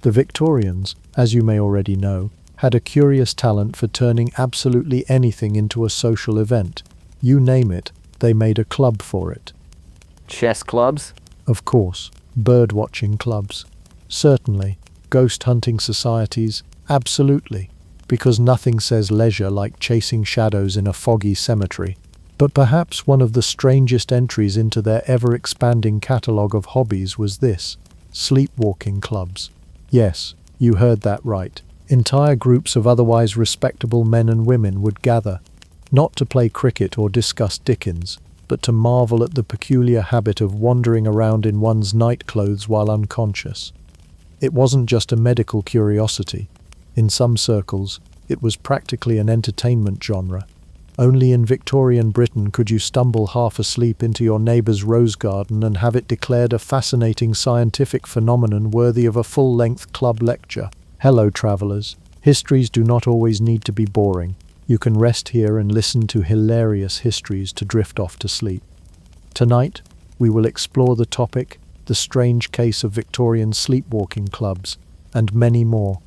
The Victorians, as you may already know, had a curious talent for turning absolutely anything into a social event. You name it, they made a club for it. Chess clubs? Of course. Bird-watching clubs. Certainly. Ghost hunting societies? Absolutely. Because nothing says leisure like chasing shadows in a foggy cemetery. But perhaps one of the strangest entries into their ever-expanding catalogue of hobbies was this: sleepwalking clubs. Yes, you heard that right. Entire groups of otherwise respectable men and women would gather, not to play cricket or discuss Dickens, but to marvel at the peculiar habit of wandering around in one's nightclothes while unconscious. It wasn't just a medical curiosity. In some circles, it was practically an entertainment genre. Only in Victorian Britain could you stumble half asleep into your neighbour's rose garden and have it declared a fascinating scientific phenomenon worthy of a full-length club lecture. Hello, travellers. Histories do not always need to be boring. You can rest here and listen to hilarious histories to drift off to sleep. Tonight, we will explore the topic, the strange case of Victorian sleepwalking clubs, and many more.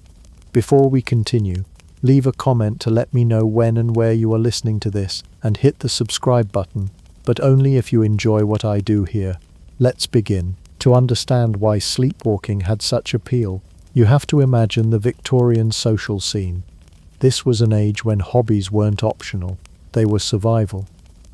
Before we continue, leave a comment to let me know when and where you are listening to this, and hit the subscribe button, but only if you enjoy what I do here. Let's begin. To understand why sleepwalking had such appeal, you have to imagine the Victorian social scene. This was an age when hobbies weren't optional, they were survival.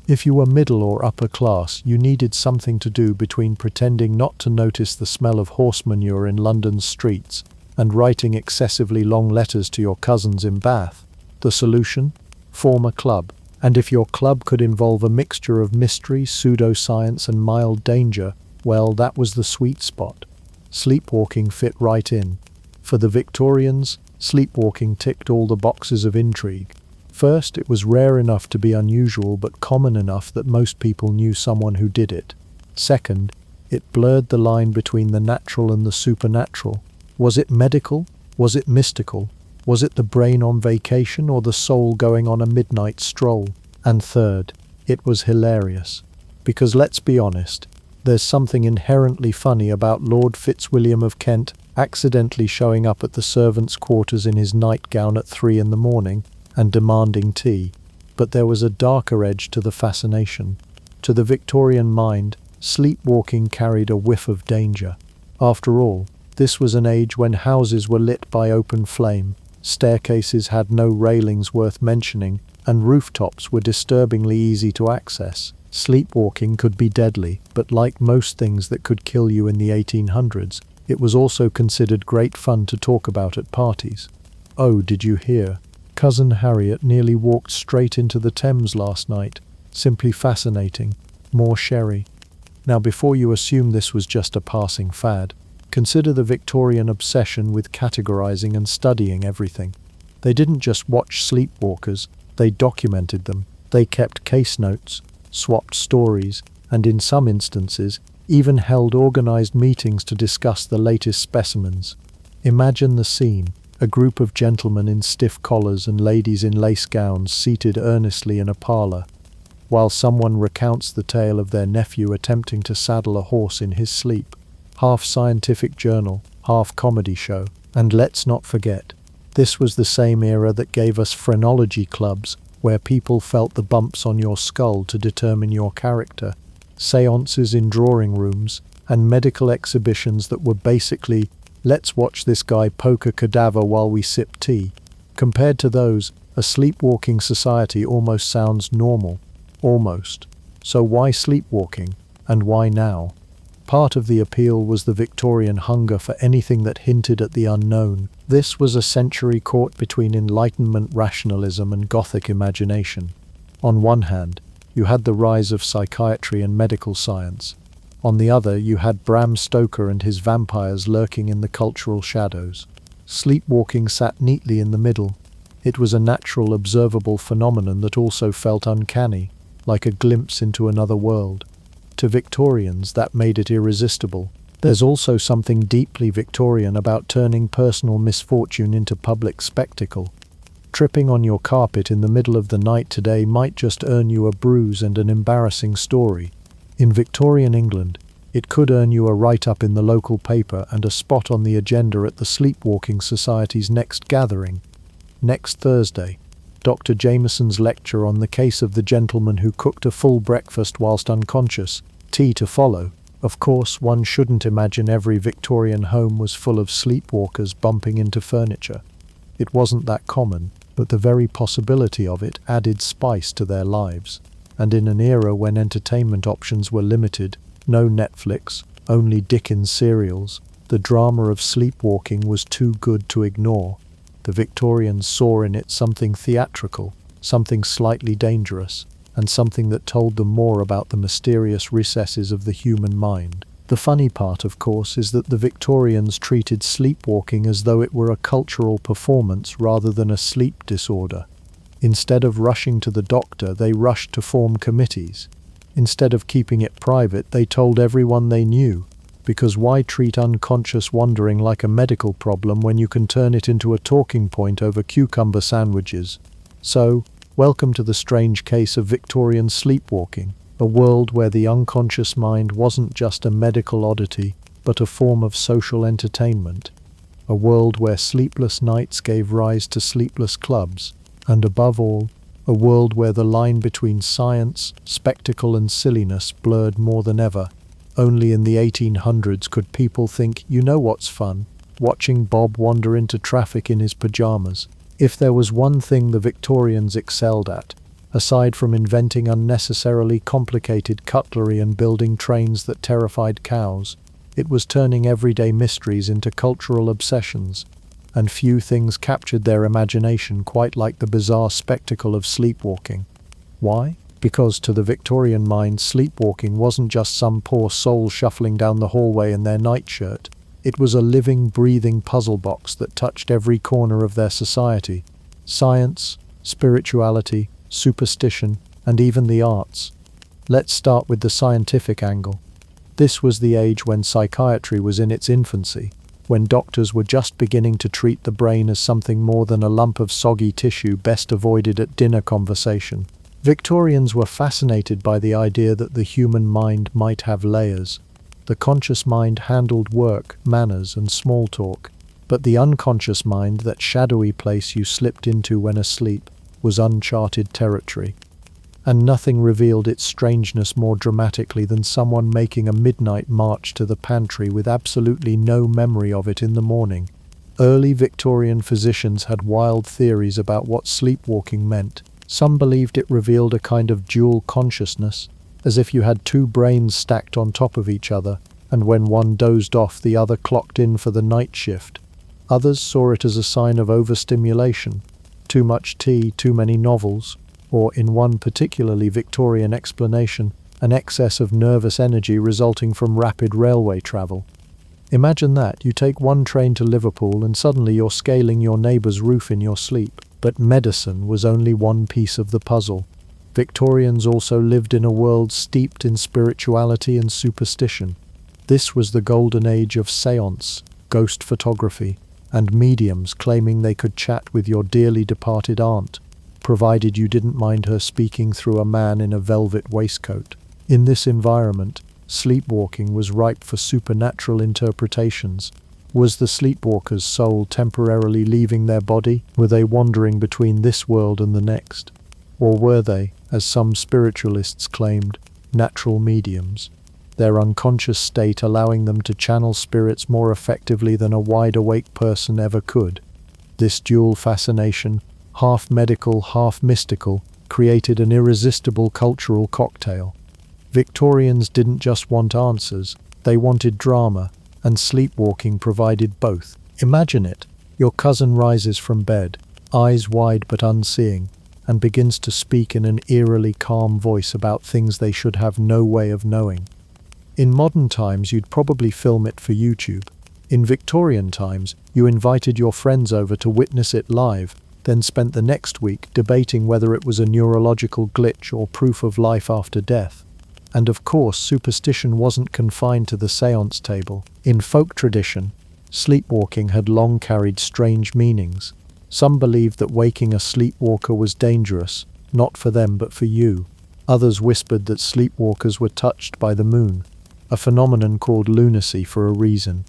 If you were middle or upper class, you needed something to do between pretending not to notice the smell of horse manure in London's streets and writing excessively long letters to your cousins in Bath. The solution? Form a club. And if your club could involve a mixture of mystery, pseudoscience, and mild danger, well, that was the sweet spot. Sleepwalking fit right in. For the Victorians, sleepwalking ticked all the boxes of intrigue. First, it was rare enough to be unusual but common enough that most people knew someone who did it. Second, it blurred the line between the natural and the supernatural. Was it medical? Was it mystical? Was it the brain on vacation or the soul going on a midnight stroll? And third, it was hilarious. Because let's be honest, there's something inherently funny about Lord Fitzwilliam of Kent accidentally showing up at the servants' quarters in his nightgown at 3 in the morning and demanding tea. But there was a darker edge to the fascination. To the Victorian mind, sleepwalking carried a whiff of danger. After all, this was an age when houses were lit by open flame, staircases had no railings worth mentioning, and rooftops were disturbingly easy to access. Sleepwalking could be deadly, but like most things that could kill you in the 1800s, it was also considered great fun to talk about at parties. Oh, did you hear? Cousin Harriet nearly walked straight into the Thames last night. Simply fascinating. More sherry. Now, before you assume this was just a passing fad, consider the Victorian obsession with categorizing and studying everything. They didn't just watch sleepwalkers, they documented them. They kept case notes, swapped stories, and in some instances, even held organized meetings to discuss the latest specimens. Imagine the scene, a group of gentlemen in stiff collars and ladies in lace gowns seated earnestly in a parlor, while someone recounts the tale of their nephew attempting to saddle a horse in his sleep. Half scientific journal, half comedy show. And let's not forget, this was the same era that gave us phrenology clubs, where people felt the bumps on your skull to determine your character, seances in drawing rooms, and medical exhibitions that were basically, let's watch this guy poke a cadaver while we sip tea. Compared to those, a sleepwalking society almost sounds normal. Almost. So why sleepwalking? And why now? Part of the appeal was the Victorian hunger for anything that hinted at the unknown. This was a century caught between Enlightenment rationalism and Gothic imagination. On one hand, you had the rise of psychiatry and medical science. On the other, you had Bram Stoker and his vampires lurking in the cultural shadows. Sleepwalking sat neatly in the middle. It was a natural, observable phenomenon that also felt uncanny, like a glimpse into another world. To Victorians, that made it irresistible. There's also something deeply Victorian about turning personal misfortune into public spectacle. Tripping on your carpet in the middle of the night today might just earn you a bruise and an embarrassing story. In Victorian England, It could earn you a write-up in the local paper and a spot on the agenda at the Sleepwalking Society's next gathering. Next Thursday, Dr. Jameson's lecture on the case of the gentleman who cooked a full breakfast whilst unconscious, tea to follow. Of course, one shouldn't imagine every Victorian home was full of sleepwalkers bumping into furniture. It wasn't that common, but the very possibility of it added spice to their lives. And in an era when entertainment options were limited, no Netflix, only Dickens serials, the drama of sleepwalking was too good to ignore. The Victorians saw in it something theatrical, something slightly dangerous, and something that told them more about the mysterious recesses of the human mind. The funny part, of course, is that the Victorians treated sleepwalking as though it were a cultural performance rather than a sleep disorder. Instead of rushing to the doctor, they rushed to form committees. Instead of keeping it private, they told everyone they knew, because why treat unconscious wandering like a medical problem when you can turn it into a talking point over cucumber sandwiches? So, welcome to the strange case of Victorian sleepwalking, a world where the unconscious mind wasn't just a medical oddity, but a form of social entertainment. A world where sleepless nights gave rise to sleepless clubs, and above all, a world where the line between science, spectacle and silliness blurred more than ever. Only in the 1800s could people think, you know what's fun? Watching Bob wander into traffic in his pajamas. If there was one thing the Victorians excelled at, aside from inventing unnecessarily complicated cutlery and building trains that terrified cows, it was turning everyday mysteries into cultural obsessions. And few things captured their imagination quite like the bizarre spectacle of sleepwalking. Why? Because to the Victorian mind, sleepwalking wasn't just some poor soul shuffling down the hallway in their nightshirt. It was a living, breathing puzzle box that touched every corner of their society. Science, spirituality, superstition, and even the arts. Let's start with the scientific angle. This was the age when psychiatry was in its infancy, when doctors were just beginning to treat the brain as something more than a lump of soggy tissue best avoided at dinner conversation. Victorians were fascinated by the idea that the human mind might have layers. The conscious mind handled work, manners, and small talk, but the unconscious mind, that shadowy place you slipped into when asleep, was uncharted territory. And nothing revealed its strangeness more dramatically than someone making a midnight march to the pantry with absolutely no memory of it in the morning. Early Victorian physicians had wild theories about what sleepwalking meant. Some believed it revealed a kind of dual consciousness, as if you had two brains stacked on top of each other, and when one dozed off, the other clocked in for the night shift. Others saw it as a sign of overstimulation, too much tea, too many novels, or, in one particularly Victorian explanation, an excess of nervous energy resulting from rapid railway travel. Imagine that, you take one train to Liverpool and suddenly you're scaling your neighbour's roof in your sleep. But medicine was only one piece of the puzzle. Victorians also lived in a world steeped in spirituality and superstition. This was the golden age of séance, ghost photography, and mediums claiming they could chat with your dearly departed aunt, provided you didn't mind her speaking through a man in a velvet waistcoat. In this environment, sleepwalking was ripe for supernatural interpretations. Was the sleepwalker's soul temporarily leaving their body? Were they wandering between this world and the next? Or were they, as some spiritualists claimed, natural mediums, their unconscious state allowing them to channel spirits more effectively than a wide-awake person ever could? This dual fascination, half medical, half mystical, created an irresistible cultural cocktail. Victorians didn't just want answers, they wanted drama, and sleepwalking provided both. Imagine it. Your cousin rises from bed, eyes wide but unseeing, and begins to speak in an eerily calm voice about things they should have no way of knowing. In modern times, you'd probably film it for YouTube. In Victorian times, you invited your friends over to witness it live, then spent the next week debating whether it was a neurological glitch or proof of life after death. And of course, superstition wasn't confined to the séance table. In folk tradition, sleepwalking had long carried strange meanings. Some believed that waking a sleepwalker was dangerous, not for them but for you. Others whispered that sleepwalkers were touched by the moon. a phenomenon called lunacy for a reason.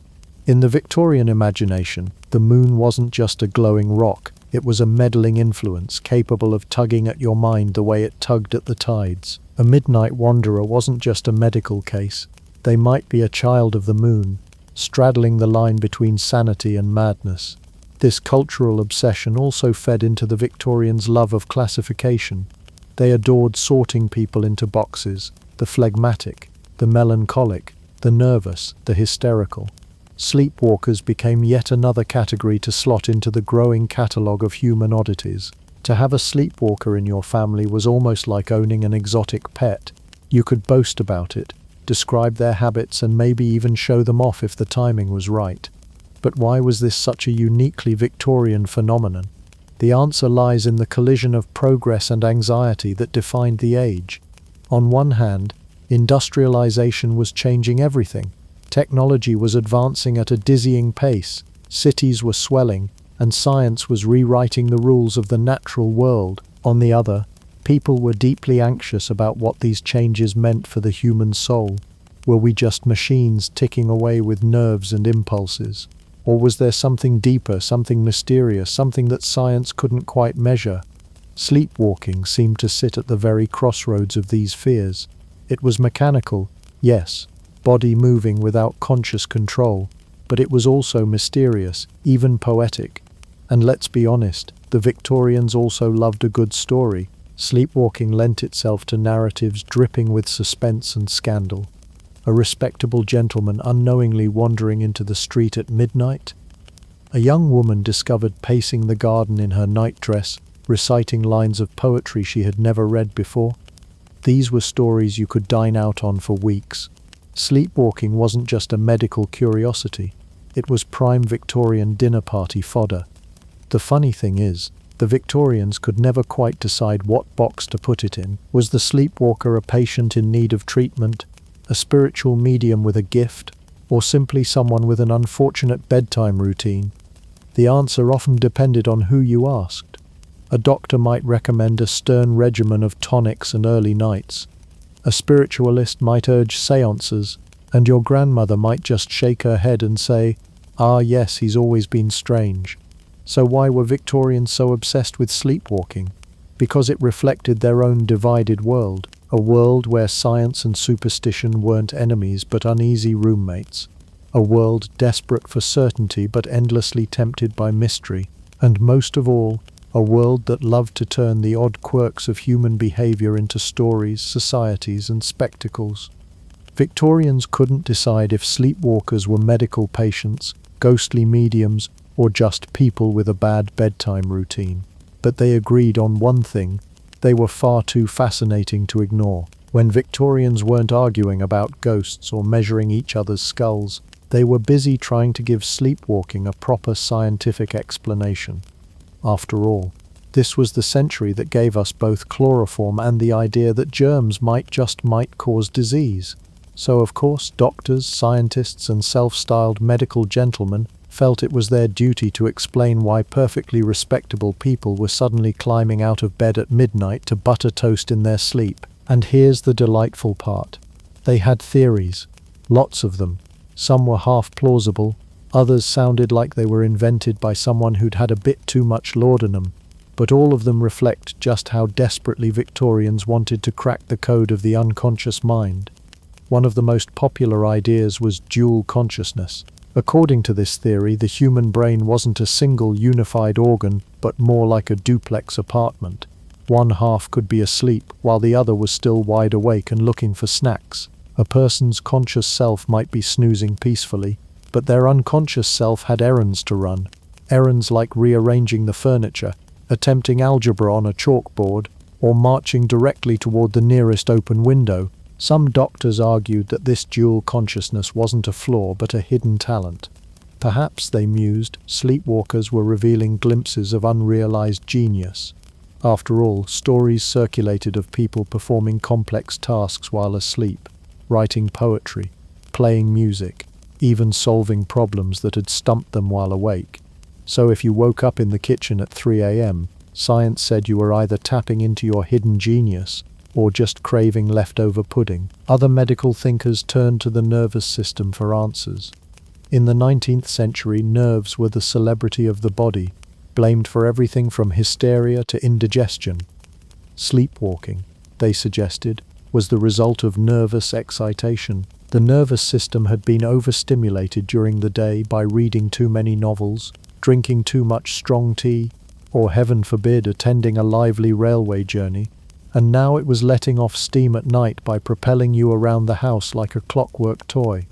In the Victorian imagination, the moon wasn't just a glowing rock, it was a meddling influence capable of tugging at your mind the way it tugged at the tides. A midnight wanderer wasn't just a medical case, they might be a child of the moon, straddling the line between sanity and madness. This cultural obsession also fed into the Victorians' love of classification. They adored sorting people into boxes: the phlegmatic, the melancholic, the nervous, the hysterical. Sleepwalkers became yet another category to slot into the growing catalogue of human oddities. To have a sleepwalker in your family was almost like owning an exotic pet. You could boast about it, describe their habits, and maybe even show them off if the timing was right. But why was this such a uniquely Victorian phenomenon? The answer lies in the collision of progress and anxiety that defined the age. On one hand, industrialization was changing everything. Technology was advancing at a dizzying pace, cities were swelling, and science was rewriting the rules of the natural world. On the other, people were deeply anxious about what these changes meant for the human soul. Were we just machines ticking away with nerves and impulses? Or was there something deeper, something mysterious, something that science couldn't quite measure? Sleepwalking seemed to sit at the very crossroads of these fears. It was mechanical, yes, body moving without conscious control, but it was also mysterious, even poetic. And let's be honest, the Victorians also loved a good story. Sleepwalking lent itself to narratives dripping with suspense and scandal. A respectable gentleman unknowingly wandering into the street at midnight? A young woman discovered pacing the garden in her nightdress, reciting lines of poetry she had never read before? These were stories you could dine out on for weeks. Sleepwalking wasn't just a medical curiosity, it was prime Victorian dinner party fodder. The funny thing is, the Victorians could never quite decide what box to put it in. Was the sleepwalker a patient in need of treatment, a spiritual medium with a gift, or simply someone with an unfortunate bedtime routine? The answer often depended on who you asked. A doctor might recommend a stern regimen of tonics and early nights. A spiritualist might urge seances, and your grandmother might just shake her head and say, "Ah yes, he's always been strange." So why were Victorians so obsessed with sleepwalking? Because it reflected their own divided world, a world where science and superstition weren't enemies but uneasy roommates, a world desperate for certainty but endlessly tempted by mystery, and most of all, a world that loved to turn the odd quirks of human behavior into stories, societies, and spectacles. Victorians couldn't decide if sleepwalkers were medical patients, ghostly mediums, or just people with a bad bedtime routine. But they agreed on one thing: they were far too fascinating to ignore. When Victorians weren't arguing about ghosts or measuring each other's skulls, they were busy trying to give sleepwalking a proper scientific explanation. After all, this was the century that gave us both chloroform and the idea that germs might cause disease. So of course, doctors, scientists, and self-styled medical gentlemen felt it was their duty to explain why perfectly respectable people were suddenly climbing out of bed at midnight to butter toast in their sleep. And here's the delightful part. They had theories, lots of them. Some were half plausible, others sounded like they were invented by someone who'd had a bit too much laudanum, but all of them reflect just how desperately Victorians wanted to crack the code of the unconscious mind. One of the most popular ideas was dual consciousness. According to this theory, the human brain wasn't a single unified organ, but more like a duplex apartment. One half could be asleep, while the other was still wide awake and looking for snacks. A person's conscious self might be snoozing peacefully, but their unconscious self had errands to run. Errands like rearranging the furniture, attempting algebra on a chalkboard, or marching directly toward the nearest open window. Some doctors argued that this dual consciousness wasn't a flaw but a hidden talent. Perhaps, they mused, sleepwalkers were revealing glimpses of unrealized genius. After all, stories circulated of people performing complex tasks while asleep, writing poetry, playing music, even solving problems that had stumped them while awake. So if you woke up in the kitchen at 3 a.m., science said you were either tapping into your hidden genius or just craving leftover pudding. Other medical thinkers turned to the nervous system for answers. In the 19th century, nerves were the celebrity of the body, blamed for everything from hysteria to indigestion. Sleepwalking, they suggested, was the result of nervous excitation. The nervous system had been overstimulated during the day by reading too many novels, drinking too much strong tea, or heaven forbid, attending a lively railway journey, and now it was letting off steam at night by propelling you around the house like a clockwork toy.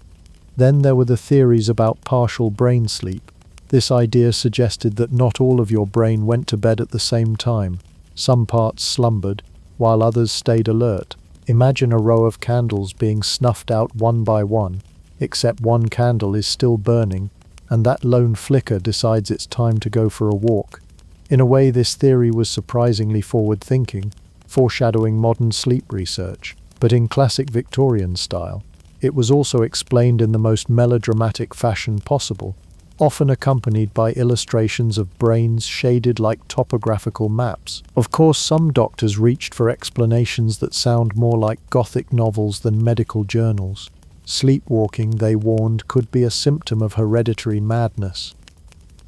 Then there were the theories about partial brain sleep. This idea suggested that not all of your brain went to bed at the same time. Some parts slumbered, while others stayed alert. Imagine a row of candles being snuffed out one by one, except one candle is still burning, and that lone flicker decides it's time to go for a walk. In a way, this theory was surprisingly forward-thinking, foreshadowing modern sleep research, but in classic Victorian style. It was also explained in the most melodramatic fashion possible, often accompanied by illustrations of brains shaded like topographical maps. Of course, some doctors reached for explanations that sound more like Gothic novels than medical journals. Sleepwalking, they warned, could be a symptom of hereditary madness.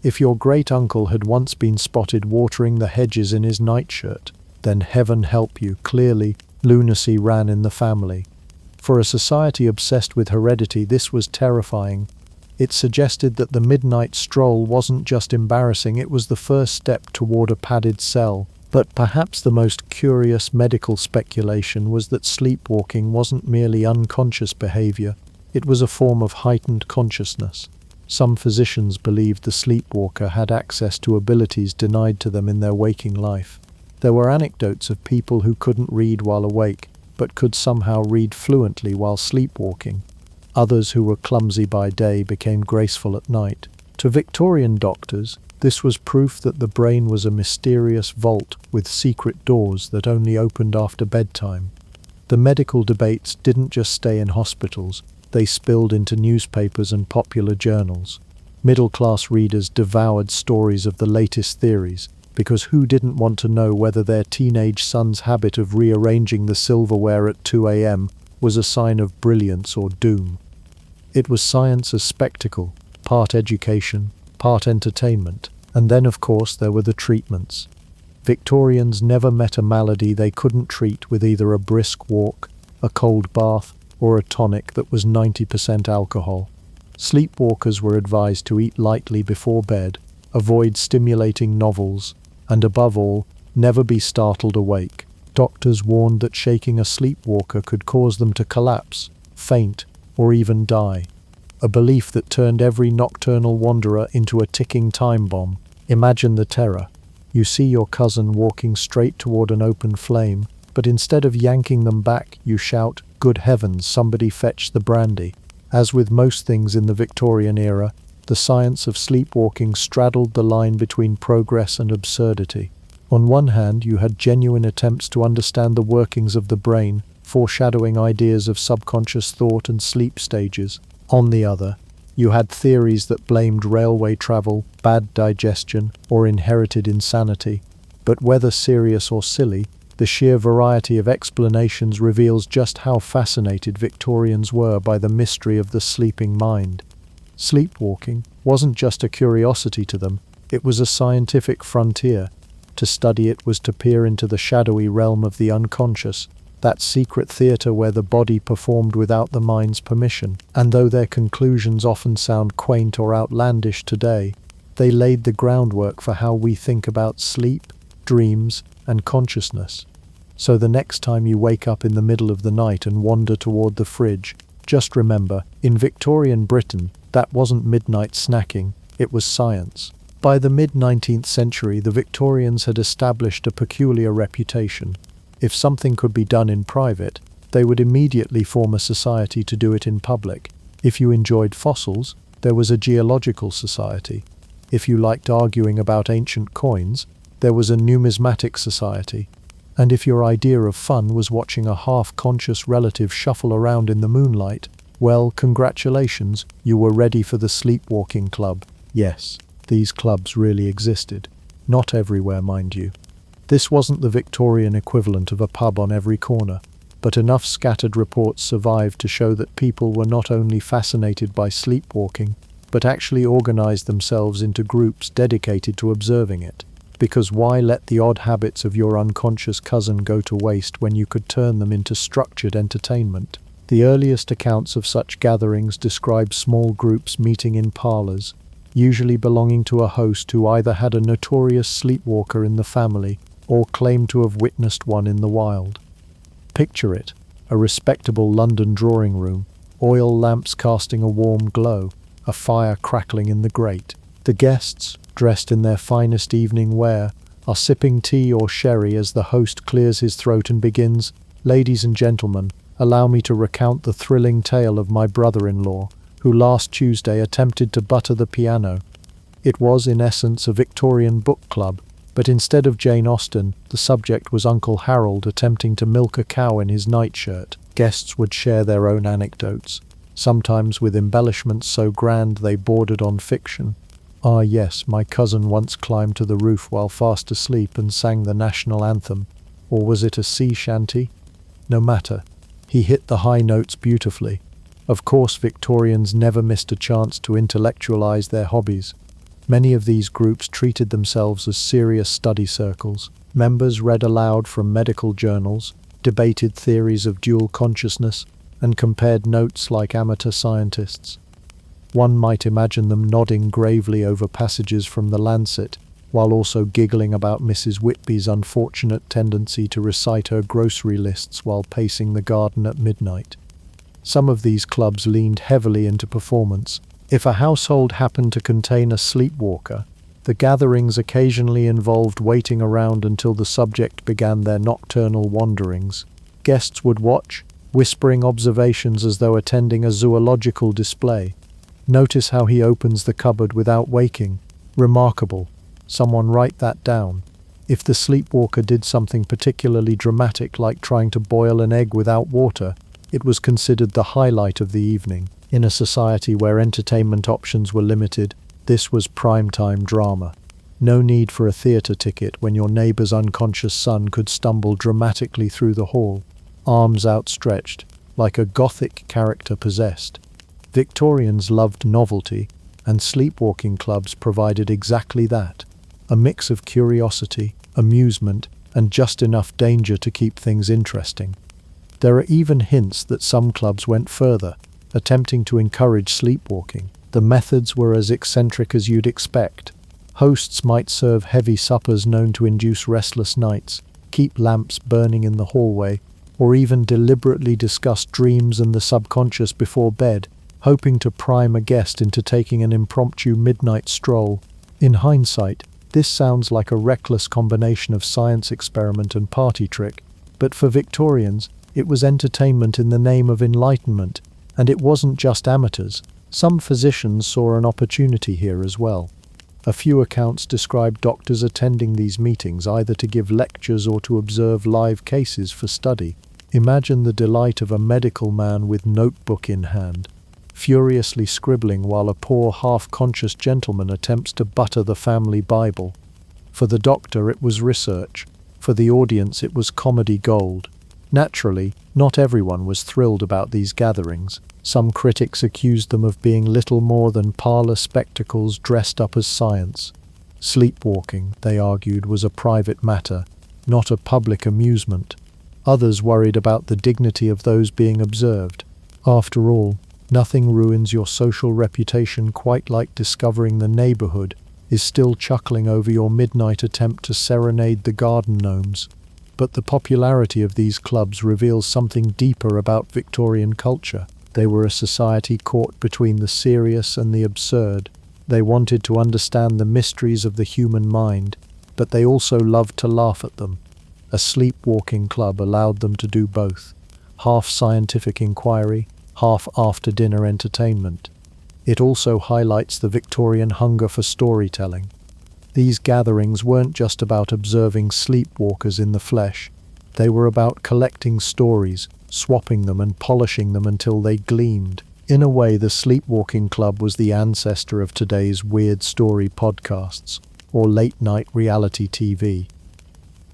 If your great-uncle had once been spotted watering the hedges in his nightshirt, then heaven help you, clearly, lunacy ran in the family. For a society obsessed with heredity, this was terrifying. It suggested that the midnight stroll wasn't just embarrassing, it was the first step toward a padded cell. But perhaps the most curious medical speculation was that sleepwalking wasn't merely unconscious behavior, it was a form of heightened consciousness. Some physicians believed the sleepwalker had access to abilities denied to them in their waking life. There were anecdotes of people who couldn't read while awake, but could somehow read fluently while sleepwalking. Others who were clumsy by day became graceful at night. To Victorian doctors, this was proof that the brain was a mysterious vault with secret doors that only opened after bedtime. The medical debates didn't just stay in hospitals, they spilled into newspapers and popular journals. Middle-class readers devoured stories of the latest theories, because who didn't want to know whether their teenage son's habit of rearranging the silverware at 2 a.m. was a sign of brilliance or doom? It was science as spectacle, part education, part entertainment, and then of course there were the treatments. Victorians never met a malady they couldn't treat with either a brisk walk, a cold bath, or a tonic that was 90% alcohol. Sleepwalkers were advised to eat lightly before bed, avoid stimulating novels, and above all, never be startled awake. Doctors warned that shaking a sleepwalker could cause them to collapse, faint, or even die. A belief that turned every nocturnal wanderer into a ticking time bomb. Imagine the terror. You see your cousin walking straight toward an open flame, but instead of yanking them back, you shout, "Good heavens, somebody fetch the brandy." As with most things in the Victorian era, the science of sleepwalking straddled the line between progress and absurdity. On one hand, you had genuine attempts to understand the workings of the brain, foreshadowing ideas of subconscious thought and sleep stages. On the other, you had theories that blamed railway travel, bad digestion, or inherited insanity. But whether serious or silly, the sheer variety of explanations reveals just how fascinated Victorians were by the mystery of the sleeping mind. Sleepwalking wasn't just a curiosity to them, it was a scientific frontier. To study it was to peer into the shadowy realm of the unconscious, that secret theatre where the body performed without the mind's permission. And though their conclusions often sound quaint or outlandish today, they laid the groundwork for how we think about sleep, dreams, and consciousness. So the next time you wake up in the middle of the night and wander toward the fridge, just remember, in Victorian Britain, that wasn't midnight snacking, it was science. By the mid-19th century, the Victorians had established a peculiar reputation. If something could be done in private, they would immediately form a society to do it in public. If you enjoyed fossils, there was a geological society. If you liked arguing about ancient coins, there was a numismatic society. And if your idea of fun was watching a half-conscious relative shuffle around in the moonlight, well, congratulations, you were ready for the Sleepwalking Club. Yes, these clubs really existed. Not everywhere, mind you. This wasn't the Victorian equivalent of a pub on every corner, but enough scattered reports survived to show that people were not only fascinated by sleepwalking, but actually organized themselves into groups dedicated to observing it. Because why let the odd habits of your unconscious cousin go to waste when you could turn them into structured entertainment? The earliest accounts of such gatherings describe small groups meeting in parlors, usually belonging to a host who either had a notorious sleepwalker in the family or claimed to have witnessed one in the wild. Picture it, a respectable London drawing room, oil lamps casting a warm glow, a fire crackling in the grate. The guests, dressed in their finest evening wear, are sipping tea or sherry as the host clears his throat and begins, "Ladies and gentlemen, allow me to recount the thrilling tale of my brother-in-law, who last Tuesday attempted to butter the piano." It was, in essence, a Victorian book club, but instead of Jane Austen, the subject was Uncle Harold attempting to milk a cow in his nightshirt. Guests would share their own anecdotes, sometimes with embellishments so grand they bordered on fiction. "Ah yes, my cousin once climbed to the roof while fast asleep and sang the national anthem. Or was it a sea shanty? No matter. He hit the high notes beautifully." Of course, Victorians never missed a chance to intellectualize their hobbies. Many of these groups treated themselves as serious study circles. Members read aloud from medical journals, debated theories of dual consciousness, and compared notes like amateur scientists. One might imagine them nodding gravely over passages from the Lancet, while also giggling about Mrs. Whitby's unfortunate tendency to recite her grocery lists while pacing the garden at midnight. Some of these clubs leaned heavily into performance. If a household happened to contain a sleepwalker, the gatherings occasionally involved waiting around until the subject began their nocturnal wanderings. Guests would watch, whispering observations as though attending a zoological display. "Notice how he opens the cupboard without waking. Remarkable. Someone write that down." If the sleepwalker did something particularly dramatic like trying to boil an egg without water, it was considered the highlight of the evening. In a society where entertainment options were limited, this was prime-time drama. No need for a theatre ticket when your neighbour's unconscious son could stumble dramatically through the hall, arms outstretched, like a Gothic character possessed. Victorians loved novelty, and sleepwalking clubs provided exactly that. A mix of curiosity, amusement, and just enough danger to keep things interesting. There are even hints that some clubs went further, attempting to encourage sleepwalking. The methods were as eccentric as you'd expect. Hosts might serve heavy suppers known to induce restless nights, keep lamps burning in the hallway, or even deliberately discuss dreams and the subconscious before bed, hoping to prime a guest into taking an impromptu midnight stroll. In hindsight, this sounds like a reckless combination of science experiment and party trick, but for Victorians, it was entertainment in the name of enlightenment, and it wasn't just amateurs. Some physicians saw an opportunity here as well. A few accounts describe doctors attending these meetings either to give lectures or to observe live cases for study. Imagine the delight of a medical man with notebook in hand, furiously scribbling while a poor half-conscious gentleman attempts to butter the family Bible. For the doctor it was research, for the audience it was comedy gold. Naturally, not everyone was thrilled about these gatherings. Some critics accused them of being little more than parlor spectacles dressed up as science. Sleepwalking, they argued, was a private matter, not a public amusement. Others worried about the dignity of those being observed. After all, nothing ruins your social reputation quite like discovering the neighborhood is still chuckling over your midnight attempt to serenade the garden gnomes. But the popularity of these clubs reveals something deeper about Victorian culture. They were a society caught between the serious and the absurd. They wanted to understand the mysteries of the human mind, but they also loved to laugh at them. A sleepwalking club allowed them to do both. Half scientific inquiry, half after-dinner entertainment. It also highlights the Victorian hunger for storytelling. These gatherings weren't just about observing sleepwalkers in the flesh. They were about collecting stories, swapping them and polishing them until they gleamed. In a way, the Sleepwalking Club was the ancestor of today's weird story podcasts or late-night reality TV.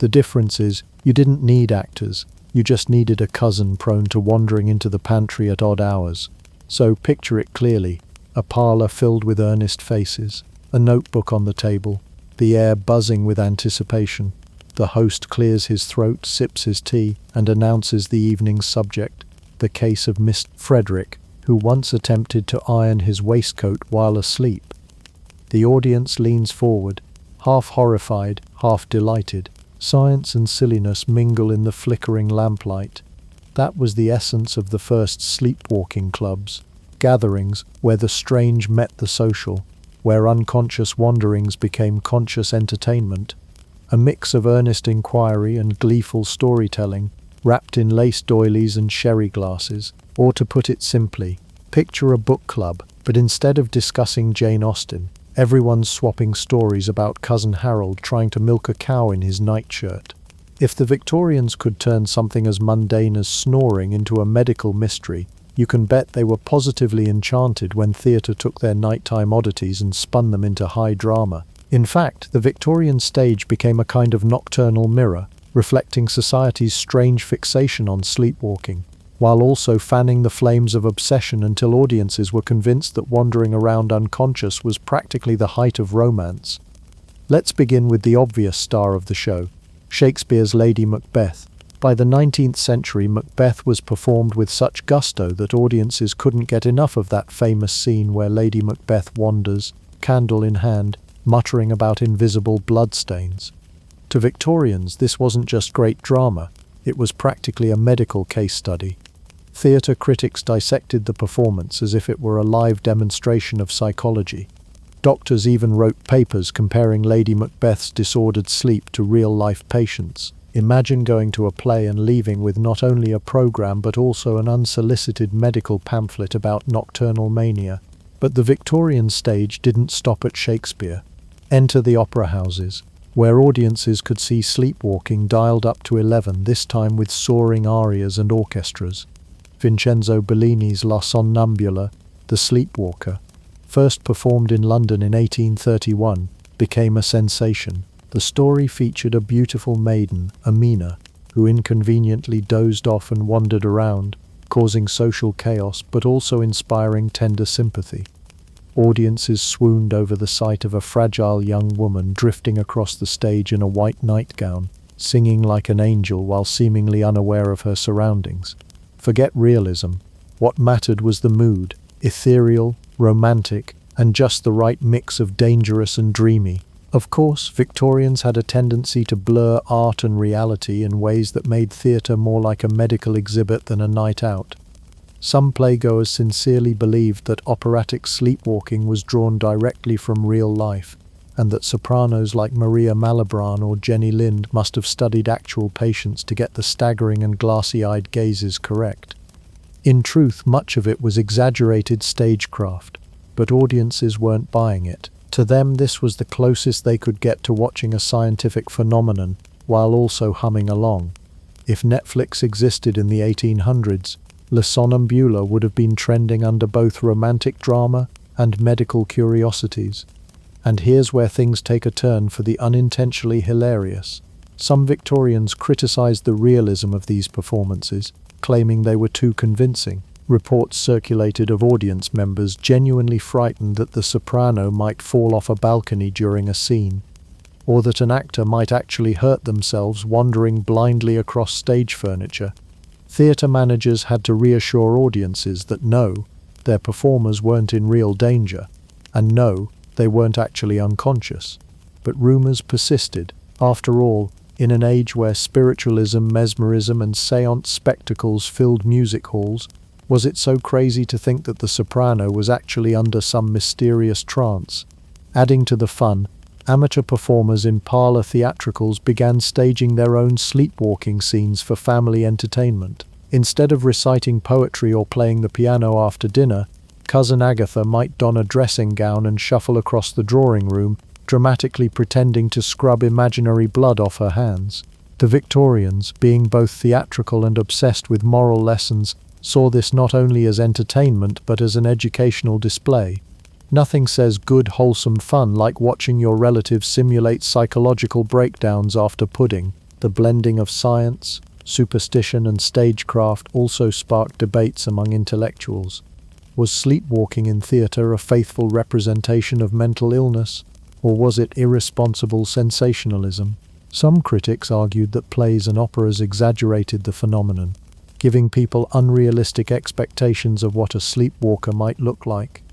The difference is, you didn't need actors, you just needed a cousin prone to wandering into the pantry at odd hours. So picture it clearly, a parlour filled with earnest faces, a notebook on the table, the air buzzing with anticipation. The host clears his throat, sips his tea, and announces the evening's subject, the case of Mr. Frederick, who once attempted to iron his waistcoat while asleep. The audience leans forward, half horrified, half delighted. Science and silliness mingle in the flickering lamplight. That was the essence of the first sleepwalking clubs, gatherings where the strange met the social, where unconscious wanderings became conscious entertainment, a mix of earnest inquiry and gleeful storytelling, wrapped in lace doilies and sherry glasses. Or to put it simply, picture a book club, but instead of discussing Jane Austen, everyone's swapping stories about Cousin Harold trying to milk a cow in his nightshirt. If the Victorians could turn something as mundane as snoring into a medical mystery, you can bet they were positively enchanted when theatre took their nighttime oddities and spun them into high drama. In fact, the Victorian stage became a kind of nocturnal mirror, reflecting society's strange fixation on sleepwalking, while also fanning the flames of obsession until audiences were convinced that wandering around unconscious was practically the height of romance. Let's begin with the obvious star of the show, Shakespeare's Lady Macbeth. By the 19th century, Macbeth was performed with such gusto that audiences couldn't get enough of that famous scene where Lady Macbeth wanders, candle in hand, muttering about invisible bloodstains. To Victorians, this wasn't just great drama, it was practically a medical case study. Theatre critics dissected the performance as if it were a live demonstration of psychology. Doctors even wrote papers comparing Lady Macbeth's disordered sleep to real-life patients. Imagine going to a play and leaving with not only a program but also an unsolicited medical pamphlet about nocturnal mania. But the Victorian stage didn't stop at Shakespeare. Enter the opera houses, where audiences could see sleepwalking dialed up to 11, this time with soaring arias and orchestras. Vincenzo Bellini's La Sonnambula, The Sleepwalker, first performed in London in 1831, became a sensation. The story featured a beautiful maiden, Amina, who inconveniently dozed off and wandered around, causing social chaos but also inspiring tender sympathy. Audiences swooned over the sight of a fragile young woman drifting across the stage in a white nightgown, singing like an angel while seemingly unaware of her surroundings. Forget realism. What mattered was the mood, ethereal, romantic, and just the right mix of dangerous and dreamy. Of course, Victorians had a tendency to blur art and reality in ways that made theatre more like a medical exhibit than a night out. Some playgoers sincerely believed that operatic sleepwalking was drawn directly from real life, and that sopranos like Maria Malibran or Jenny Lind must have studied actual patients to get the staggering and glassy-eyed gazes correct. In truth, much of it was exaggerated stagecraft, but audiences weren't buying it. To them, this was the closest they could get to watching a scientific phenomenon, while also humming along. If Netflix existed in the 1800s, La Sonnambula would have been trending under both romantic drama and medical curiosities. And here's where things take a turn for the unintentionally hilarious. Some Victorians criticized the realism of these performances, claiming they were too convincing. Reports circulated of audience members genuinely frightened that the soprano might fall off a balcony during a scene, or that an actor might actually hurt themselves wandering blindly across stage furniture. Theatre managers had to reassure audiences that no, their performers weren't in real danger, and no, they weren't actually unconscious. But rumours persisted. After all, in an age where spiritualism, mesmerism, and séance spectacles filled music halls, was it so crazy to think that the soprano was actually under some mysterious trance? Adding to the fun, amateur performers in parlour theatricals began staging their own sleepwalking scenes for family entertainment. Instead of reciting poetry or playing the piano after dinner, Cousin Agatha might don a dressing gown and shuffle across the drawing room, dramatically pretending to scrub imaginary blood off her hands. The Victorians, being both theatrical and obsessed with moral lessons, saw this not only as entertainment but as an educational display. Nothing says good, wholesome fun like watching your relatives simulate psychological breakdowns after pudding. The blending of science, superstition, and stagecraft also sparked debates among intellectuals. Was sleepwalking in theatre a faithful representation of mental illness, or was it irresponsible sensationalism? Some critics argued that plays and operas exaggerated the phenomenon, giving people unrealistic expectations of what a sleepwalker might look like.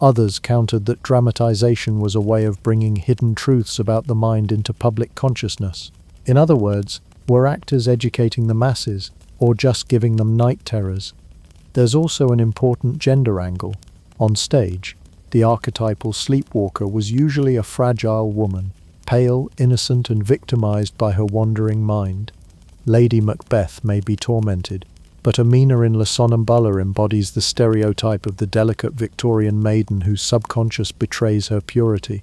Others countered that dramatization was a way of bringing hidden truths about the mind into public consciousness. In other words, were actors educating the masses, or just giving them night terrors? There's also an important gender angle. On stage, the archetypal sleepwalker was usually a fragile woman, pale, innocent, and victimized by her wandering mind. Lady Macbeth may be tormented, but Amina in La Sonnambula embodies the stereotype of the delicate Victorian maiden whose subconscious betrays her purity.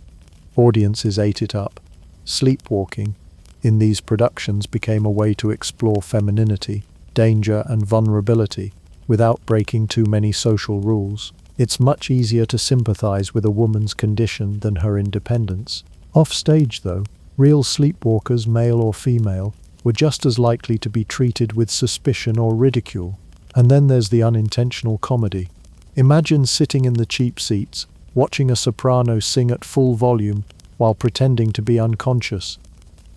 Audiences ate it up. Sleepwalking, in these productions, became a way to explore femininity, danger, and vulnerability, without breaking too many social rules. It's much easier to sympathize with a woman's condition than her independence. Off stage, though, real sleepwalkers, male or female, were just as likely to be treated with suspicion or ridicule. And then there's the unintentional comedy. Imagine sitting in the cheap seats, watching a soprano sing at full volume while pretending to be unconscious.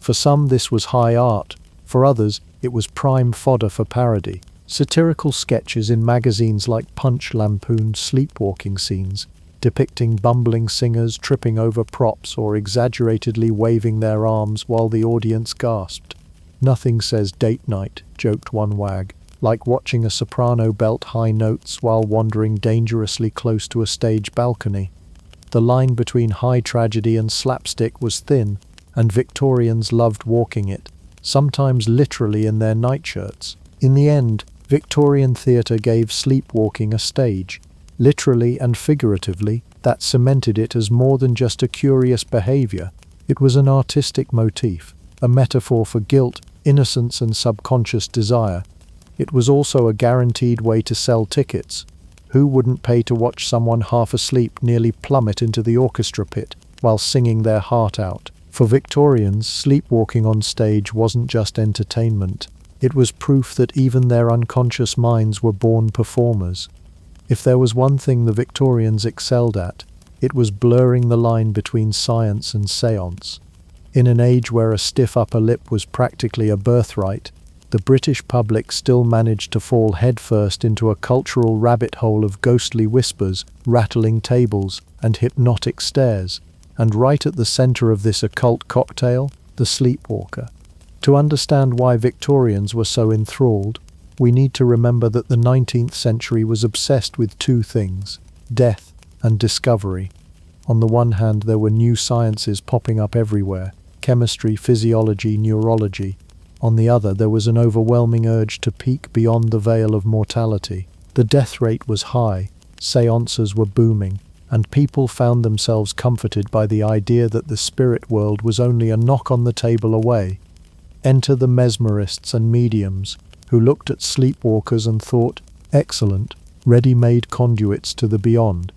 For some, this was high art. For others, it was prime fodder for parody. Satirical sketches in magazines like Punch lampooned sleepwalking scenes, depicting bumbling singers tripping over props or exaggeratedly waving their arms while the audience gasped. "Nothing says date night," joked one wag, "like watching a soprano belt high notes while wandering dangerously close to a stage balcony." The line between high tragedy and slapstick was thin, and Victorians loved walking it, sometimes literally in their nightshirts. In the end, Victorian theatre gave sleepwalking a stage, literally and figuratively, that cemented it as more than just a curious behavior. It was an artistic motif, a metaphor for guilt, innocence, and subconscious desire. It was also a guaranteed way to sell tickets. Who wouldn't pay to watch someone half asleep nearly plummet into the orchestra pit while singing their heart out? For Victorians, sleepwalking on stage wasn't just entertainment. It was proof that even their unconscious minds were born performers. If there was one thing the Victorians excelled at, it was blurring the line between science and séance. In an age where a stiff upper lip was practically a birthright, the British public still managed to fall headfirst into a cultural rabbit hole of ghostly whispers, rattling tables, and hypnotic stares. And right at the center of this occult cocktail, the sleepwalker. To understand why Victorians were so enthralled, we need to remember that the 19th century was obsessed with two things: death and discovery. On the one hand, there were new sciences popping up everywhere: chemistry, physiology, neurology. On the other, there was an overwhelming urge to peek beyond the veil of mortality. The death rate was high, seances were booming, and people found themselves comforted by the idea that the spirit world was only a knock on the table away. Enter the mesmerists and mediums, who looked at sleepwalkers and thought, excellent, ready-made conduits to the beyond.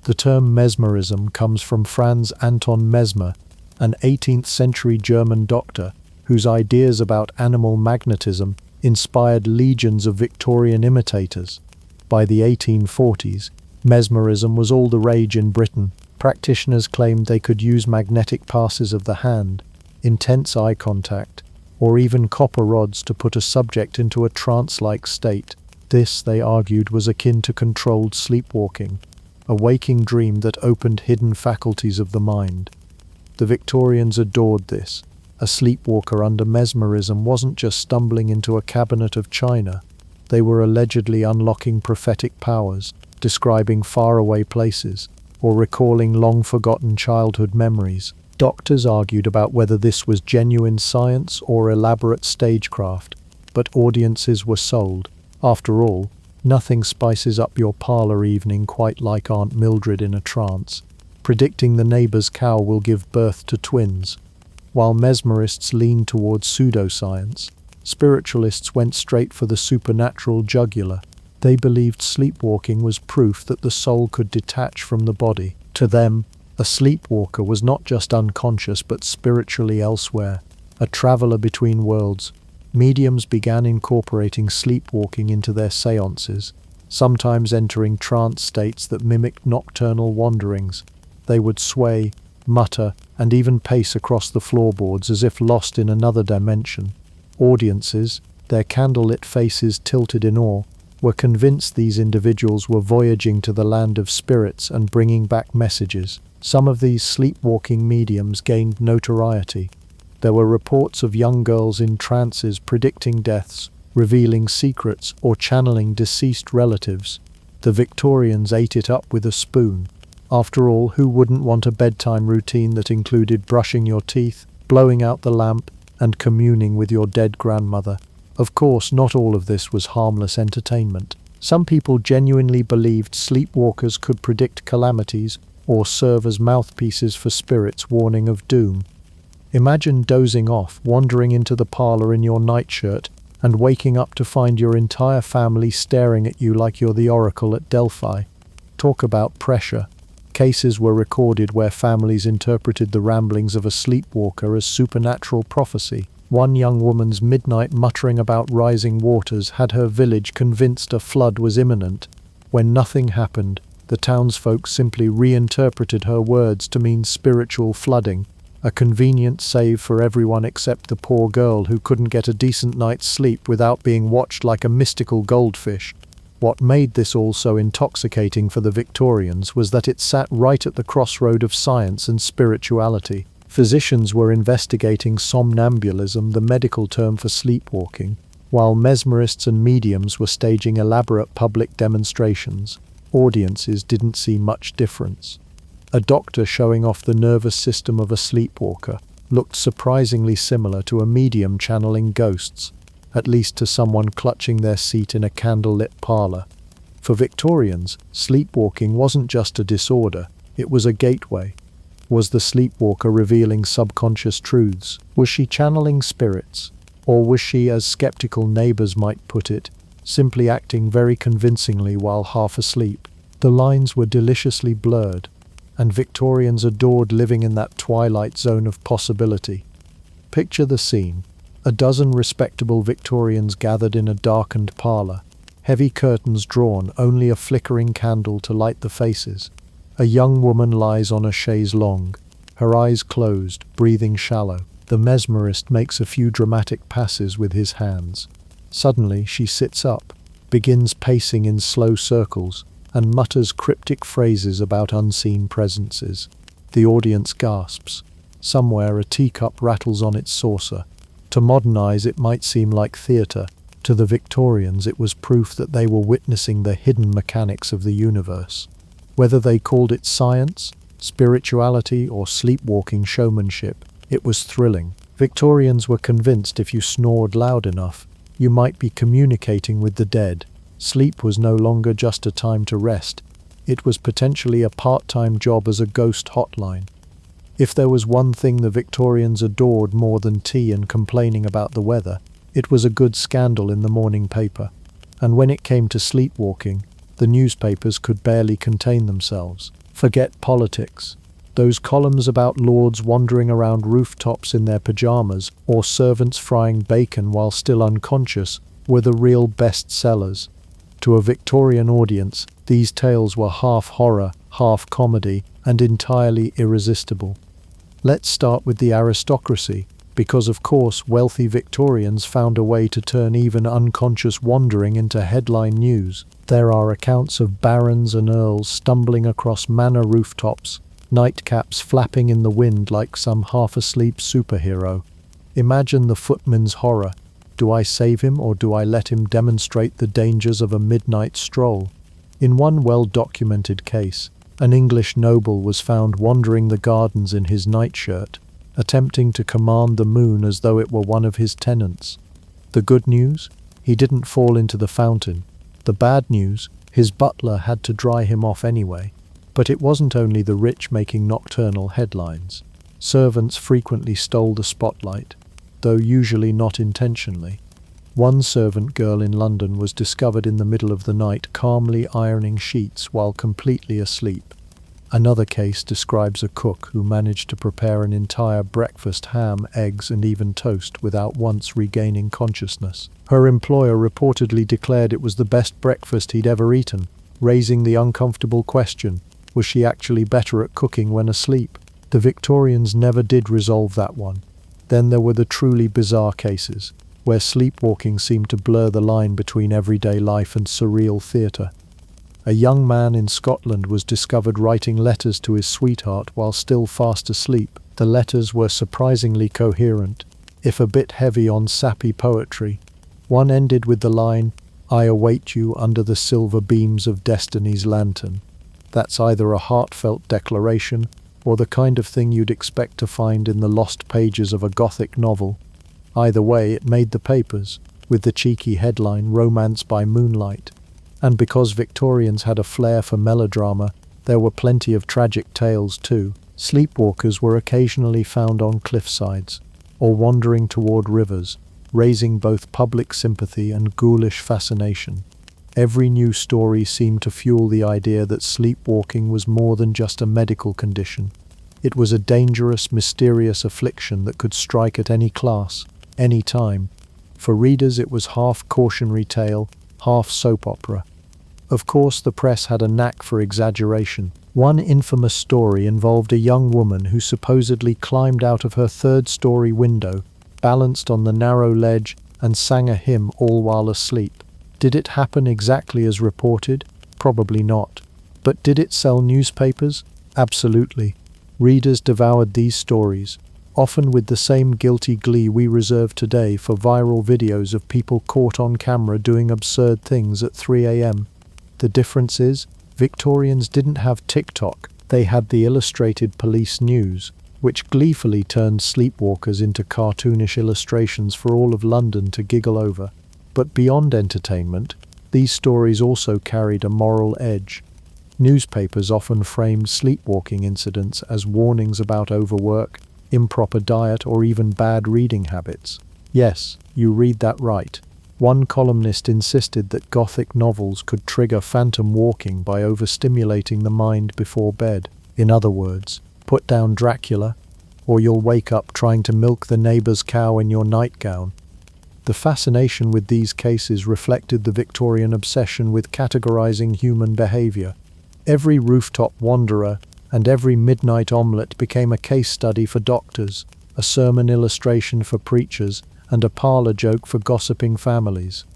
The term mesmerism comes from Franz Anton Mesmer, an 18th century German doctor whose ideas about animal magnetism inspired legions of Victorian imitators. By the 1840s, mesmerism was all the rage in Britain. Practitioners claimed they could use magnetic passes of the hand, intense eye contact, or even copper rods to put a subject into a trance-like state. This, they argued, was akin to controlled sleepwalking, a waking dream that opened hidden faculties of the mind. The Victorians adored this. A sleepwalker under mesmerism wasn't just stumbling into a cabinet of china. They were allegedly unlocking prophetic powers, describing faraway places, or recalling long-forgotten childhood memories. Doctors argued about whether this was genuine science or elaborate stagecraft, but audiences were sold. After all, nothing spices up your parlor evening quite like Aunt Mildred in a trance, predicting the neighbor's cow will give birth to twins. While mesmerists leaned towards pseudoscience, spiritualists went straight for the supernatural jugular. They believed sleepwalking was proof that the soul could detach from the body. To them, a sleepwalker was not just unconscious but spiritually elsewhere, a traveler between worlds, mediums began incorporating sleepwalking into their seances, sometimes entering trance states that mimicked nocturnal wanderings. They would sway, mutter, and even pace across the floorboards as if lost in another dimension. Audiences, their candlelit faces tilted in awe, were convinced these individuals were voyaging to the land of spirits and bringing back messages. Some of these sleepwalking mediums gained notoriety. There were reports of young girls in trances predicting deaths, revealing secrets, or channeling deceased relatives. The Victorians ate it up with a spoon. After all, who wouldn't want a bedtime routine that included brushing your teeth, blowing out the lamp, and communing with your dead grandmother? Of course, not all of this was harmless entertainment. Some people genuinely believed sleepwalkers could predict calamities or serve as mouthpieces for spirits warning of doom. Imagine dozing off, wandering into the parlor in your nightshirt, and waking up to find your entire family staring at you like you're the oracle at Delphi. Talk about pressure. Cases were recorded where families interpreted the ramblings of a sleepwalker as supernatural prophecy. One young woman's midnight muttering about rising waters had her village convinced a flood was imminent. When nothing happened, the townsfolk simply reinterpreted her words to mean spiritual flooding, a convenient save for everyone except the poor girl who couldn't get a decent night's sleep without being watched like a mystical goldfish. What made this all so intoxicating for the Victorians was that it sat right at the crossroad of science and spirituality. Physicians were investigating somnambulism, the medical term for sleepwalking, while mesmerists and mediums were staging elaborate public demonstrations. Audiences didn't see much difference. A doctor showing off the nervous system of a sleepwalker looked surprisingly similar to a medium channeling ghosts, at least to someone clutching their seat in a candlelit parlor. For Victorians, sleepwalking wasn't just a disorder, it was a gateway. Was the sleepwalker revealing subconscious truths? Was she channeling spirits? Or was she, as skeptical neighbors might put it, simply acting very convincingly while half asleep? The lines were deliciously blurred, and Victorians adored living in that twilight zone of possibility. Picture the scene. A dozen respectable Victorians gathered in a darkened parlor, heavy curtains drawn, only a flickering candle to light the faces. A young woman lies on a chaise longue, her eyes closed, breathing shallow. The mesmerist makes a few dramatic passes with his hands. Suddenly she sits up, begins pacing in slow circles, and mutters cryptic phrases about unseen presences. The audience gasps. Somewhere a teacup rattles on its saucer. To modern eyes it might seem like theatre. To the Victorians it was proof that they were witnessing the hidden mechanics of the universe. Whether they called it science, spirituality, or sleepwalking showmanship, it was thrilling. Victorians were convinced if you snored loud enough, you might be communicating with the dead. Sleep was no longer just a time to rest. It was potentially a part-time job as a ghost hotline. If there was one thing the Victorians adored more than tea and complaining about the weather, it was a good scandal in the morning paper. And when it came to sleepwalking, the newspapers could barely contain themselves. Forget politics. Those columns about lords wandering around rooftops in their pajamas or servants frying bacon while still unconscious were the real bestsellers. To a Victorian audience, these tales were half horror, half comedy, and entirely irresistible. Let's start with the aristocracy, because of course wealthy Victorians found a way to turn even unconscious wandering into headline news. There are accounts of barons and earls stumbling across manor rooftops, nightcaps flapping in the wind like some half-asleep superhero. Imagine the footman's horror. Do I save him or do I let him demonstrate the dangers of a midnight stroll? In one well-documented case, an English noble was found wandering the gardens in his nightshirt, attempting to command the moon as though it were one of his tenants. The good news? He didn't fall into the fountain. The bad news? His butler had to dry him off anyway. But it wasn't only the rich making nocturnal headlines. Servants frequently stole the spotlight, though usually not intentionally. One servant girl in London was discovered in the middle of the night calmly ironing sheets while completely asleep. Another case describes a cook who managed to prepare an entire breakfast: ham, eggs, and even toast without once regaining consciousness. Her employer reportedly declared it was the best breakfast he'd ever eaten, raising the uncomfortable question, was she actually better at cooking when asleep? The Victorians never did resolve that one. Then there were the truly bizarre cases, where sleepwalking seemed to blur the line between everyday life and surreal theatre. A young man in Scotland was discovered writing letters to his sweetheart while still fast asleep. The letters were surprisingly coherent, if a bit heavy on sappy poetry. One ended with the line, "I await you under the silver beams of destiny's lantern." That's either a heartfelt declaration or the kind of thing you'd expect to find in the lost pages of a Gothic novel. Either way, it made the papers, with the cheeky headline, "Romance by Moonlight." And because Victorians had a flair for melodrama, there were plenty of tragic tales too. Sleepwalkers were occasionally found on cliffsides, or wandering toward rivers, raising both public sympathy and ghoulish fascination. Every new story seemed to fuel the idea that sleepwalking was more than just a medical condition. It was a dangerous, mysterious affliction that could strike at any class, any time. For readers, it was half cautionary tale, half soap opera. Of course, the press had a knack for exaggeration. One infamous story involved a young woman who supposedly climbed out of her third-story window, balanced on the narrow ledge, and sang a hymn all while asleep. Did it happen exactly as reported? Probably not. But did it sell newspapers? Absolutely. Readers devoured these stories, often with the same guilty glee we reserve today for viral videos of people caught on camera doing absurd things at 3 a.m. The difference is, Victorians didn't have TikTok, they had the Illustrated Police News, which gleefully turned sleepwalkers into cartoonish illustrations for all of London to giggle over. But beyond entertainment, these stories also carried a moral edge. Newspapers often framed sleepwalking incidents as warnings about overwork, improper diet, or even bad reading habits. Yes, you read that right. One columnist insisted that Gothic novels could trigger phantom walking by overstimulating the mind before bed. In other words, put down Dracula, or you'll wake up trying to milk the neighbor's cow in your nightgown. The fascination with these cases reflected the Victorian obsession with categorizing human behavior. Every rooftop wanderer and every midnight omelette became a case study for doctors, a sermon illustration for preachers, and a parlor joke for gossiping families.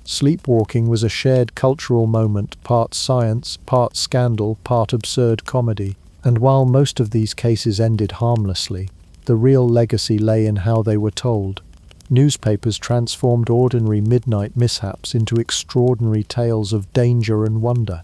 Sleepwalking was a shared cultural moment, part science, part scandal, part absurd comedy. And while most of these cases ended harmlessly, the real legacy lay in how they were told. Newspapers transformed ordinary midnight mishaps into extraordinary tales of danger and wonder.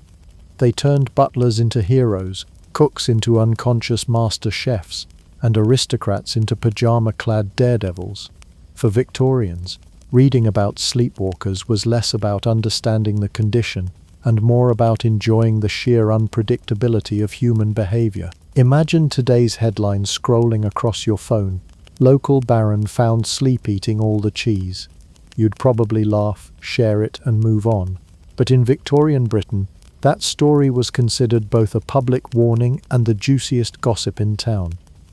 They turned butlers into heroes, cooks into unconscious master chefs, and aristocrats into pajama-clad daredevils. For Victorians, reading about sleepwalkers was less about understanding the condition and more about enjoying the sheer unpredictability of human behavior. Imagine today's headlines scrolling across your phone. Local baron found sleep eating all the cheese. You'd probably laugh, share it, and move on. But in Victorian Britain, that story was considered both a public warning and the juiciest gossip in town.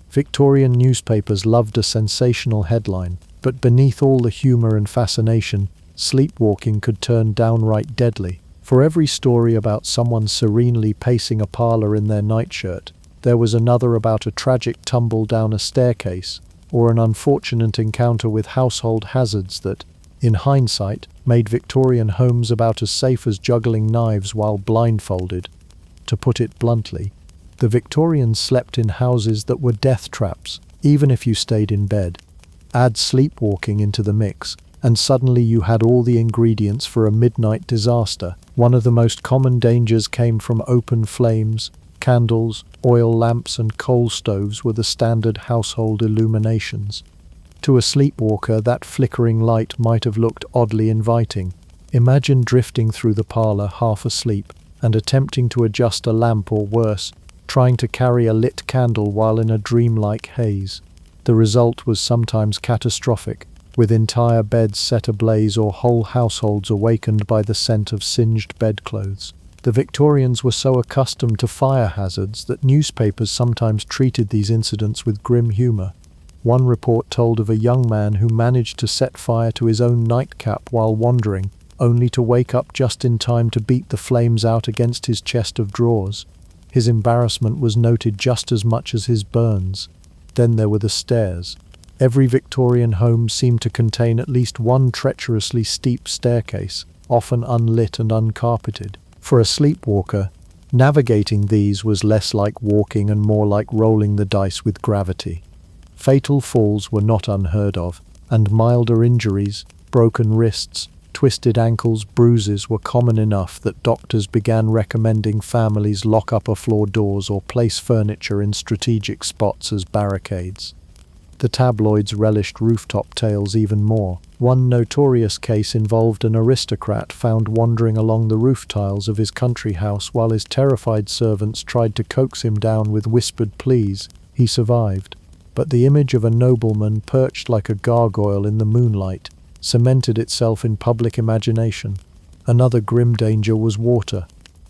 Victorian newspapers loved a sensational headline, but beneath all the humor and fascination, sleepwalking could turn downright deadly. For every story about someone serenely pacing a parlor in their nightshirt, there was another about a tragic tumble down a staircase, or an unfortunate encounter with household hazards that, in hindsight, made Victorian homes about as safe as juggling knives while blindfolded. To put it bluntly, the Victorians slept in houses that were death traps, even if you stayed in bed. Add sleepwalking into the mix, and suddenly you had all the ingredients for a midnight disaster. One of the most common dangers came from open flames. Candles, oil lamps, and coal stoves were the standard household illuminations. To a sleepwalker, that flickering light might have looked oddly inviting. Imagine drifting through the parlor half asleep and attempting to adjust a lamp, or worse, trying to carry a lit candle while in a dreamlike haze. The result was sometimes catastrophic, with entire beds set ablaze or whole households awakened by the scent of singed bedclothes. The Victorians were so accustomed to fire hazards that newspapers sometimes treated these incidents with grim humour. One report told of a young man who managed to set fire to his own nightcap while wandering, only to wake up just in time to beat the flames out against his chest of drawers. His embarrassment was noted just as much as his burns. Then there were the stairs. Every Victorian home seemed to contain at least one treacherously steep staircase, often unlit and uncarpeted. For a sleepwalker, navigating these was less like walking and more like rolling the dice with gravity. Fatal falls were not unheard of, and milder injuries, broken wrists, twisted ankles, bruises were common enough that doctors began recommending families lock upper floor doors or place furniture in strategic spots as barricades. The tabloids relished rooftop tales even more. One notorious case involved an aristocrat found wandering along the roof tiles of his country house while his terrified servants tried to coax him down with whispered pleas. He survived, but the image of a nobleman perched like a gargoyle in the moonlight cemented itself in public imagination. Another grim danger was water.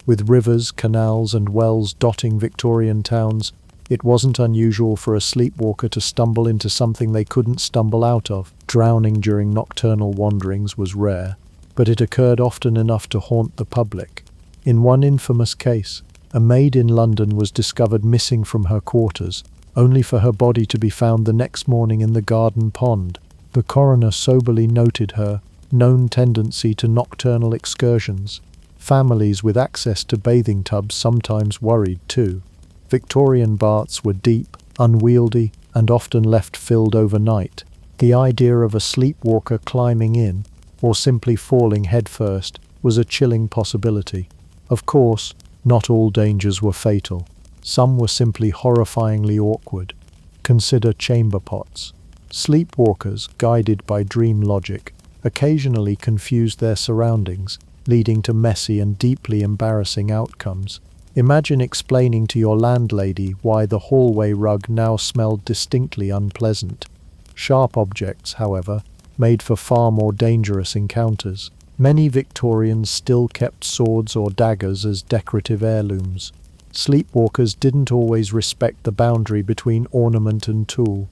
With rivers, canals, and wells dotting Victorian towns, it wasn't unusual for a sleepwalker to stumble into something they couldn't stumble out of. Drowning during nocturnal wanderings was rare, but it occurred often enough to haunt the public. In one infamous case, a maid in London was discovered missing from her quarters, only for her body to be found the next morning in the garden pond. The coroner soberly noted her known tendency to nocturnal excursions. Families with access to bathing tubs sometimes worried too. Victorian baths were deep, unwieldy, and often left filled overnight. The idea of a sleepwalker climbing in, or simply falling headfirst, was a chilling possibility. Of course, not all dangers were fatal. Some were simply horrifyingly awkward. Consider chamber pots. Sleepwalkers, guided by dream logic, occasionally confused their surroundings, leading to messy and deeply embarrassing outcomes. Imagine explaining to your landlady why the hallway rug now smelled distinctly unpleasant. Sharp objects, however, made for far more dangerous encounters. Many Victorians still kept swords or daggers as decorative heirlooms. Sleepwalkers didn't always respect the boundary between ornament and tool.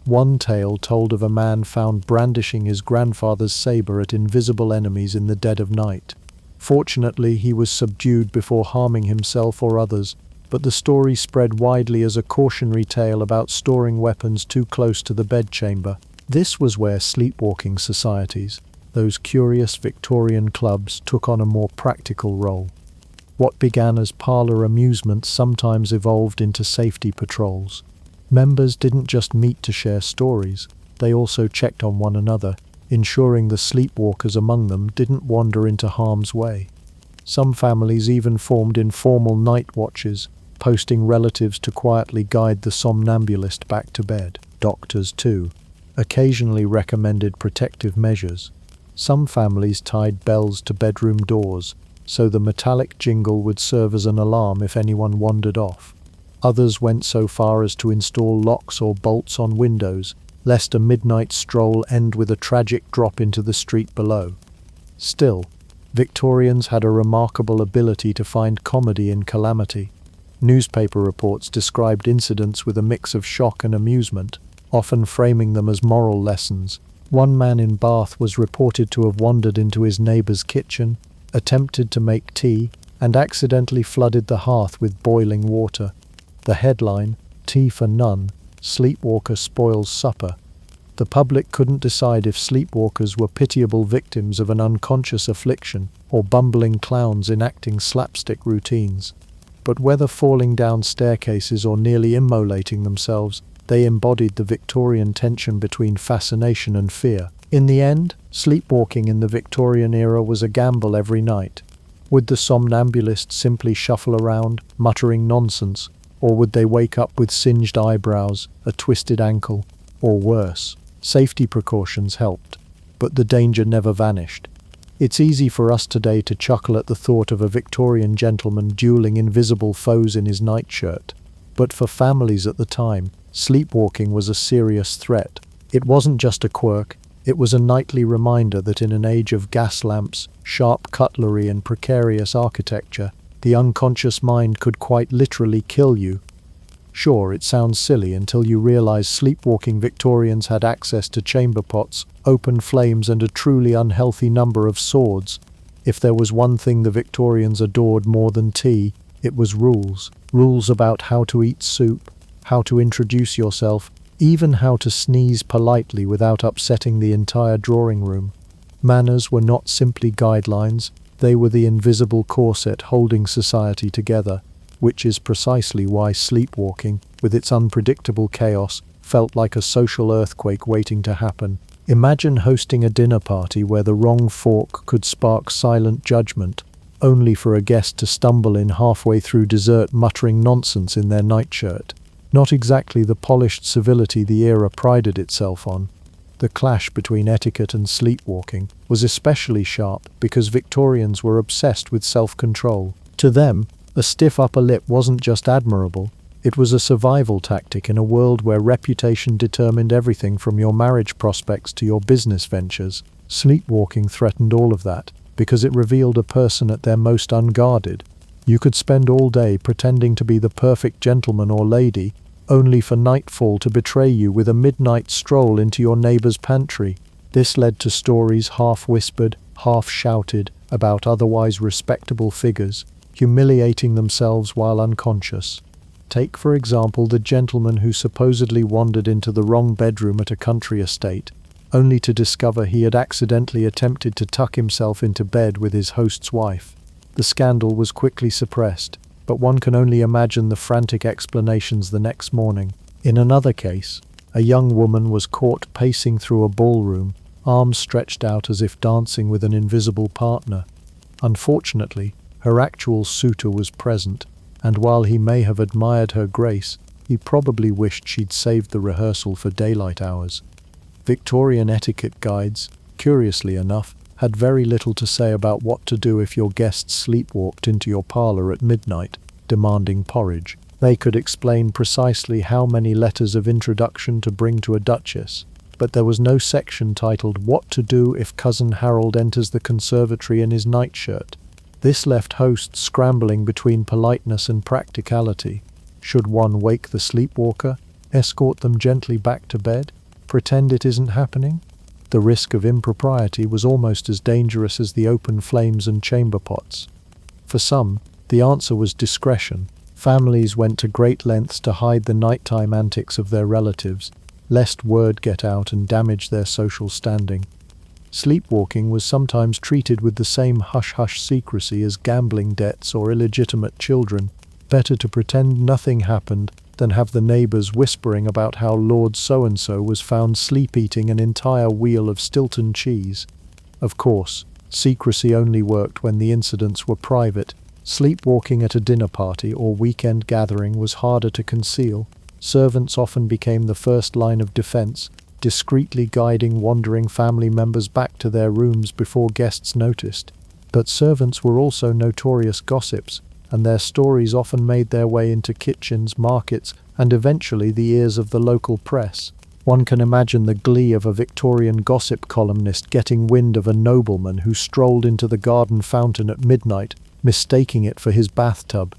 One tale told of a man found brandishing his grandfather's saber at invisible enemies in the dead of night. Fortunately, he was subdued before harming himself or others, but the story spread widely as a cautionary tale about storing weapons too close to the bedchamber. This was where sleepwalking societies, those curious Victorian clubs, took on a more practical role. What began as parlour amusements sometimes evolved into safety patrols. Members didn't just meet to share stories, they also checked on one another, ensuring the sleepwalkers among them didn't wander into harm's way. Some families even formed informal night watches, posting relatives to quietly guide the somnambulist back to bed. Doctors, too, occasionally recommended protective measures. Some families tied bells to bedroom doors, so the metallic jingle would serve as an alarm if anyone wandered off. Others went so far as to install locks or bolts on windows, lest a midnight stroll end with a tragic drop into the street below. Still, Victorians had a remarkable ability to find comedy in calamity. Newspaper reports described incidents with a mix of shock and amusement, often framing them as moral lessons. One man in Bath was reported to have wandered into his neighbour's kitchen, attempted to make tea, and accidentally flooded the hearth with boiling water. The headline, "Tea for None, Sleepwalker Spoils Supper." The public couldn't decide if sleepwalkers were pitiable victims of an unconscious affliction or bumbling clowns enacting slapstick routines. But whether falling down staircases or nearly immolating themselves, they embodied the Victorian tension between fascination and fear. In the end, sleepwalking in the Victorian era was a gamble every night. Would the somnambulist simply shuffle around, muttering nonsense, or would they wake up with singed eyebrows, a twisted ankle, or worse? Safety precautions helped, but the danger never vanished. It's easy for us today to chuckle at the thought of a Victorian gentleman dueling invisible foes in his nightshirt, but for families at the time, sleepwalking was a serious threat. It wasn't just a quirk, it was a nightly reminder that in an age of gas lamps, sharp cutlery and precarious architecture, The unconscious mind could quite literally kill you. Sure, it sounds silly until you realize sleepwalking Victorians had access to chamber pots, open flames, and a truly unhealthy number of swords. If there was one thing the Victorians adored more than tea, it was rules. Rules about how to eat soup, how to introduce yourself, even how to sneeze politely without upsetting the entire drawing room. Manners were not simply guidelines, they were the invisible corset holding society together, which is precisely why sleepwalking, with its unpredictable chaos, felt like a social earthquake waiting to happen. Imagine hosting a dinner party where the wrong fork could spark silent judgment, only for a guest to stumble in halfway through dessert muttering nonsense in their nightshirt. Not exactly the polished civility the era prided itself on. The clash between etiquette and sleepwalking was especially sharp because Victorians were obsessed with self-control. To them, a stiff upper lip wasn't just admirable, it was a survival tactic in a world where reputation determined everything from your marriage prospects to your business ventures. Sleepwalking threatened all of that, because it revealed a person at their most unguarded. You could spend all day pretending to be the perfect gentleman or lady, only for nightfall to betray you with a midnight stroll into your neighbor's pantry. This led to stories half-whispered, half-shouted about otherwise respectable figures, humiliating themselves while unconscious. Take, for example, the gentleman who supposedly wandered into the wrong bedroom at a country estate, only to discover he had accidentally attempted to tuck himself into bed with his host's wife. The scandal was quickly suppressed, but one can only imagine the frantic explanations the next morning. In another case, a young woman was caught pacing through a ballroom, arms stretched out as if dancing with an invisible partner. Unfortunately, her actual suitor was present, and while he may have admired her grace, he probably wished she'd saved the rehearsal for daylight hours. Victorian etiquette guides, curiously enough, had very little to say about what to do if your guests sleepwalked into your parlor at midnight, demanding porridge. They could explain precisely how many letters of introduction to bring to a duchess, but there was no section titled "What to do if Cousin Harold enters the conservatory in his nightshirt." This left hosts scrambling between politeness and practicality. Should one wake the sleepwalker, escort them gently back to bed, pretend it isn't happening? The risk of impropriety was almost as dangerous as the open flames and chamber pots. For some, the answer was discretion. Families went to great lengths to hide the nighttime antics of their relatives, lest word get out and damage their social standing. Sleepwalking was sometimes treated with the same hush-hush secrecy as gambling debts or illegitimate children. Better to pretend nothing happened than have the neighbors whispering about how Lord So-and-so was found sleep-eating an entire wheel of Stilton cheese. Of course, secrecy only worked when the incidents were private. Sleepwalking at a dinner party or weekend gathering was harder to conceal. Servants often became the first line of defense, discreetly guiding wandering family members back to their rooms before guests noticed. But servants were also notorious gossips, and their stories often made their way into kitchens, markets, and eventually the ears of the local press. One can imagine the glee of a Victorian gossip columnist getting wind of a nobleman who strolled into the garden fountain at midnight, mistaking it for his bathtub.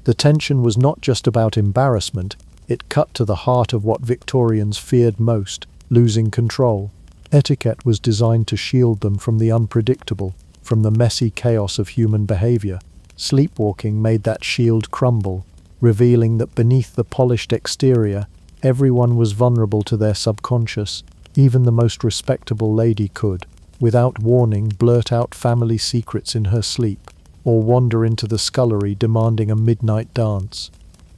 The tension was not just about embarrassment, it cut to the heart of what Victorians feared most: losing control. Etiquette was designed to shield them from the unpredictable, from the messy chaos of human behavior. Sleepwalking made that shield crumble, revealing that beneath the polished exterior, everyone was vulnerable to their subconscious. Even the most respectable lady could, without warning, blurt out family secrets in her sleep, or wander into the scullery demanding a midnight dance.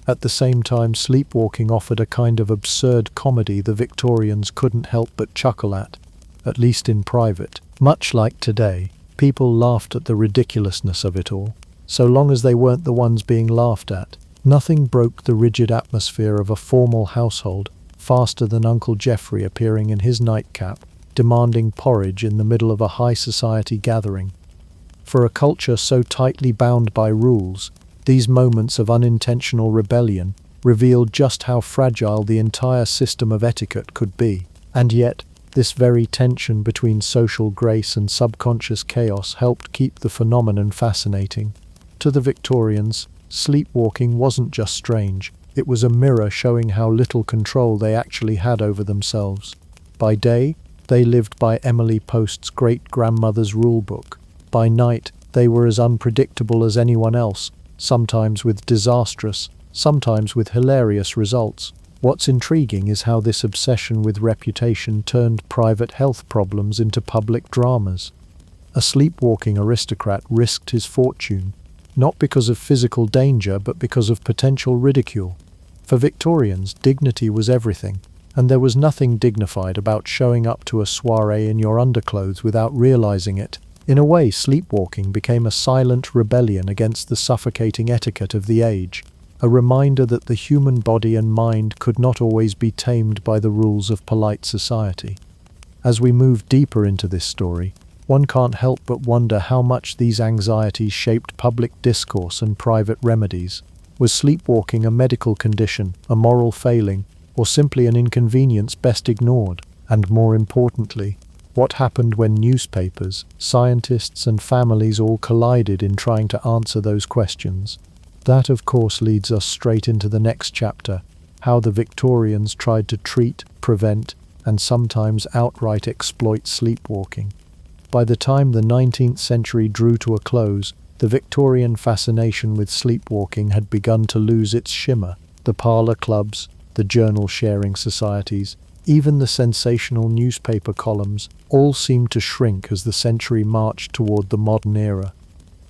At the same time, sleepwalking offered a kind of absurd comedy the Victorians couldn't help but chuckle at least in private. Much like today, people laughed at the ridiculousness of it all, so long as they weren't the ones being laughed at. Nothing broke the rigid atmosphere of a formal household faster than Uncle Geoffrey appearing in his nightcap, demanding porridge in the middle of a high society gathering. For a culture so tightly bound by rules, these moments of unintentional rebellion revealed just how fragile the entire system of etiquette could be. And yet, this very tension between social grace and subconscious chaos helped keep the phenomenon fascinating. To To the Victorians, sleepwalking wasn't just strange, it was a mirror showing how little control they actually had over themselves. By day, they lived by Emily Post's great-grandmother's rulebook. By night, they were as unpredictable as anyone else, sometimes with disastrous, sometimes with hilarious results. What's intriguing is how this obsession with reputation turned private health problems into public dramas. A sleepwalking aristocrat risked his fortune, not because of physical danger but because of potential ridicule. For Victorians, dignity was everything, and there was nothing dignified about showing up to a soiree in your underclothes without realizing it. In a way, sleepwalking became a silent rebellion against the suffocating etiquette of the age, a reminder that the human body and mind could not always be tamed by the rules of polite society. As we move deeper into this story, one can't help but wonder how much these anxieties shaped public discourse and private remedies. Was sleepwalking a medical condition, a moral failing, or simply an inconvenience best ignored? And more importantly, what happened when newspapers, scientists, and families all collided in trying to answer those questions? That, of course, leads us straight into the next chapter, how the Victorians tried to treat, prevent, and sometimes outright exploit sleepwalking. By the time the 19th century drew to a close, the Victorian fascination with sleepwalking had begun to lose its shimmer. The parlour clubs, the journal-sharing societies, even the sensational newspaper columns, all seemed to shrink as the century marched toward the modern era.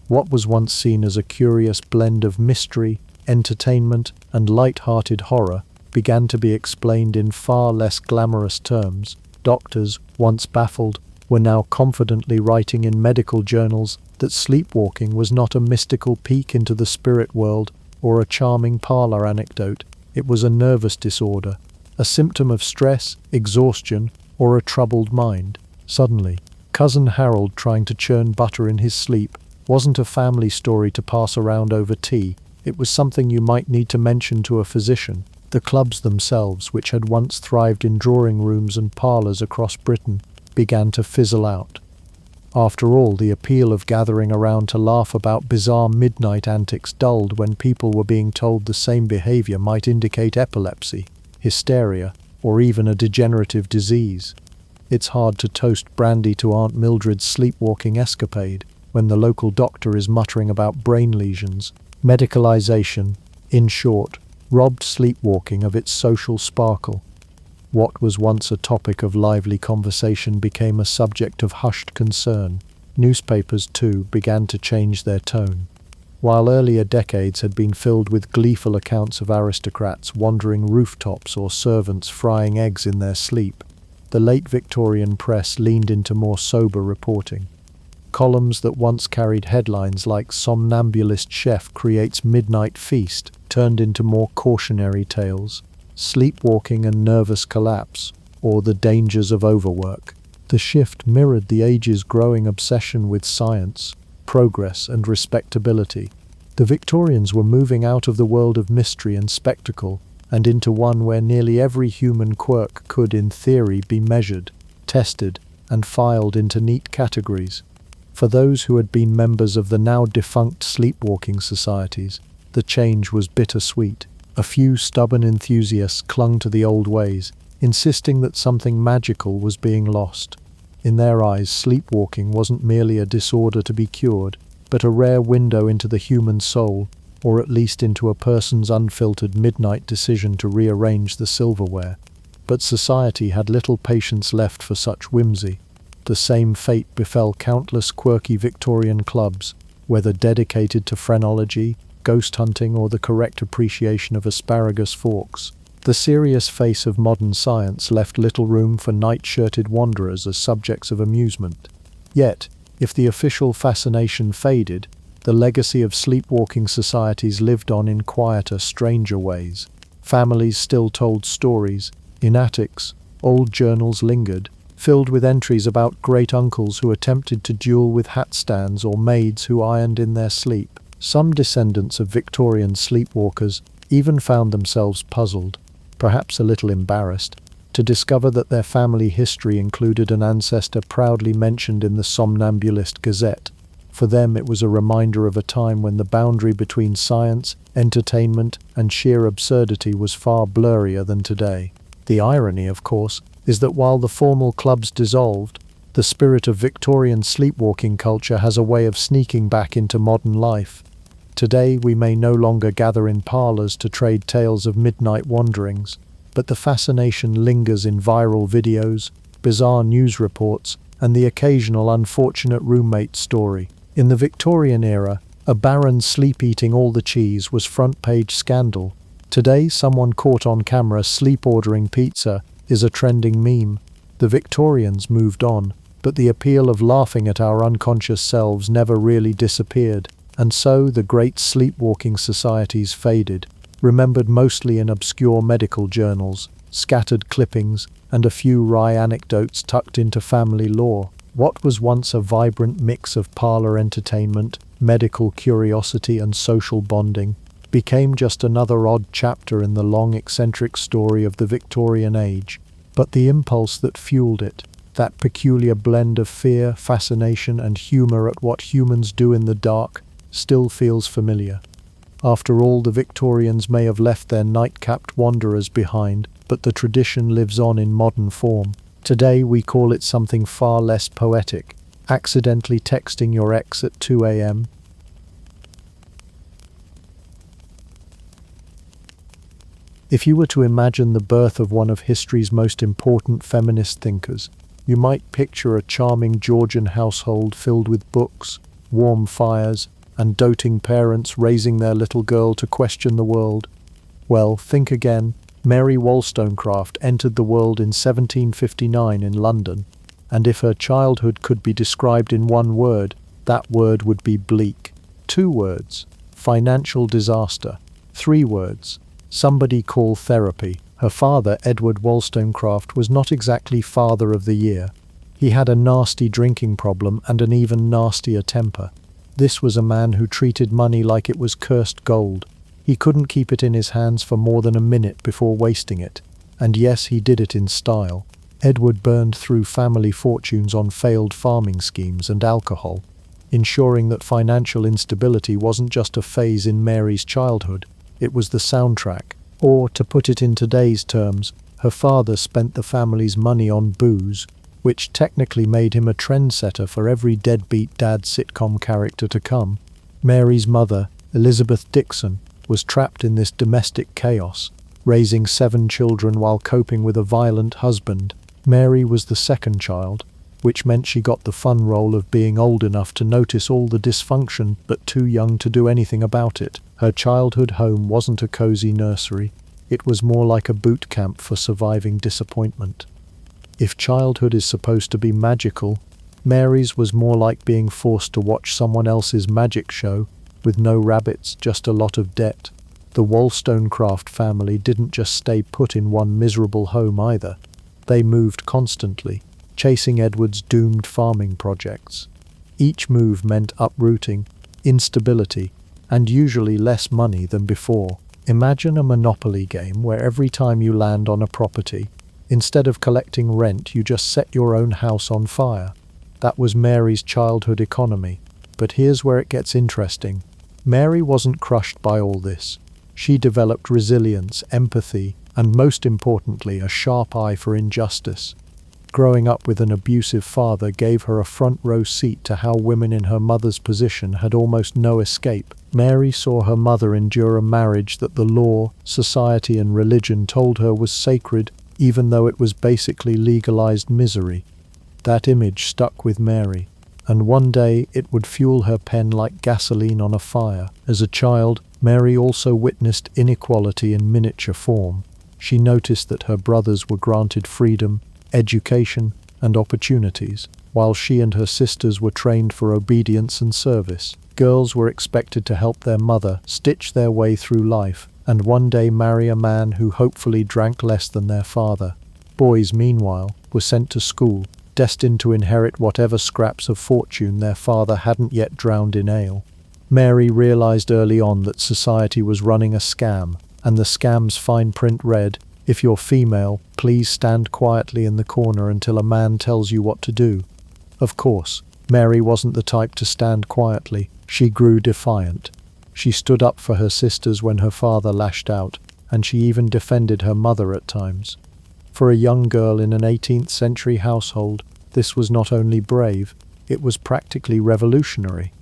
What was once seen as a curious blend of mystery, entertainment, and light-hearted horror began to be explained in far less glamorous terms. Doctors, once baffled, were now confidently writing in medical journals that sleepwalking was not a mystical peek into the spirit world or a charming parlour anecdote. It was a nervous disorder, a symptom of stress, exhaustion, or a troubled mind. Suddenly, Cousin Harold trying to churn butter in his sleep wasn't a family story to pass around over tea. It was something you might need to mention to a physician. The clubs themselves, which had once thrived in drawing rooms and parlours across Britain, began to fizzle out. After all, the appeal of gathering around to laugh about bizarre midnight antics dulled when people were being told the same behaviour might indicate epilepsy, hysteria, or even a degenerative disease. It's hard to toast brandy to Aunt Mildred's sleepwalking escapade when the local doctor is muttering about brain lesions. Medicalization, in short, robbed sleepwalking of its social sparkle. What was once a topic of lively conversation became a subject of hushed concern. Newspapers, too, began to change their tone. While earlier decades had been filled with gleeful accounts of aristocrats wandering rooftops or servants frying eggs in their sleep, the late Victorian press leaned into more sober reporting. Columns that once carried headlines like "Somnambulist Chef Creates Midnight Feast" turned into more cautionary tales. Sleepwalking and nervous collapse, or the dangers of overwork. The shift mirrored the age's growing obsession with science, progress, and respectability. The Victorians were moving out of the world of mystery and spectacle and into one where nearly every human quirk could, in theory, be measured, tested, and filed into neat categories. For those who had been members of the now-defunct sleepwalking societies, the change was bittersweet. A few stubborn enthusiasts clung to the old ways, insisting that something magical was being lost. In their eyes, sleepwalking wasn't merely a disorder to be cured, but a rare window into the human soul, or at least into a person's unfiltered midnight decision to rearrange the silverware. But society had little patience left for such whimsy. The same fate befell countless quirky Victorian clubs, whether dedicated to phrenology, ghost hunting, or the correct appreciation of asparagus forks. The serious face of modern science left little room for night-shirted wanderers as subjects of amusement. Yet, if the official fascination faded, the legacy of sleepwalking societies lived on in quieter, stranger ways. Families still told stories. In attics, old journals lingered, filled with entries about great-uncles who attempted to duel with hat-stands or maids who ironed in their sleep. Some descendants of Victorian sleepwalkers even found themselves puzzled, perhaps a little embarrassed, to discover that their family history included an ancestor proudly mentioned in the Somnambulist Gazette. For them, it was a reminder of a time when the boundary between science, entertainment, and sheer absurdity was far blurrier than today. The irony, of course, is that while the formal clubs dissolved, the spirit of Victorian sleepwalking culture has a way of sneaking back into modern life. Today, we may no longer gather in parlours to trade tales of midnight wanderings, but the fascination lingers in viral videos, bizarre news reports, and the occasional unfortunate roommate story. In the Victorian era, a baron sleep-eating all the cheese was front-page scandal. Today, someone caught on camera sleep-ordering pizza is a trending meme. The Victorians moved on, but the appeal of laughing at our unconscious selves never really disappeared, and so the great sleepwalking societies faded, remembered mostly in obscure medical journals, scattered clippings, and a few wry anecdotes tucked into family lore. What was once a vibrant mix of parlour entertainment, medical curiosity, and social bonding became just another odd chapter in the long eccentric story of the Victorian age. But the impulse that fueled it, that peculiar blend of fear, fascination, and humour at what humans do in the dark, still feels familiar. After all, the Victorians may have left their night-capped wanderers behind, but the tradition lives on in modern form. Today we call it something far less poetic: accidentally texting your ex at 2 a.m. If you were to imagine the birth of one of history's most important feminist thinkers, you might picture a charming Georgian household filled with books, warm fires, and doting parents raising their little girl to question the world. Well, think again. Mary Wollstonecraft entered the world in 1759 in London, and if her childhood could be described in one word, that word would be bleak. 2 words: financial disaster. 3 words: somebody call therapy. Her father, Edward Wollstonecraft, was not exactly father of the year. He had a nasty drinking problem and an even nastier temper. This was a man who treated money like it was cursed gold. He couldn't keep it in his hands for more than a minute before wasting it. And yes, he did it in style. Edward burned through family fortunes on failed farming schemes and alcohol, ensuring that financial instability wasn't just a phase in Mary's childhood, it was the soundtrack. Or, to put it in today's terms, her father spent the family's money on booze, which technically made him a trendsetter for every deadbeat dad sitcom character to come. Mary's mother, Elizabeth Dixon, was trapped in this domestic chaos, raising 7 children while coping with a violent husband. Mary was the second child, which meant she got the fun role of being old enough to notice all the dysfunction but too young to do anything about it. Her childhood home wasn't a cozy nursery, it was more like a boot camp for surviving disappointment. If childhood is supposed to be magical, Mary's was more like being forced to watch someone else's magic show, with no rabbits, just a lot of debt. The Wollstonecraft family didn't just stay put in one miserable home either. They moved constantly, chasing Edward's doomed farming projects. Each move meant uprooting, instability, and usually less money than before. Imagine a Monopoly game where every time you land on a property, instead of collecting rent, you just set your own house on fire. That was Mary's childhood economy. But here's where it gets interesting. Mary wasn't crushed by all this. She developed resilience, empathy, and most importantly, a sharp eye for injustice. Growing up with an abusive father gave her a front-row seat to how women in her mother's position had almost no escape. Mary saw her mother endure a marriage that the law, society, and religion told her was sacred, even though it was basically legalized misery. That image stuck with Mary, and one day it would fuel her pen like gasoline on a fire. As a child, Mary also witnessed inequality in miniature form. She noticed that her brothers were granted freedom, education, and opportunities, while she and her sisters were trained for obedience and service. Girls were expected to help their mother stitch their way through life, and one day marry a man who hopefully drank less than their father. Boys, meanwhile, were sent to school, destined to inherit whatever scraps of fortune their father hadn't yet drowned in ale. Mary realized early on that society was running a scam, and the scam's fine print read, "If you're female, please stand quietly in the corner until a man tells you what to do." Of course, Mary wasn't the type to stand quietly. She grew defiant. She stood up for her sisters when her father lashed out, and she even defended her mother at times. For a young girl in an 18th century household, this was not only brave, it was practically revolutionary.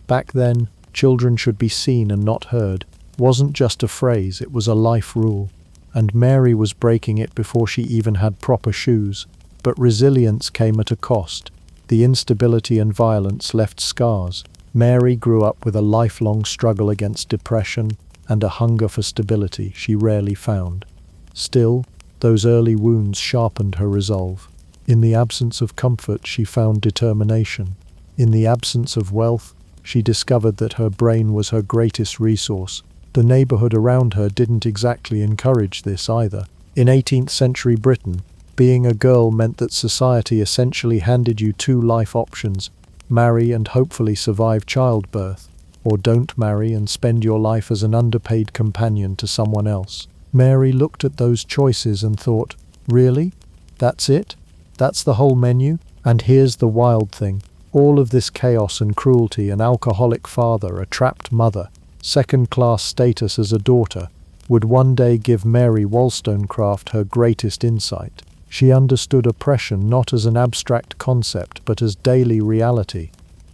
Back then, children should be seen and not heard. Wasn't just a phrase, it was a life rule. And Mary was breaking it before she even had proper shoes. But resilience came at a cost. The instability and violence left scars. Mary grew up with a lifelong struggle against depression and a hunger for stability she rarely found. Still, those early wounds sharpened her resolve. In the absence of comfort, she found determination. In the absence of wealth, she discovered that her brain was her greatest resource. The neighborhood around her didn't exactly encourage this either. In 18th century Britain, being a girl meant that society essentially handed you two life options: marry and hopefully survive childbirth, or don't marry and spend your life as an underpaid companion to someone else. Mary looked at those choices and thought, really? That's it? That's the whole menu? And here's the wild thing. All of this chaos and cruelty, an alcoholic father, a trapped mother, second-class status as a daughter, would one day give Mary Wollstonecraft her greatest insight. She understood oppression not as an abstract concept but as daily reality.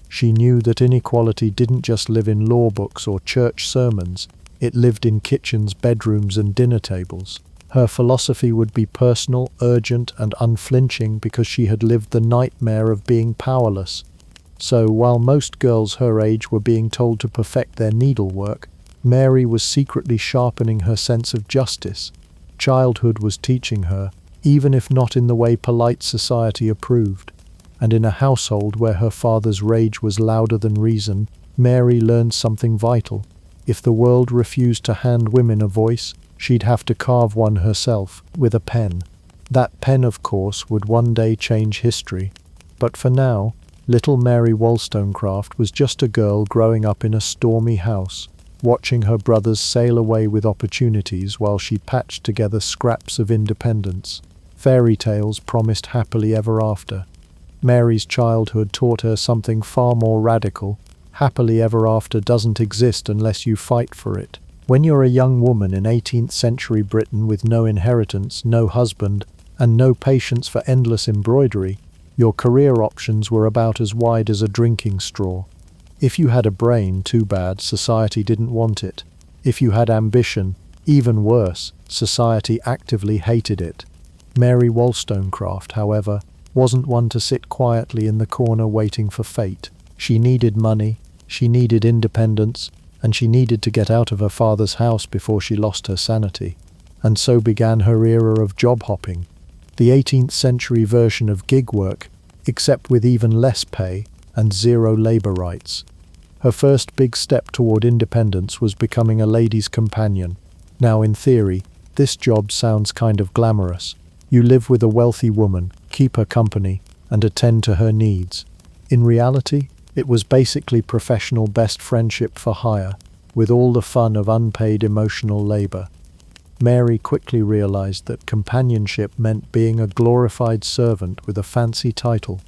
She knew that inequality didn't just live in law books or church sermons, it lived in kitchens, bedrooms, and dinner tables. Her philosophy would be personal, urgent, and unflinching because she had lived the nightmare of being powerless. So, while most girls her age were being told to perfect their needlework, Mary was secretly sharpening her sense of justice. Childhood was teaching her, even if not in the way polite society approved. And in a household where her father's rage was louder than reason, Mary learned something vital. If the world refused to hand women a voice, she'd have to carve one herself, with a pen. That pen, of course, would one day change history. But for now, little Mary Wollstonecraft was just a girl growing up in a stormy house, watching her brothers sail away with opportunities while she patched together scraps of independence. Fairy tales promised happily ever after. Mary's childhood taught her something far more radical. Happily ever after doesn't exist unless you fight for it. When you're a young woman in 18th century Britain with no inheritance, no husband, and no patience for endless embroidery, your career options were about as wide as a drinking straw. If you had a brain, too bad, society didn't want it. If you had ambition, even worse, society actively hated it. Mary Wollstonecraft, however, wasn't one to sit quietly in the corner waiting for fate. She needed money, she needed independence, and she needed to get out of her father's house before she lost her sanity. And so began her era of job hopping, the 18th century version of gig work, except with even less pay and zero labor rights. Her first big step toward independence was becoming a lady's companion. Now, in theory, this job sounds kind of glamorous. You live with a wealthy woman, keep her company, and attend to her needs. In reality, it was basically professional best friendship for hire, with all the fun of unpaid emotional labor. Mary quickly realized that companionship meant being a glorified servant with a fancy title.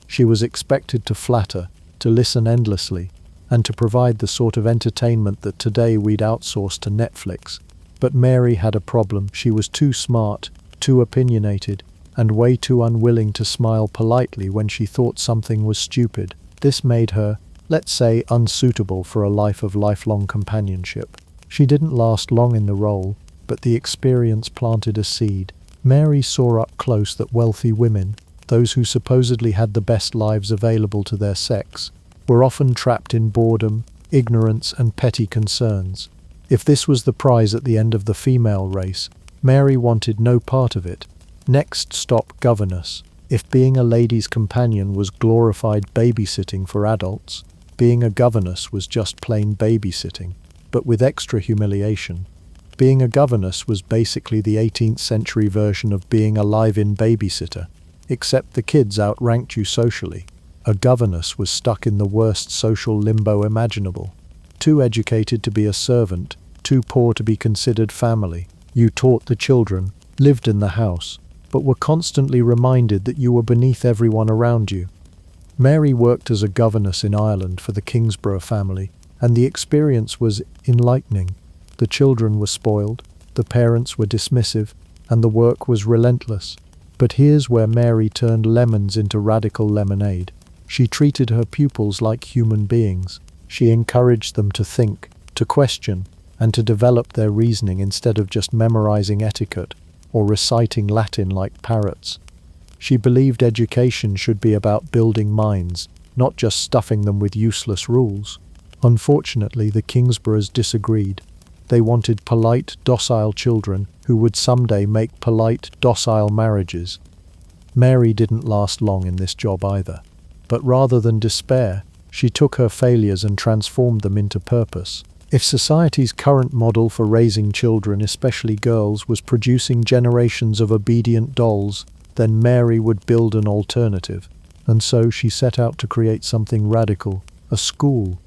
She was expected to flatter, to listen endlessly, and to provide the sort of entertainment that today we'd outsource to Netflix. But Mary had a problem. She was too smart, too opinionated, and way too unwilling to smile politely when she thought something was stupid. This made her, let's say, unsuitable for a life of lifelong companionship. She didn't last long in the role, but the experience planted a seed. Mary saw up close that wealthy women, those who supposedly had the best lives available to their sex, were often trapped in boredom, ignorance, and petty concerns. If this was the prize at the end of the female race, Mary wanted no part of it. Next stop, governess. If being a lady's companion was glorified babysitting for adults, being a governess was just plain babysitting, but with extra humiliation. Being a governess was basically the 18th century version of being a live-in babysitter, except the kids outranked you socially. A governess was stuck in the worst social limbo imaginable. Too educated to be a servant, too poor to be considered family. You taught the children, lived in the house, but were constantly reminded that you were beneath everyone around you. Mary worked as a governess in Ireland for the Kingsborough family, and the experience was enlightening. The children were spoiled, the parents were dismissive, and the work was relentless. But here's where Mary turned lemons into radical lemonade. She treated her pupils like human beings. She encouraged them to think, to question, and to develop their reasoning instead of just memorizing etiquette or reciting Latin like parrots. She believed education should be about building minds, not just stuffing them with useless rules. Unfortunately, the Kingsboroughs disagreed. They wanted polite, docile children who would someday make polite, docile marriages. Mary didn't last long in this job either. But rather than despair, she took her failures and transformed them into purpose. If society's current model for raising children, especially girls, was producing generations of obedient dolls, then Mary would build an alternative. And so she set out to create something radical, a school.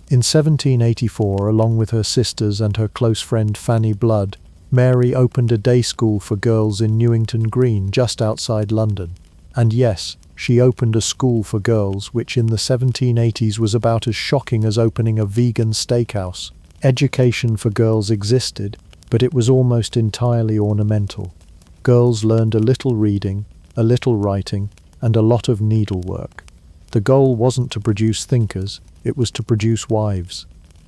In 1784, along with her sisters and her close friend Fanny Blood, Mary opened a day school for girls in Newington Green, just outside London. And yes, she opened a school for girls, which in the 1780s was about as shocking as opening a vegan steakhouse. Education for girls existed, but it was almost entirely ornamental. Girls learned a little reading, a little writing, and a lot of needlework. The goal wasn't to produce thinkers, it was to produce wives.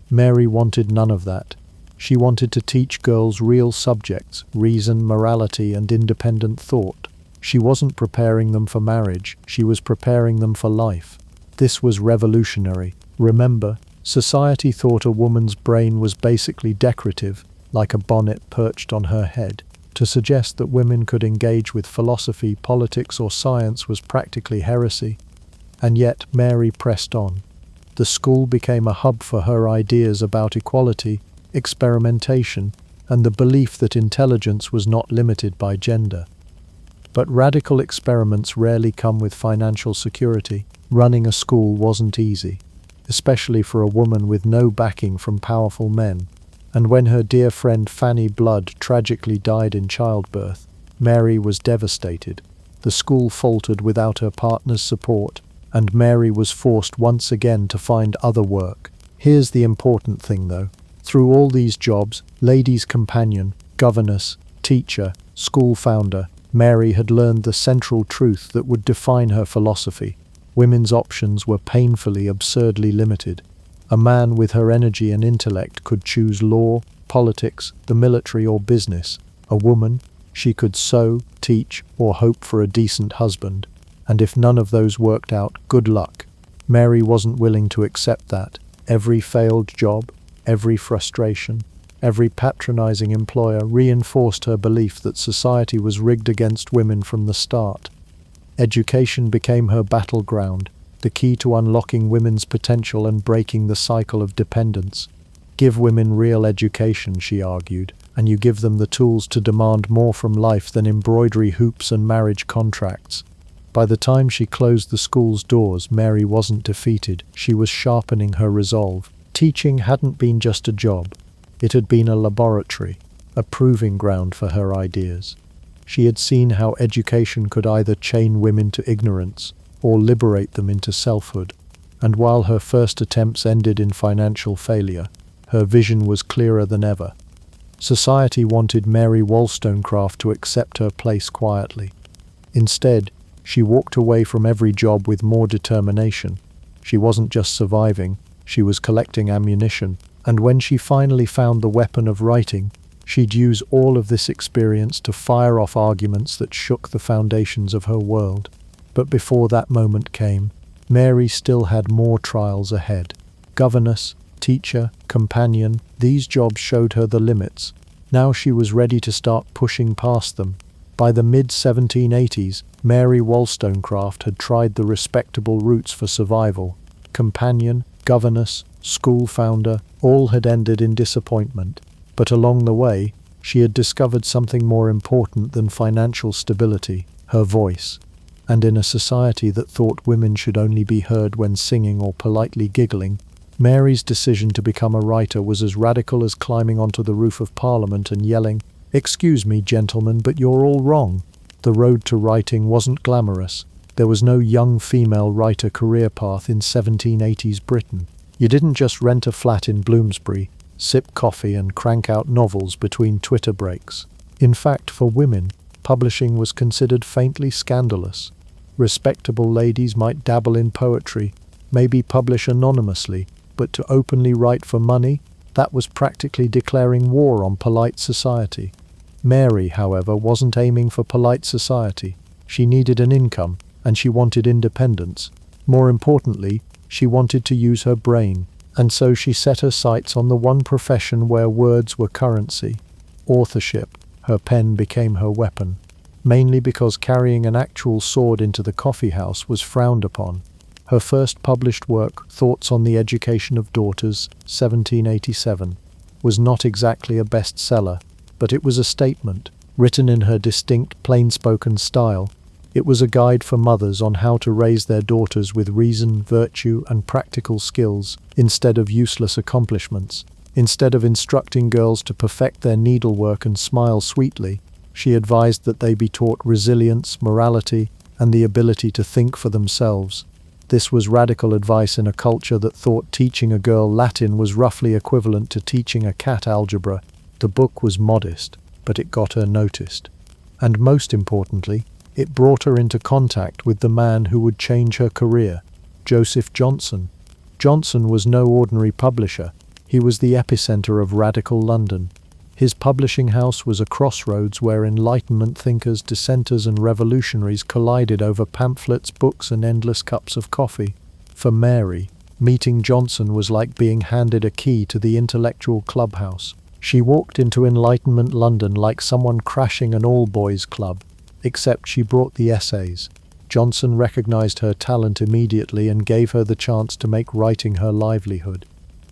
Mary wanted none of that. She wanted to teach girls real subjects, reason, morality, and independent thought. She wasn't preparing them for marriage, she was preparing them for life. This was revolutionary. Remember, society thought a woman's brain was basically decorative, like a bonnet perched on her head. To suggest that women could engage with philosophy, politics, or science was practically heresy. And yet Mary pressed on. The school became a hub for her ideas about equality, experimentation, and the belief that intelligence was not limited by gender. But radical experiments rarely come with financial security. Running a school wasn't easy, especially for a woman with no backing from powerful men. And when her dear friend Fanny Blood tragically died in childbirth, Mary was devastated. The school faltered without her partner's support, and Mary was forced once again to find other work. Here's the important thing though. Through all these jobs, lady's companion, governess, teacher, school founder, Mary had learned the central truth that would define her philosophy. Women's options were painfully, absurdly limited. A man with her energy and intellect could choose law, politics, the military, or business. A woman, she could sew, teach, or hope for a decent husband. And if none of those worked out, good luck. Mary wasn't willing to accept that. Every failed job, every frustration, every patronizing employer reinforced her belief that society was rigged against women from the start. Education became her battleground, the key to unlocking women's potential and breaking the cycle of dependence. Give women real education, she argued, and you give them the tools to demand more from life than embroidery hoops and marriage contracts. By the time she closed the school's doors, Mary wasn't defeated. She was sharpening her resolve. Teaching hadn't been just a job. It had been a laboratory, a proving ground for her ideas. She had seen how education could either chain women to ignorance or liberate them into selfhood. And while her first attempts ended in financial failure, her vision was clearer than ever. Society wanted Mary Wollstonecraft to accept her place quietly. Instead, she walked away from every job with more determination. She wasn't just surviving, she was collecting ammunition. And when she finally found the weapon of writing, she'd use all of this experience to fire off arguments that shook the foundations of her world. But before that moment came, Mary still had more trials ahead. Governess, teacher, companion, these jobs showed her the limits. Now she was ready to start pushing past them. By the mid-1780s, Mary Wollstonecraft had tried the respectable routes for survival. Companion, governess, school founder, all had ended in disappointment. But along the way, she had discovered something more important than financial stability, her voice. And in a society that thought women should only be heard when singing or politely giggling, Mary's decision to become a writer was as radical as climbing onto the roof of Parliament and yelling, "Excuse me, gentlemen, but you're all wrong." The road to writing wasn't glamorous. There was no young female writer career path in 1780s Britain. You didn't just rent a flat in Bloomsbury, sip coffee and crank out novels between Twitter breaks. In fact, for women, publishing was considered faintly scandalous. Respectable ladies might dabble in poetry, maybe publish anonymously, but to openly write for money, that was practically declaring war on polite society. Mary, however, wasn't aiming for polite society. She needed an income, and she wanted independence. More importantly, she wanted to use her brain, and so she set her sights on the one profession where words were currency. Authorship. Her pen became her weapon, mainly because carrying an actual sword into the coffee house was frowned upon. Her first published work, Thoughts on the Education of Daughters, 1787, was not exactly a bestseller, but it was a statement, written in her distinct, plain-spoken style. It was a guide for mothers on how to raise their daughters with reason, virtue, and practical skills, instead of useless accomplishments. Instead of instructing girls to perfect their needlework and smile sweetly, she advised that they be taught resilience, morality, and the ability to think for themselves. This was radical advice in a culture that thought teaching a girl Latin was roughly equivalent to teaching a cat algebra. The book was modest, but it got her noticed. And most importantly, it brought her into contact with the man who would change her career, Joseph Johnson. Johnson was no ordinary publisher. He was the epicenter of radical London. His publishing house was a crossroads where Enlightenment thinkers, dissenters, and revolutionaries collided over pamphlets, books, and endless cups of coffee. For Mary, meeting Johnson was like being handed a key to the intellectual clubhouse. She walked into Enlightenment London like someone crashing an all-boys club, except she brought the essays. Johnson recognized her talent immediately and gave her the chance to make writing her livelihood.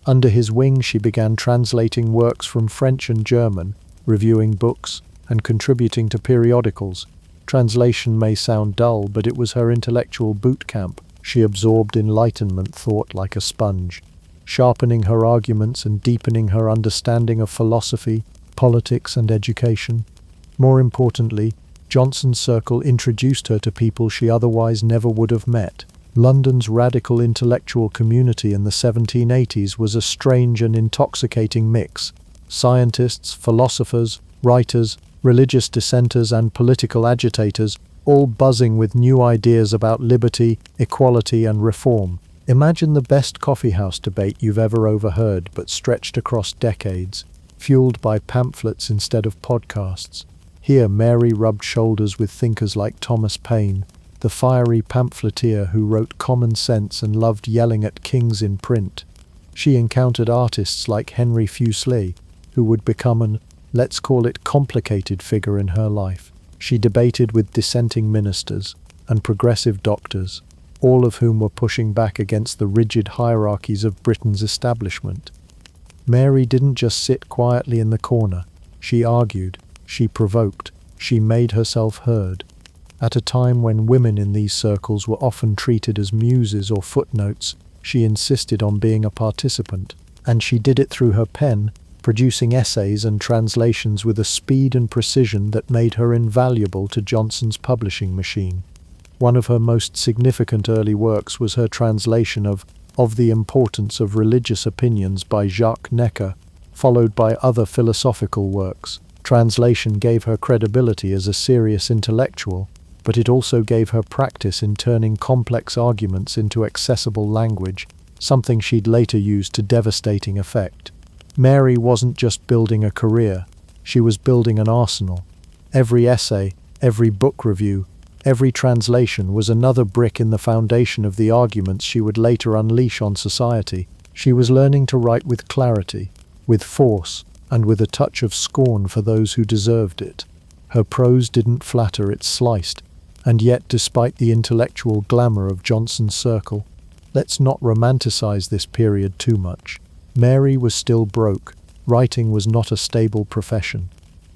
Under his wing, she began translating works from French and German, reviewing books, and contributing to periodicals. Translation may sound dull, but it was her intellectual boot camp. She absorbed Enlightenment thought like a sponge, sharpening her arguments and deepening her understanding of philosophy, politics, and education. More importantly, Johnson's circle introduced her to people she otherwise never would have met. London's radical intellectual community in the 1780s was a strange and intoxicating mix. Scientists, philosophers, writers, religious dissenters, and political agitators, all buzzing with new ideas about liberty, equality, and reform. Imagine the best coffeehouse debate you've ever overheard, but stretched across decades, fueled by pamphlets instead of podcasts. Here, Mary rubbed shoulders with thinkers like Thomas Paine, the fiery pamphleteer who wrote Common Sense and loved yelling at kings in print. She encountered artists like Henry Fuseli, who would become an, let's call it, complicated figure in her life. She debated with dissenting ministers and progressive doctors, all of whom were pushing back against the rigid hierarchies of Britain's establishment. Mary didn't just sit quietly in the corner. She argued, she provoked, she made herself heard. At a time when women in these circles were often treated as muses or footnotes, she insisted on being a participant, and she did it through her pen, producing essays and translations with a speed and precision that made her invaluable to Johnson's publishing machine. One of her most significant early works was her translation of the Importance of Religious Opinions by Jacques Necker, followed by other philosophical works. Translation gave her credibility as a serious intellectual, but it also gave her practice in turning complex arguments into accessible language, something she'd later use to devastating effect. Mary wasn't just building a career, she was building an arsenal. Every essay, every book review, every translation was another brick in the foundation of the arguments she would later unleash on society. She was learning to write with clarity, with force, and with a touch of scorn for those who deserved it. Her prose didn't flatter, it sliced. And yet, despite the intellectual glamour of Johnson's circle, let's not romanticize this period too much. Mary was still broke. Writing was not a stable profession.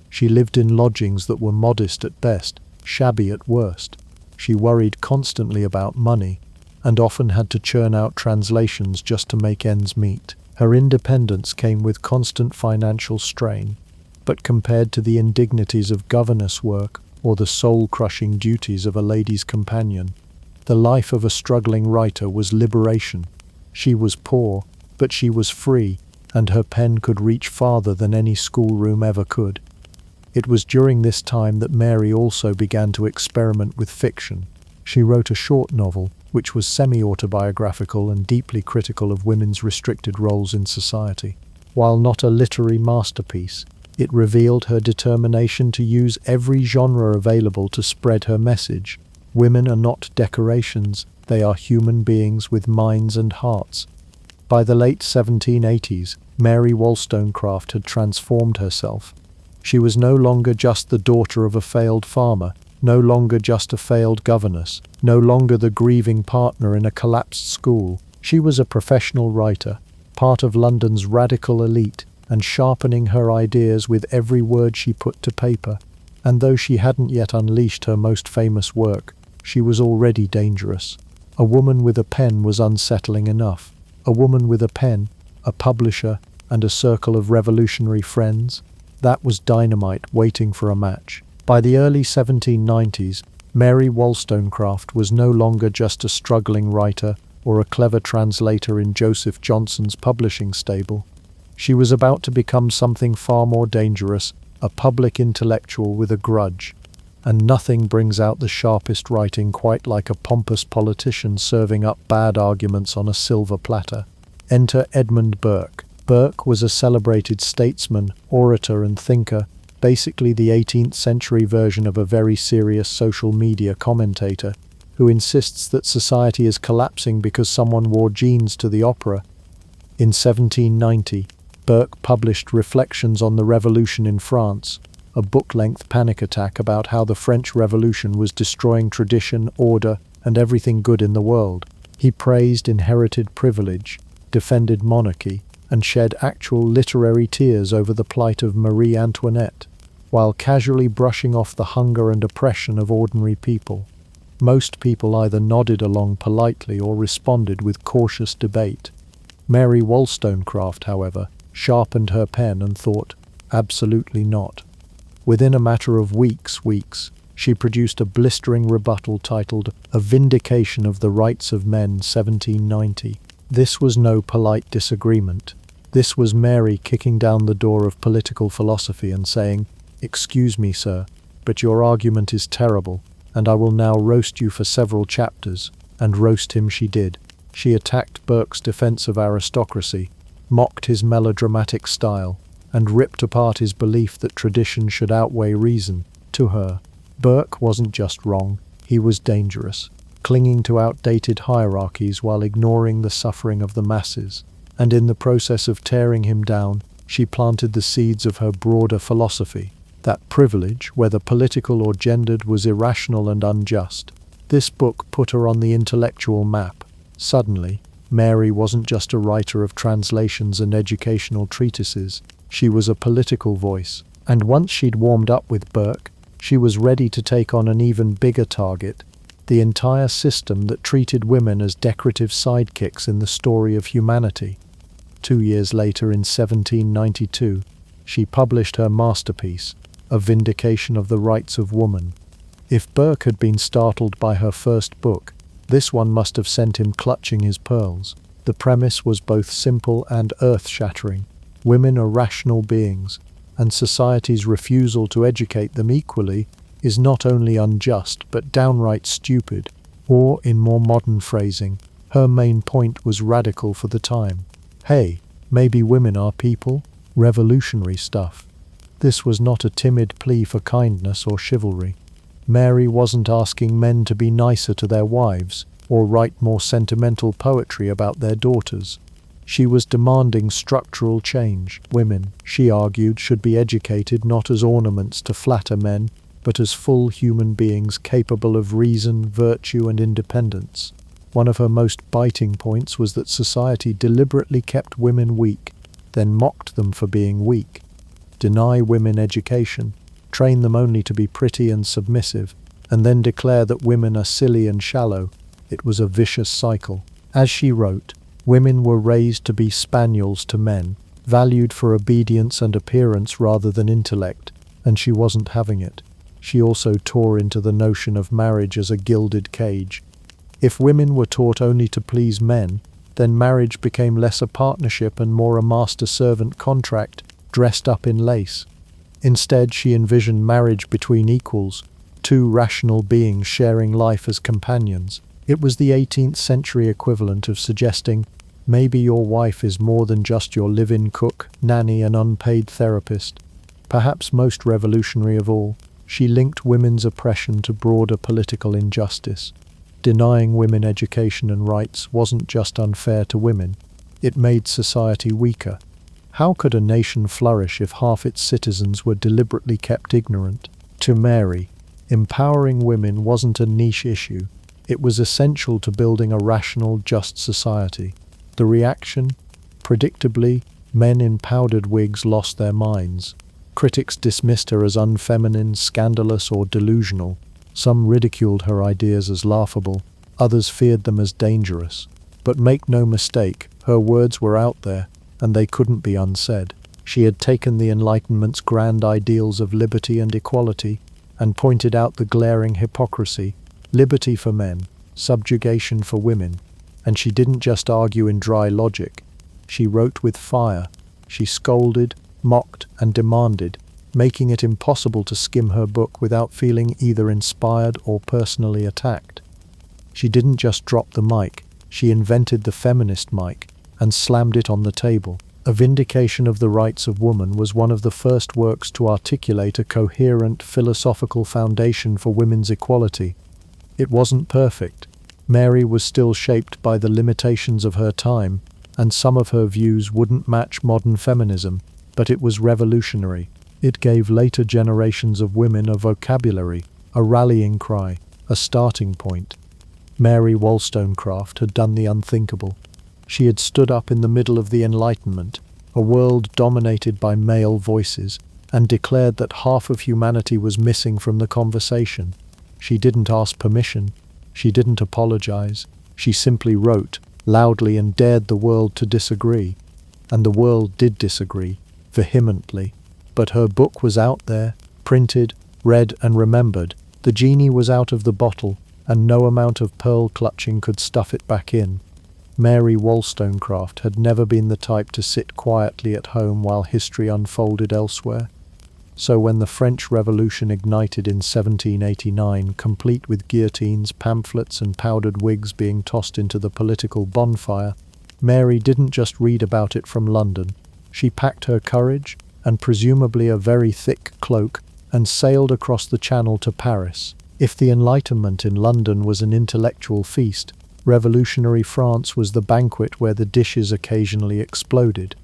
She lived in lodgings that were modest at best, shabby at worst. She worried constantly about money, and often had to churn out translations just to make ends meet. Her independence came with constant financial strain, but compared to the indignities of governess work, or the soul-crushing duties of a lady's companion, The life of a struggling writer was liberation. She was poor, but she was free, and her pen could reach farther than any schoolroom ever could. It was during this time that Mary also began to experiment with fiction. She wrote a short novel, which was semi-autobiographical and deeply critical of women's restricted roles in society. While not a literary masterpiece, it revealed her determination to use every genre available to spread her message. Women are not decorations, they are human beings with minds and hearts. By the late 1780s, Mary Wollstonecraft had transformed herself. She was no longer just the daughter of a failed farmer, no longer just a failed governess, no longer the grieving partner in a collapsed school. She was a professional writer, part of London's radical elite, and sharpening her ideas with every word she put to paper. And though she hadn't yet unleashed her most famous work, she was already dangerous. A woman with a pen was unsettling enough. A woman with a pen, a publisher, and a circle of revolutionary friends. That was dynamite waiting for a match. By the early 1790s, Mary Wollstonecraft was no longer just a struggling writer or a clever translator in Joseph Johnson's publishing stable. She was about to become something far more dangerous, a public intellectual with a grudge. And nothing brings out the sharpest writing quite like a pompous politician serving up bad arguments on a silver platter. Enter Edmund Burke. Burke was a celebrated statesman, orator and thinker, basically the 18th century version of a very serious social media commentator, who insists that society is collapsing because someone wore jeans to the opera. In 1790, Burke published Reflections on the Revolution in France, a book-length panic attack about how the French Revolution was destroying tradition, order, and everything good in the world. He praised inherited privilege, defended monarchy, and shed actual literary tears over the plight of Marie Antoinette, while casually brushing off the hunger and oppression of ordinary people. Most people either nodded along politely or responded with cautious debate. Mary Wollstonecraft, however, sharpened her pen and thought, absolutely not. Within a matter of weeks, she produced a blistering rebuttal titled A Vindication of the Rights of Men, 1790. This was no polite disagreement. This was Mary kicking down the door of political philosophy and saying, "Excuse me, sir, but your argument is terrible, and I will now roast you for several chapters." And roast him she did. She attacked Burke's defense of aristocracy, mocked his melodramatic style, and ripped apart his belief that tradition should outweigh reason. To her, Burke wasn't just wrong, he was dangerous, clinging to outdated hierarchies while ignoring the suffering of the masses. And in the process of tearing him down, she planted the seeds of her broader philosophy, that privilege, whether political or gendered, was irrational and unjust. This book put her on the intellectual map. Suddenly, Mary wasn't just a writer of translations and educational treatises, she was a political voice. And once she'd warmed up with Burke, she was ready to take on an even bigger target, the entire system that treated women as decorative sidekicks in the story of humanity. 2 years later, in 1792, she published her masterpiece, A Vindication of the Rights of Woman. If Burke had been startled by her first book, this one must have sent him clutching his pearls. The premise was both simple and earth-shattering. Women are rational beings, and society's refusal to educate them equally is not only unjust but downright stupid. Or, in more modern phrasing, her main point was radical for the time. Hey, maybe women are people? Revolutionary stuff. This was not a timid plea for kindness or chivalry. Mary wasn't asking men to be nicer to their wives or write more sentimental poetry about their daughters. She was demanding structural change. Women, she argued, should be educated not as ornaments to flatter men, but as full human beings capable of reason, virtue, and independence. One of her most biting points was that society deliberately kept women weak, then mocked them for being weak. Deny women education, train them only to be pretty and submissive, and then declare that women are silly and shallow. It was a vicious cycle. As she wrote, women were raised to be spaniels to men, valued for obedience and appearance rather than intellect, and she wasn't having it. She also tore into the notion of marriage as a gilded cage. If women were taught only to please men, then marriage became less a partnership and more a master-servant contract dressed up in lace. Instead, she envisioned marriage between equals, two rational beings sharing life as companions. It was the 18th century equivalent of suggesting, maybe your wife is more than just your live-in cook, nanny, and unpaid therapist. Perhaps most revolutionary of all, she linked women's oppression to broader political injustice. Denying women education and rights wasn't just unfair to women, it made society weaker. How could a nation flourish if half its citizens were deliberately kept ignorant? To Mary, empowering women wasn't a niche issue. It was essential to building a rational, just society. The reaction? Predictably, men in powdered wigs lost their minds. Critics dismissed her as unfeminine, scandalous, or delusional. Some ridiculed her ideas as laughable, others feared them as dangerous. But make no mistake, her words were out there, and they couldn't be unsaid. She had taken the Enlightenment's grand ideals of liberty and equality, and pointed out the glaring hypocrisy: liberty for men, subjugation for women. And she didn't just argue in dry logic. She wrote with fire. She scolded, mocked, and demanded, making it impossible to skim her book without feeling either inspired or personally attacked. She didn't just drop the mic, she invented the feminist mic and slammed it on the table. A Vindication of the Rights of Woman was one of the first works to articulate a coherent philosophical foundation for women's equality. It wasn't perfect. Mary was still shaped by the limitations of her time, and some of her views wouldn't match modern feminism, but it was revolutionary. It gave later generations of women a vocabulary, a rallying cry, a starting point. Mary Wollstonecraft had done the unthinkable. She had stood up in the middle of the Enlightenment, a world dominated by male voices, and declared that half of humanity was missing from the conversation. She didn't ask permission. She didn't apologize. She simply wrote, loudly, and dared the world to disagree. And the world did disagree, vehemently. But her book was out there, printed, read, and remembered. The genie was out of the bottle, and no amount of pearl clutching could stuff it back in. Mary Wollstonecraft had never been the type to sit quietly at home while history unfolded elsewhere. So when the French Revolution ignited in 1789, complete with guillotines, pamphlets, and powdered wigs being tossed into the political bonfire, Mary didn't just read about it from London. She packed her courage, and presumably a very thick cloak, and sailed across the Channel to Paris. If the Enlightenment in London was an intellectual feast, revolutionary France was the banquet where the dishes occasionally exploded.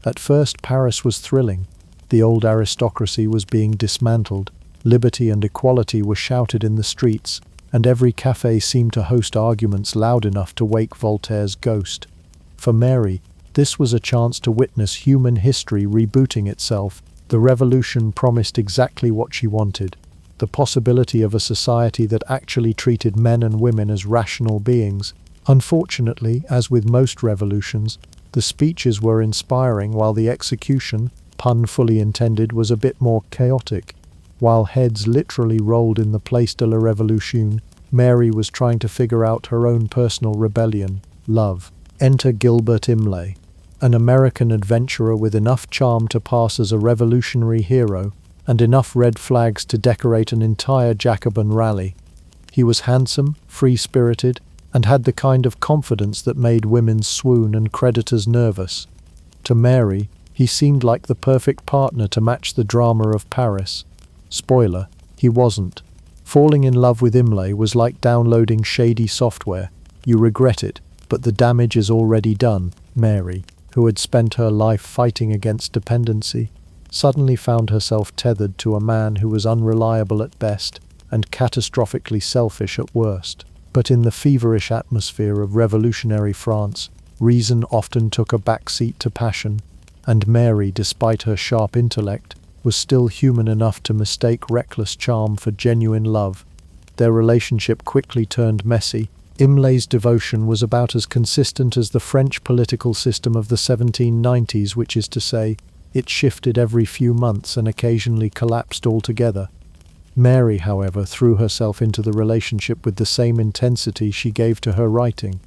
At first, Paris was thrilling. The old aristocracy was being dismantled, liberty and equality were shouted in the streets, and every café seemed to host arguments loud enough to wake Voltaire's ghost. For Mary, this was a chance to witness human history rebooting itself. The revolution promised exactly what she wanted: the possibility of a society that actually treated men and women as rational beings. Unfortunately, as with most revolutions, the speeches were inspiring while the execution, pun fully intended, was a bit more chaotic. While heads literally rolled in the Place de la Révolution, Mary was trying to figure out her own personal rebellion: love. Enter Gilbert Imlay, an American adventurer with enough charm to pass as a revolutionary hero, and enough red flags to decorate an entire Jacobin rally. He was handsome, free-spirited, and had the kind of confidence that made women swoon and creditors nervous. To Mary, he seemed like the perfect partner to match the drama of Paris. Spoiler, he wasn't. Falling in love with Imlay was like downloading shady software. You regret it, but the damage is already done. Mary, who had spent her life fighting against dependency, suddenly found herself tethered to a man who was unreliable at best and catastrophically selfish at worst. But in the feverish atmosphere of revolutionary France, reason often took a backseat to passion, and Mary, despite her sharp intellect, was still human enough to mistake reckless charm for genuine love. Their relationship quickly turned messy. Imlay's devotion was about as consistent as the French political system of the 1790s, which is to say, it shifted every few months and occasionally collapsed altogether. Mary, however, threw herself into the relationship with the same intensity she gave to her writing.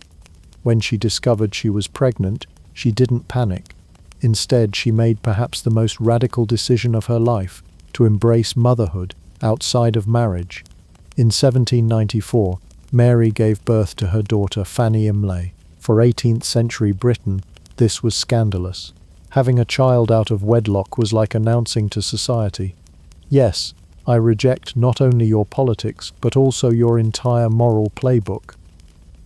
When she discovered she was pregnant, she didn't panic. Instead, she made perhaps the most radical decision of her life, to embrace motherhood outside of marriage. In 1794, Mary gave birth to her daughter Fanny Imlay. For 18th century Britain, this was scandalous. Having a child out of wedlock was like announcing to society, "Yes, I reject not only your politics, but also your entire moral playbook."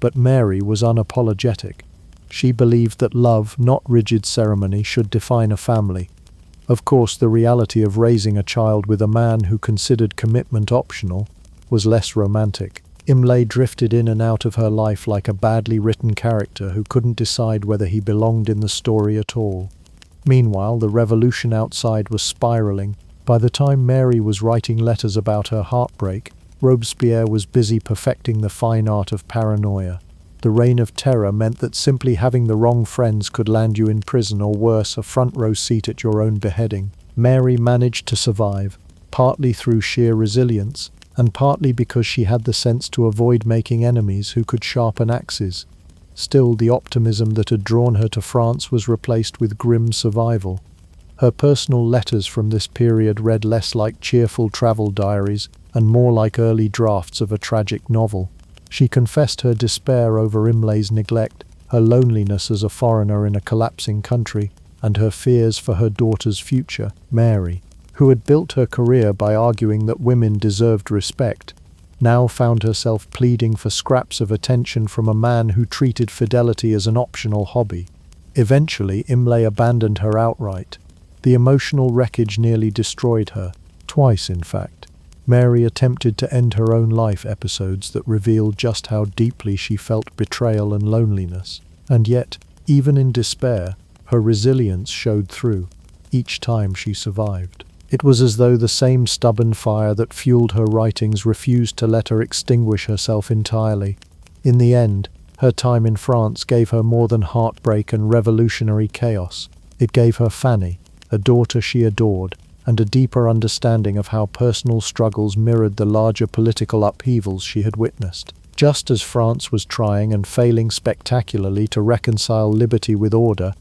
But Mary was unapologetic. She believed that love, not rigid ceremony, should define a family. Of course, the reality of raising a child with a man who considered commitment optional was less romantic. Imlay drifted in and out of her life like a badly written character who couldn't decide whether he belonged in the story at all. Meanwhile, the revolution outside was spiraling. By the time Mary was writing letters about her heartbreak, Robespierre was busy perfecting the fine art of paranoia. The reign of terror meant that simply having the wrong friends could land you in prison, or worse, a front row seat at your own beheading. Mary managed to survive, partly through sheer resilience, and partly because she had the sense to avoid making enemies who could sharpen axes. Still, the optimism that had drawn her to France was replaced with grim survival. Her personal letters from this period read less like cheerful travel diaries and more like early drafts of a tragic novel. She confessed her despair over Imlay's neglect, her loneliness as a foreigner in a collapsing country, and her fears for her daughter's future. Mary, who had built her career by arguing that women deserved respect, now found herself pleading for scraps of attention from a man who treated fidelity as an optional hobby. Eventually, Imlay abandoned her outright. The emotional wreckage nearly destroyed her, twice in fact. Mary attempted to end her own life, episodes that revealed just how deeply she felt betrayal and loneliness. And yet, even in despair, her resilience showed through, each time she survived. It was as though the same stubborn fire that fueled her writings refused to let her extinguish herself entirely. In the end, her time in France gave her more than heartbreak and revolutionary chaos. It gave her Fanny, a daughter she adored, and a deeper understanding of how personal struggles mirrored the larger political upheavals she had witnessed. Just as France was trying and failing spectacularly to reconcile liberty with order,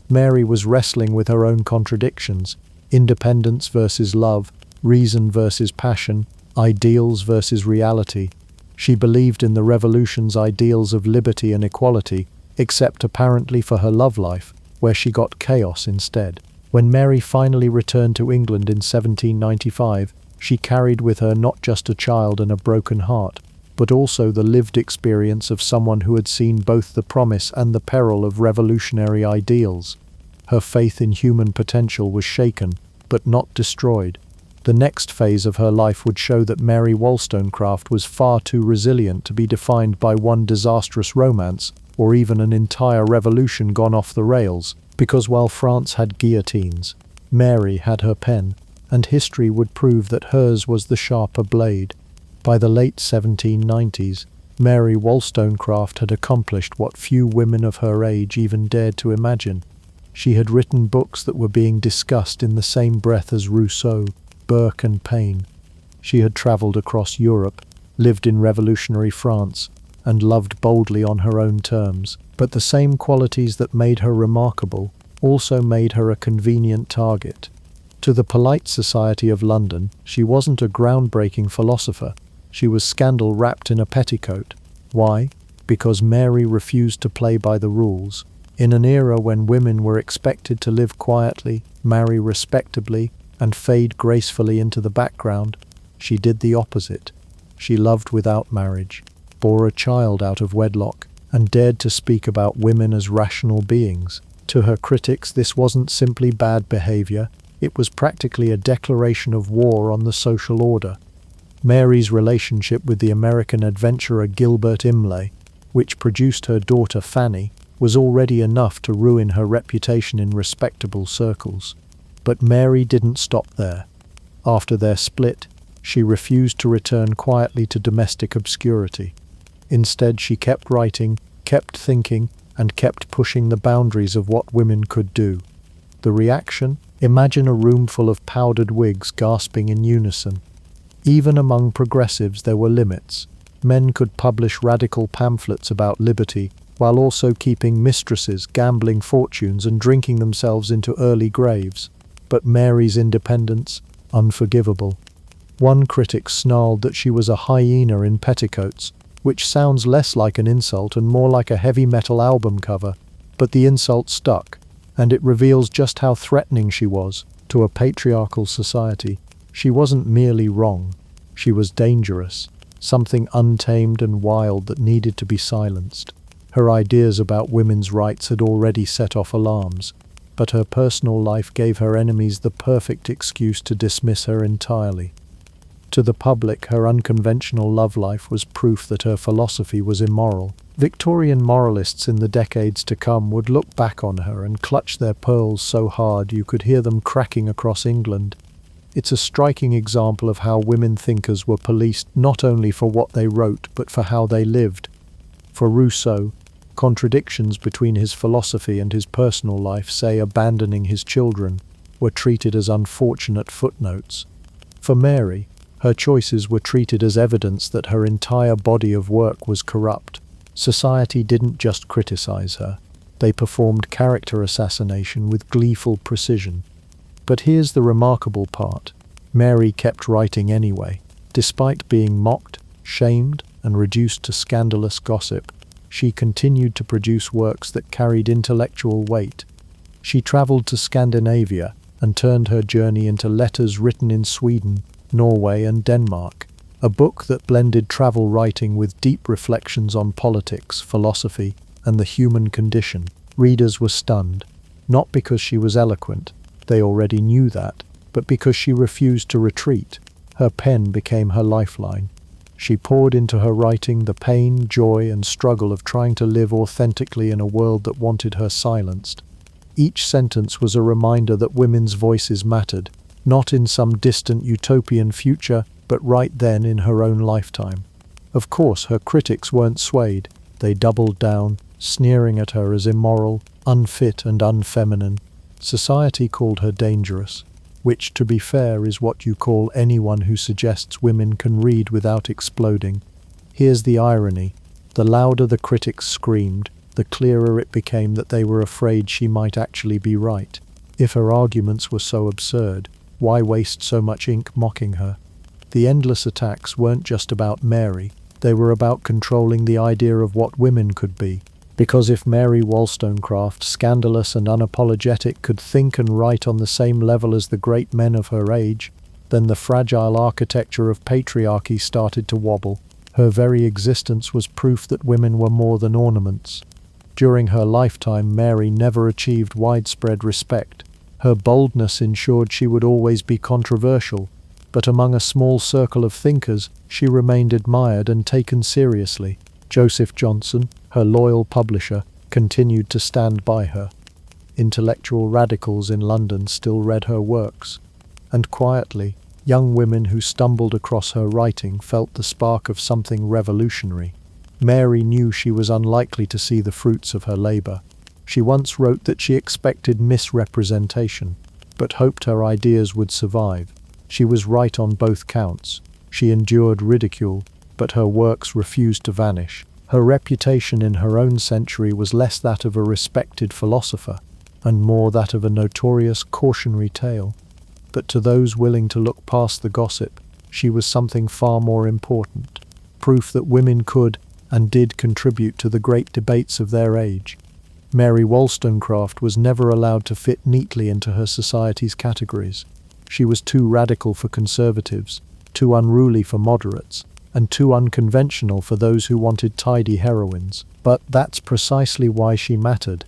Mary was wrestling with her own contradictions: independence versus love, reason versus passion, ideals versus reality. She believed in the revolution's ideals of liberty and equality, except apparently for her love life, where she got chaos instead. When Mary finally returned to England in 1795, she carried with her not just a child and a broken heart, but also the lived experience of someone who had seen both the promise and the peril of revolutionary ideals. Her faith in human potential was shaken, but not destroyed. The next phase of her life would show that Mary Wollstonecraft was far too resilient to be defined by one disastrous romance, or even an entire revolution gone off the rails. Because while France had guillotines, Mary had her pen, and history would prove that hers was the sharper blade. By the late 1790s, Mary Wollstonecraft had accomplished what few women of her age even dared to imagine. She had written books that were being discussed in the same breath as Rousseau, Burke and Paine. She had travelled across Europe, lived in revolutionary France, and loved boldly on her own terms. But the same qualities that made her remarkable also made her a convenient target. To the polite society of London, she wasn't a groundbreaking philosopher. She was scandal wrapped in a petticoat. Why? Because Mary refused to play by the rules. In an era when women were expected to live quietly, marry respectably, and fade gracefully into the background, she did the opposite. She loved without marriage, bore a child out of wedlock, and dared to speak about women as rational beings. To her critics, this wasn't simply bad behavior, it was practically a declaration of war on the social order. Mary's relationship with the American adventurer Gilbert Imlay, which produced her daughter Fanny, was already enough to ruin her reputation in respectable circles. But Mary didn't stop there. After their split, she refused to return quietly to domestic obscurity. Instead, she kept writing, kept thinking, and kept pushing the boundaries of what women could do. The reaction? Imagine a room full of powdered wigs gasping in unison. Even among progressives there were limits. Men could publish radical pamphlets about liberty, while also keeping mistresses, gambling fortunes, and drinking themselves into early graves. But Mary's independence, unforgivable. One critic snarled that she was a hyena in petticoats, which sounds less like an insult and more like a heavy metal album cover, but the insult stuck, and it reveals just how threatening she was to a patriarchal society. She wasn't merely wrong, she was dangerous, something untamed and wild that needed to be silenced. Her ideas about women's rights had already set off alarms, but her personal life gave her enemies the perfect excuse to dismiss her entirely. To the public, her unconventional love life was proof that her philosophy was immoral. Victorian moralists in the decades to come would look back on her and clutch their pearls so hard you could hear them cracking across England. It's a striking example of how women thinkers were policed not only for what they wrote, but for how they lived. For Rousseau, contradictions between his philosophy and his personal life, say abandoning his children, were treated as unfortunate footnotes. For Mary, her choices were treated as evidence that her entire body of work was corrupt. Society didn't just criticize her, they performed character assassination with gleeful precision. But here's the remarkable part. Mary kept writing anyway. Despite being mocked, shamed, and reduced to scandalous gossip, she continued to produce works that carried intellectual weight. She traveled to Scandinavia and turned her journey into letters written in Sweden, Norway, and Denmark, a book that blended travel writing with deep reflections on politics, philosophy, and the human condition. Readers were stunned, not because she was eloquent, they already knew that, but because she refused to retreat. Her pen became her lifeline. She poured into her writing the pain, joy, and struggle of trying to live authentically in a world that wanted her silenced. Each sentence was a reminder that women's voices mattered, not in some distant utopian future, but right then in her own lifetime. Of course, her critics weren't swayed. They doubled down, sneering at her as immoral, unfit, and unfeminine. Society called her dangerous, which, to be fair, is what you call anyone who suggests women can read without exploding. Here's the irony. The louder the critics screamed, the clearer it became that they were afraid she might actually be right. If her arguments were so absurd, why waste so much ink mocking her? The endless attacks weren't just about Mary, they were about controlling the idea of what women could be. Because if Mary Wollstonecraft, scandalous and unapologetic, could think and write on the same level as the great men of her age, then the fragile architecture of patriarchy started to wobble. Her very existence was proof that women were more than ornaments. During her lifetime, Mary never achieved widespread respect. Her boldness ensured she would always be controversial, but among a small circle of thinkers, she remained admired and taken seriously. Joseph Johnson, her loyal publisher, continued to stand by her. Intellectual radicals in London still read her works, and quietly, young women who stumbled across her writing felt the spark of something revolutionary. Mary knew she was unlikely to see the fruits of her labor. She once wrote that she expected misrepresentation, but hoped her ideas would survive. She was right on both counts. She endured ridicule, but her works refused to vanish. Her reputation in her own century was less that of a respected philosopher, and more that of a notorious cautionary tale. But to those willing to look past the gossip, she was something far more important, proof that women could and did contribute to the great debates of their age. Mary Wollstonecraft was never allowed to fit neatly into her society's categories. She was too radical for conservatives, too unruly for moderates, and too unconventional for those who wanted tidy heroines. But that's precisely why she mattered.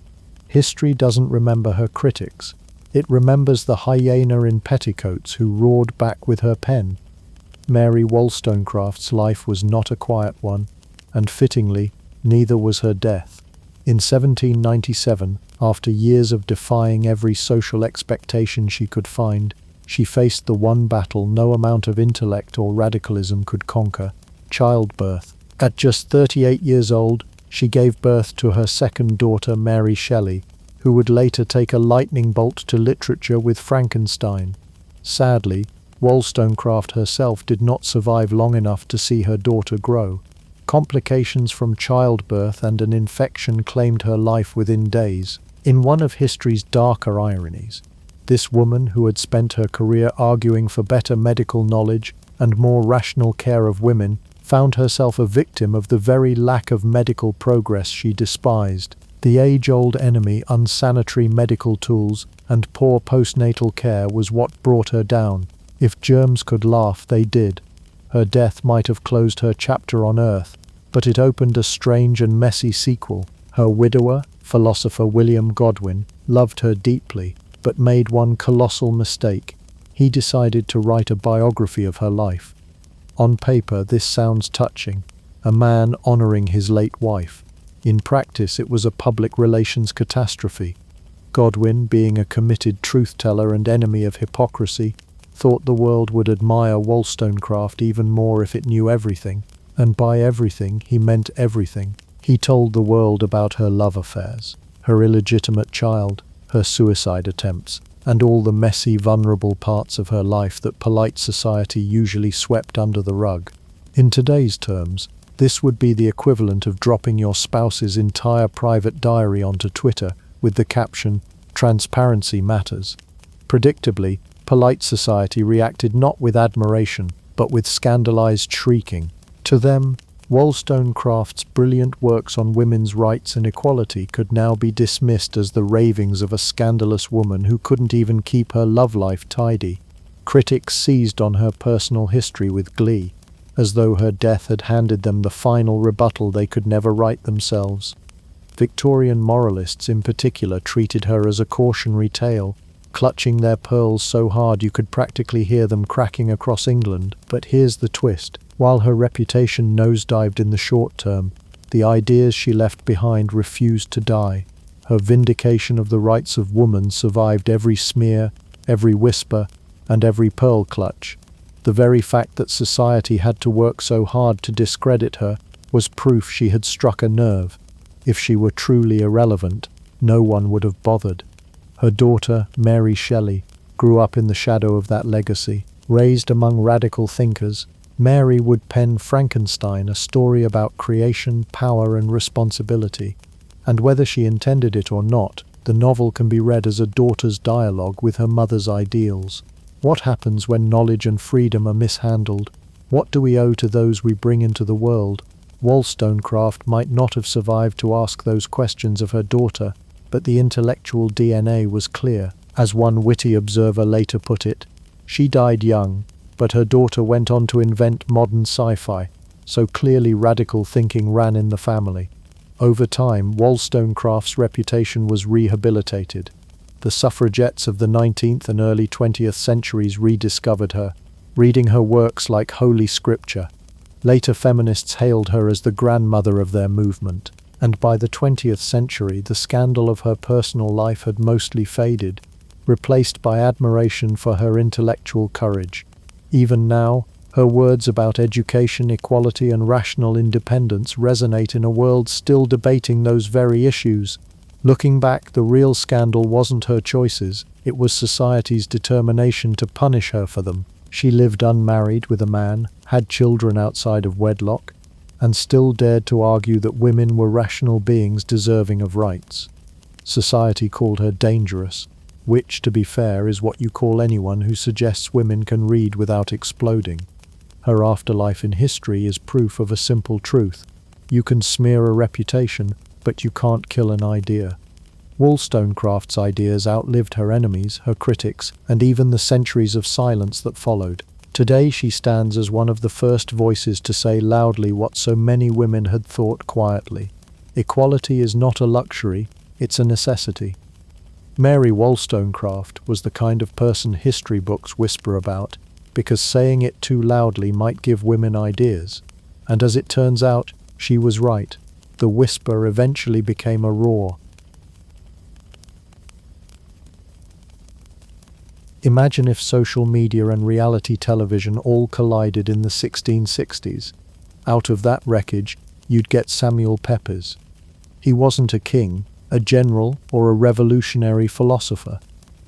History doesn't remember her critics. It remembers the hyena in petticoats who roared back with her pen. Mary Wollstonecraft's life was not a quiet one, and fittingly, neither was her death. In 1797, after years of defying every social expectation she could find, she faced the one battle no amount of intellect or radicalism could conquer: childbirth. At just 38 years old, she gave birth to her second daughter, Mary Shelley, who would later take a lightning bolt to literature with Frankenstein. Sadly, Wollstonecraft herself did not survive long enough to see her daughter grow. Complications from childbirth and an infection claimed her life within days. In one of history's darker ironies, this woman, who had spent her career arguing for better medical knowledge and more rational care of women, found herself a victim of the very lack of medical progress she despised. The age-old enemy, unsanitary medical tools and poor postnatal care, was what brought her down. If germs could laugh, they did. Her death might have closed her chapter on Earth, but it opened a strange and messy sequel. Her widower, philosopher William Godwin, loved her deeply, but made one colossal mistake. He decided to write a biography of her life. On paper, this sounds touching, a man honoring his late wife. In practice, it was a public relations catastrophe. Godwin, being a committed truth-teller and enemy of hypocrisy, thought the world would admire Wollstonecraft even more if it knew everything. And by everything, he meant everything. He told the world about her love affairs, her illegitimate child, her suicide attempts, and all the messy, vulnerable parts of her life that polite society usually swept under the rug. In today's terms, this would be the equivalent of dropping your spouse's entire private diary onto Twitter with the caption, "Transparency matters." Predictably, polite society reacted not with admiration, but with scandalized shrieking. To them, Wollstonecraft's brilliant works on women's rights and equality could now be dismissed as the ravings of a scandalous woman who couldn't even keep her love life tidy. Critics seized on her personal history with glee, as though her death had handed them the final rebuttal they could never write themselves. Victorian moralists in particular treated her as a cautionary tale, clutching their pearls so hard you could practically hear them cracking across England. But here's the twist. While her reputation nosedived in the short term, the ideas she left behind refused to die. Her vindication of the rights of woman survived every smear, every whisper, and every pearl clutch. The very fact that society had to work so hard to discredit her was proof she had struck a nerve. If she were truly irrelevant, no one would have bothered. Her daughter, Mary Shelley, grew up in the shadow of that legacy. Raised among radical thinkers, Mary would pen Frankenstein, a story about creation, power, and responsibility. And whether she intended it or not, the novel can be read as a daughter's dialogue with her mother's ideals. What happens when knowledge and freedom are mishandled? What do we owe to those we bring into the world? Wollstonecraft might not have survived to ask those questions of her daughter, but the intellectual DNA was clear. As one witty observer later put it, she died young, but her daughter went on to invent modern sci-fi, so clearly radical thinking ran in the family. Over time, Wollstonecraft's reputation was rehabilitated. The suffragettes of the 19th and early 20th centuries rediscovered her, reading her works like holy scripture. Later feminists hailed her as the grandmother of their movement, and by the 20th century the scandal of her personal life had mostly faded, replaced by admiration for her intellectual courage. Even now, her words about education, equality, and rational independence resonate in a world still debating those very issues. Looking back, the real scandal wasn't her choices, it was society's determination to punish her for them. She lived unmarried with a man, had children outside of wedlock, and still dared to argue that women were rational beings deserving of rights. Society called her dangerous, which, to be fair, is what you call anyone who suggests women can read without exploding. Her afterlife in history is proof of a simple truth. You can smear a reputation, but you can't kill an idea. Wollstonecraft's ideas outlived her enemies, her critics, and even the centuries of silence that followed. Today she stands as one of the first voices to say loudly what so many women had thought quietly. Equality is not a luxury, it's a necessity. Mary Wollstonecraft was the kind of person history books whisper about, because saying it too loudly might give women ideas. And as it turns out, she was right. The whisper eventually became a roar. Imagine if social media and reality television all collided in the 1660s. Out of that wreckage, you'd get Samuel Pepys. He wasn't a king, a general, or a revolutionary philosopher.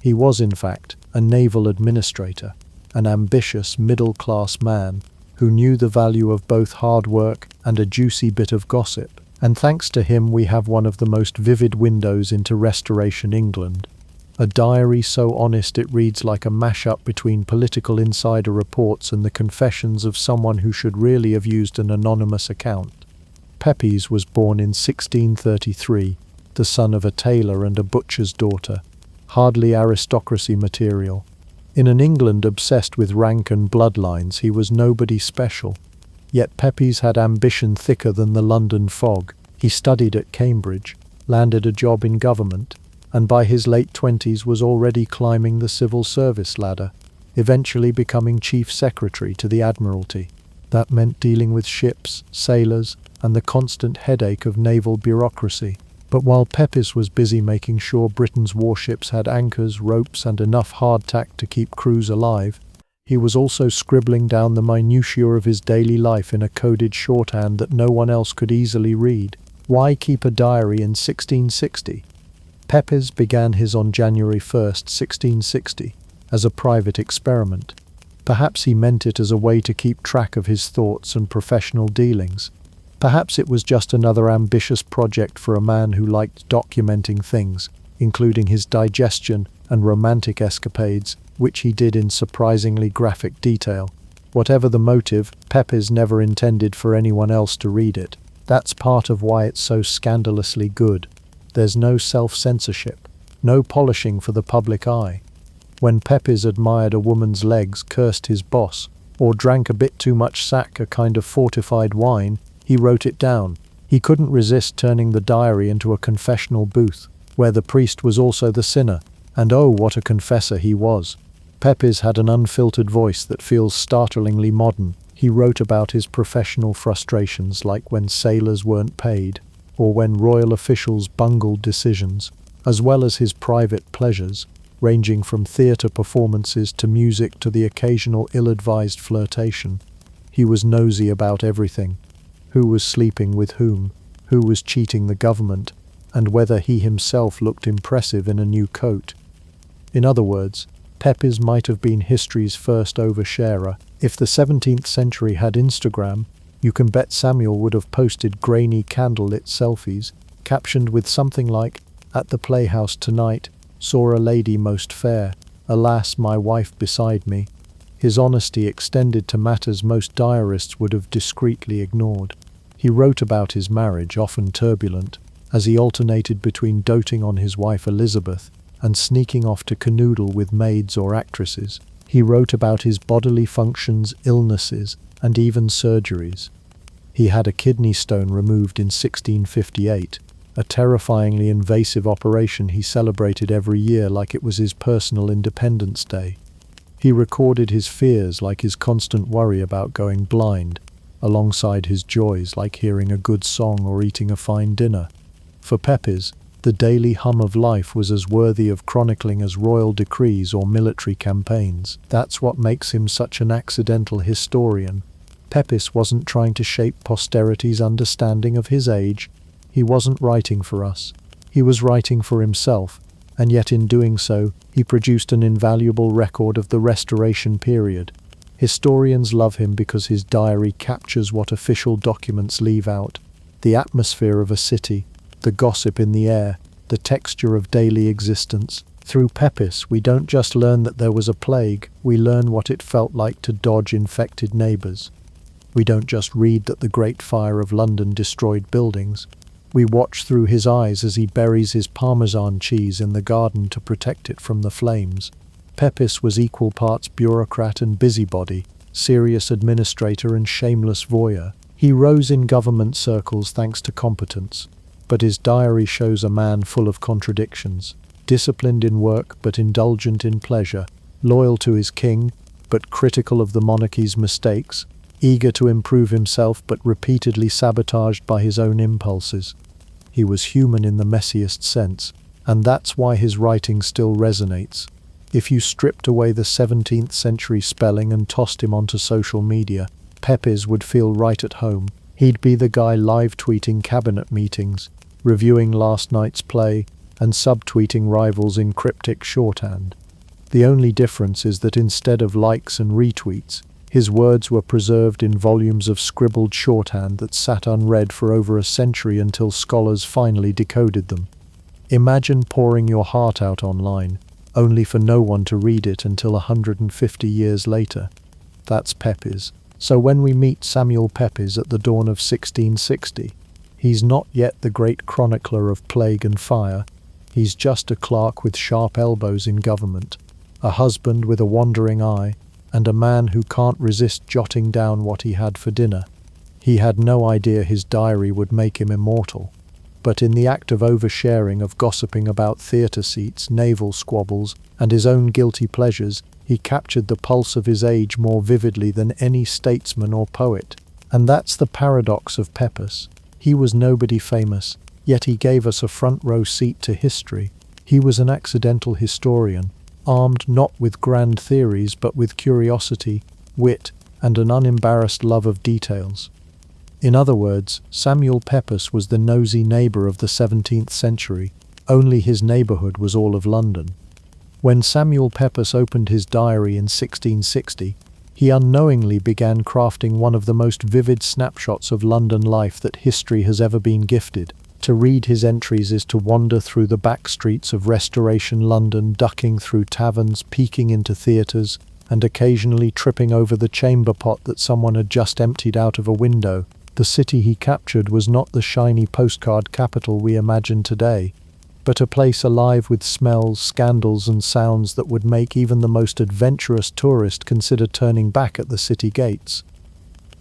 He was, in fact, a naval administrator. an ambitious middle-class man who knew the value of both hard work and a juicy bit of gossip. And thanks to him we have one of the most vivid windows into Restoration England. A diary so honest it reads like a mashup between political insider reports and the confessions of someone who should really have used an anonymous account. Pepys was born in 1633, the son of a tailor and a butcher's daughter. Hardly aristocracy material. In an England obsessed with rank and bloodlines, he was nobody special. Yet Pepys had ambition thicker than the London fog. He studied at Cambridge, landed a job in government, and by his late 20s was already climbing the civil service ladder, eventually becoming Chief Secretary to the Admiralty. That meant dealing with ships, sailors, and the constant headache of naval bureaucracy. But while Pepys was busy making sure Britain's warships had anchors, ropes, and enough hardtack to keep crews alive, he was also scribbling down the minutiae of his daily life in a coded shorthand that no one else could easily read. Why keep a diary in 1660? Pepys began his on January 1st, 1660, as a private experiment. Perhaps he meant it as a way to keep track of his thoughts and professional dealings. Perhaps it was just another ambitious project for a man who liked documenting things, including his digestion and romantic escapades, which he did in surprisingly graphic detail. Whatever the motive, Pepys never intended for anyone else to read it. That's part of why it's so scandalously good. There's no self-censorship, no polishing for the public eye. When Pepys admired a woman's legs, cursed his boss, or drank a bit too much sack, a kind of fortified wine, he wrote it down. He couldn't resist turning the diary into a confessional booth, where the priest was also the sinner, and oh, what a confessor he was. Pepys had an unfiltered voice that feels startlingly modern. He wrote about his professional frustrations, like when sailors weren't paid, or when royal officials bungled decisions, as well as his private pleasures, ranging from theatre performances to music to the occasional ill-advised flirtation. He was nosy about everything. Who was sleeping with whom, who was cheating the government, and whether he himself looked impressive in a new coat. In other words, Pepys might have been history's first oversharer. If the 17th century had Instagram, you can bet Samuel would have posted grainy candlelit selfies, captioned with something like, "At the playhouse tonight, saw a lady most fair, alas my wife beside me." His honesty extended to matters most diarists would have discreetly ignored. He wrote about his marriage, often turbulent, as he alternated between doting on his wife Elizabeth and sneaking off to canoodle with maids or actresses. He wrote about his bodily functions, illnesses, and even surgeries. He had a kidney stone removed in 1658, a terrifyingly invasive operation he celebrated every year like it was his personal Independence Day. He recorded his fears, like his constant worry about going blind, alongside his joys, like hearing a good song or eating a fine dinner. For Pepys, the daily hum of life was as worthy of chronicling as royal decrees or military campaigns. That's what makes him such an accidental historian. Pepys wasn't trying to shape posterity's understanding of his age. He wasn't writing for us. He was writing for himself, and yet in doing so, he produced an invaluable record of the Restoration period. Historians love him because his diary captures what official documents leave out: the atmosphere of a city, the gossip in the air, the texture of daily existence. Through Pepys, we don't just learn that there was a plague, we learn what it felt like to dodge infected neighbours. We don't just read that the Great Fire of London destroyed buildings. We watch through his eyes as he buries his Parmesan cheese in the garden to protect it from the flames. Pepys was equal parts bureaucrat and busybody, serious administrator and shameless voyeur. He rose in government circles thanks to competence, but his diary shows a man full of contradictions, disciplined in work but indulgent in pleasure, loyal to his king but critical of the monarchy's mistakes, eager to improve himself but repeatedly sabotaged by his own impulses. He was human in the messiest sense, and that's why his writing still resonates. If you stripped away the 17th century spelling and tossed him onto social media, Pepys would feel right at home. He'd be the guy live tweeting cabinet meetings, reviewing last night's play, and subtweeting rivals in cryptic shorthand. The only difference is that instead of likes and retweets, his words were preserved in volumes of scribbled shorthand that sat unread for over a century until scholars finally decoded them. Imagine pouring your heart out online, only for no one to read it until 150 years later. That's Pepys. So when we meet Samuel Pepys at the dawn of 1660, he's not yet the great chronicler of plague and fire. He's just a clerk with sharp elbows in government, a husband with a wandering eye, and a man who can't resist jotting down what he had for dinner. He had no idea his diary would make him immortal. But in the act of oversharing, of gossiping about theatre seats, naval squabbles, and his own guilty pleasures, he captured the pulse of his age more vividly than any statesman or poet. And that's the paradox of Pepys. He was nobody famous, yet he gave us a front-row seat to history. He was an accidental historian, armed not with grand theories but with curiosity, wit, and an unembarrassed love of details. In other words, Samuel Pepys was the nosy neighbour of the 17th century, only his neighbourhood was all of London. When Samuel Pepys opened his diary in 1660, he unknowingly began crafting one of the most vivid snapshots of London life that history has ever been gifted. To read his entries is to wander through the back streets of Restoration London, ducking through taverns, peeking into theatres, and occasionally tripping over the chamber pot that someone had just emptied out of a window. The city he captured was not the shiny postcard capital we imagine today, but a place alive with smells, scandals, and sounds that would make even the most adventurous tourist consider turning back at the city gates.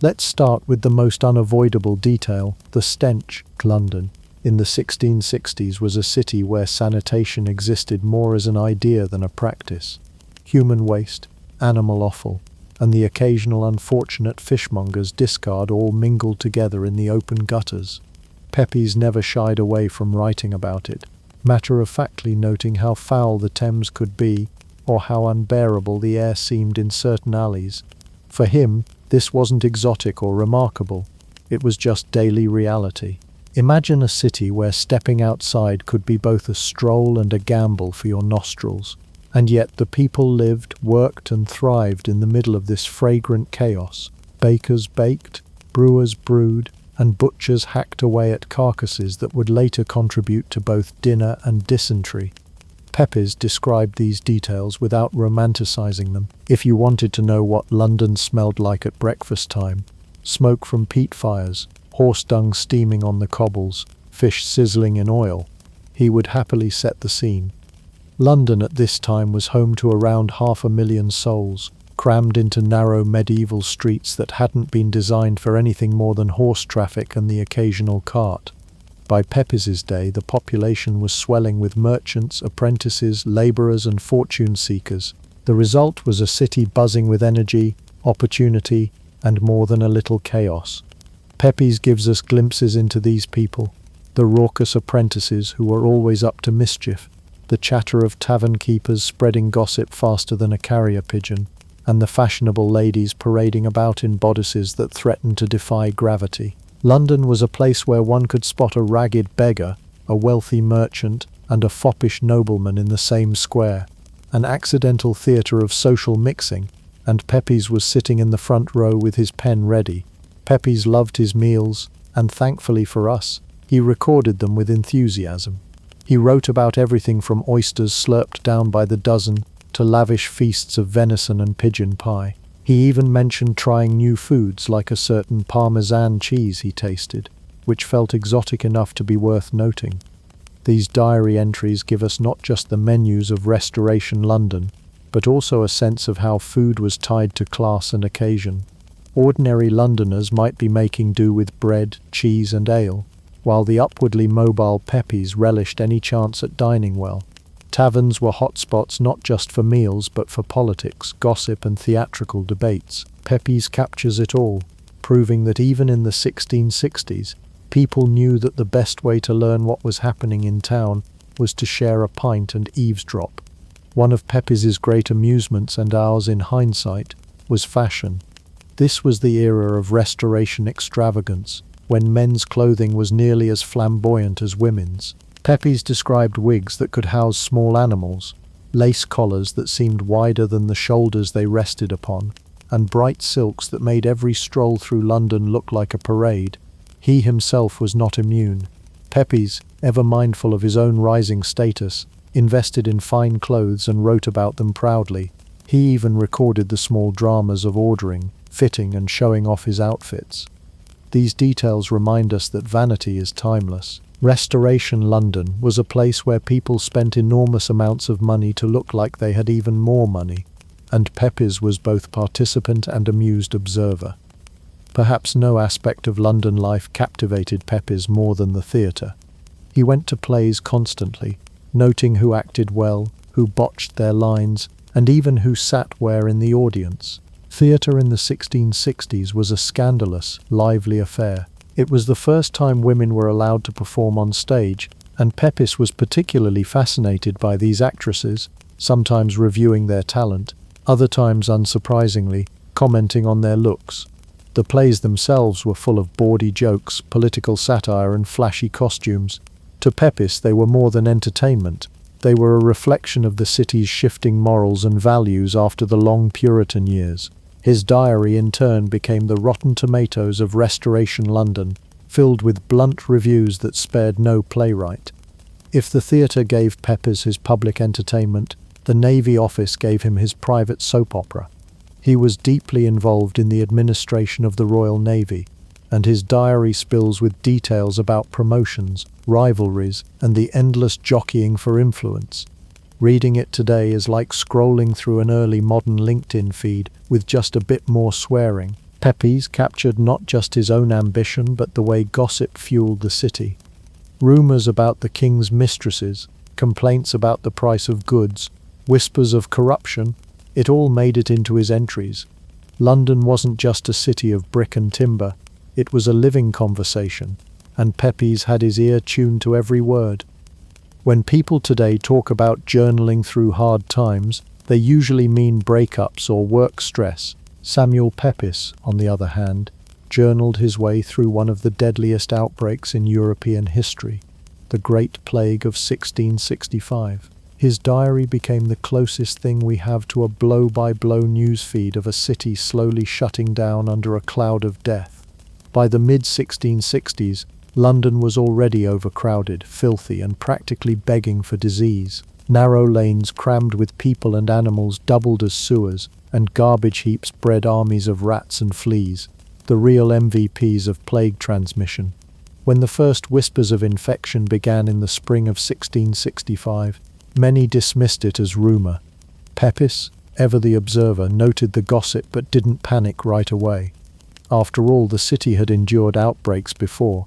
Let's start with the most unavoidable detail, the stench. London, in the 1660s, was a city where sanitation existed more as an idea than a practice. Human waste, animal offal, and the occasional unfortunate fishmonger's discard all mingled together in the open gutters. Pepys never shied away from writing about it, matter-of-factly noting how foul the Thames could be, or how unbearable the air seemed in certain alleys. For him, this wasn't exotic or remarkable, it was just daily reality. Imagine a city where stepping outside could be both a stroll and a gamble for your nostrils. And yet the people lived, worked, and thrived in the middle of this fragrant chaos. Bakers baked, brewers brewed, and butchers hacked away at carcasses that would later contribute to both dinner and dysentery. Pepys described these details without romanticizing them. If you wanted to know what London smelled like at breakfast time, smoke from peat fires, horse dung steaming on the cobbles, fish sizzling in oil, he would happily set the scene. London at this time was home to around 500,000 souls, crammed into narrow medieval streets that hadn't been designed for anything more than horse traffic and the occasional cart. By Pepys's day, the population was swelling with merchants, apprentices, labourers, and fortune seekers. The result was a city buzzing with energy, opportunity, and more than a little chaos. Pepys gives us glimpses into these people, the raucous apprentices who were always up to mischief, the chatter of tavern keepers spreading gossip faster than a carrier pigeon, and the fashionable ladies parading about in bodices that threatened to defy gravity. London was a place where one could spot a ragged beggar, a wealthy merchant, and a foppish nobleman in the same square, an accidental theatre of social mixing, and Pepys was sitting in the front row with his pen ready. Pepys loved his meals, and thankfully for us, he recorded them with enthusiasm. He wrote about everything from oysters slurped down by the dozen to lavish feasts of venison and pigeon pie. He even mentioned trying new foods like a certain Parmesan cheese he tasted, which felt exotic enough to be worth noting. These diary entries give us not just the menus of Restoration London, but also a sense of how food was tied to class and occasion. Ordinary Londoners might be making do with bread, cheese, and ale, while the upwardly mobile Pepys relished any chance at dining well. Taverns were hotspots not just for meals but for politics, gossip, and theatrical debates. Pepys captures it all, proving that even in the 1660s, people knew that the best way to learn what was happening in town was to share a pint and eavesdrop. One of Pepys's great amusements, and ours in hindsight, was fashion. This was the era of Restoration extravagance, when men's clothing was nearly as flamboyant as women's. Pepys described wigs that could house small animals, lace collars that seemed wider than the shoulders they rested upon, and bright silks that made every stroll through London look like a parade. He himself was not immune. Pepys, ever mindful of his own rising status, invested in fine clothes and wrote about them proudly. He even recorded the small dramas of ordering, fitting, and showing off his outfits. These details remind us that vanity is timeless. Restoration London was a place where people spent enormous amounts of money to look like they had even more money, and Pepys was both participant and amused observer. Perhaps no aspect of London life captivated Pepys more than the theatre. He went to plays constantly, noting who acted well, who botched their lines, and even who sat where in the audience. Theatre in the 1660s was a scandalous, lively affair. It was the first time women were allowed to perform on stage, and Pepys was particularly fascinated by these actresses, sometimes reviewing their talent, other times, unsurprisingly, commenting on their looks. The plays themselves were full of bawdy jokes, political satire, and flashy costumes. To Pepys, they were more than entertainment. They were a reflection of the city's shifting morals and values after the long Puritan years. His diary, in turn, became the Rotten Tomatoes of Restoration London, filled with blunt reviews that spared no playwright. If the theatre gave Pepys his public entertainment, the Navy Office gave him his private soap opera. He was deeply involved in the administration of the Royal Navy, and his diary spills with details about promotions, rivalries, and the endless jockeying for influence. Reading it today is like scrolling through an early modern LinkedIn feed with just a bit more swearing. Pepys captured not just his own ambition but the way gossip fueled the city. Rumours about the king's mistresses, complaints about the price of goods, whispers of corruption, it all made it into his entries. London wasn't just a city of brick and timber, it was a living conversation, and Pepys had his ear tuned to every word. When people today talk about journaling through hard times, they usually mean breakups or work stress. Samuel Pepys, on the other hand, journaled his way through one of the deadliest outbreaks in European history, the Great Plague of 1665. His diary became the closest thing we have to a blow-by-blow newsfeed of a city slowly shutting down under a cloud of death. By the mid-1660s, London was already overcrowded, filthy, and practically begging for disease. Narrow lanes crammed with people and animals doubled as sewers, and garbage heaps bred armies of rats and fleas, the real MVPs of plague transmission. When the first whispers of infection began in the spring of 1665, many dismissed it as rumour. Pepys, ever the observer, noted the gossip but didn't panic right away. After all, the city had endured outbreaks before,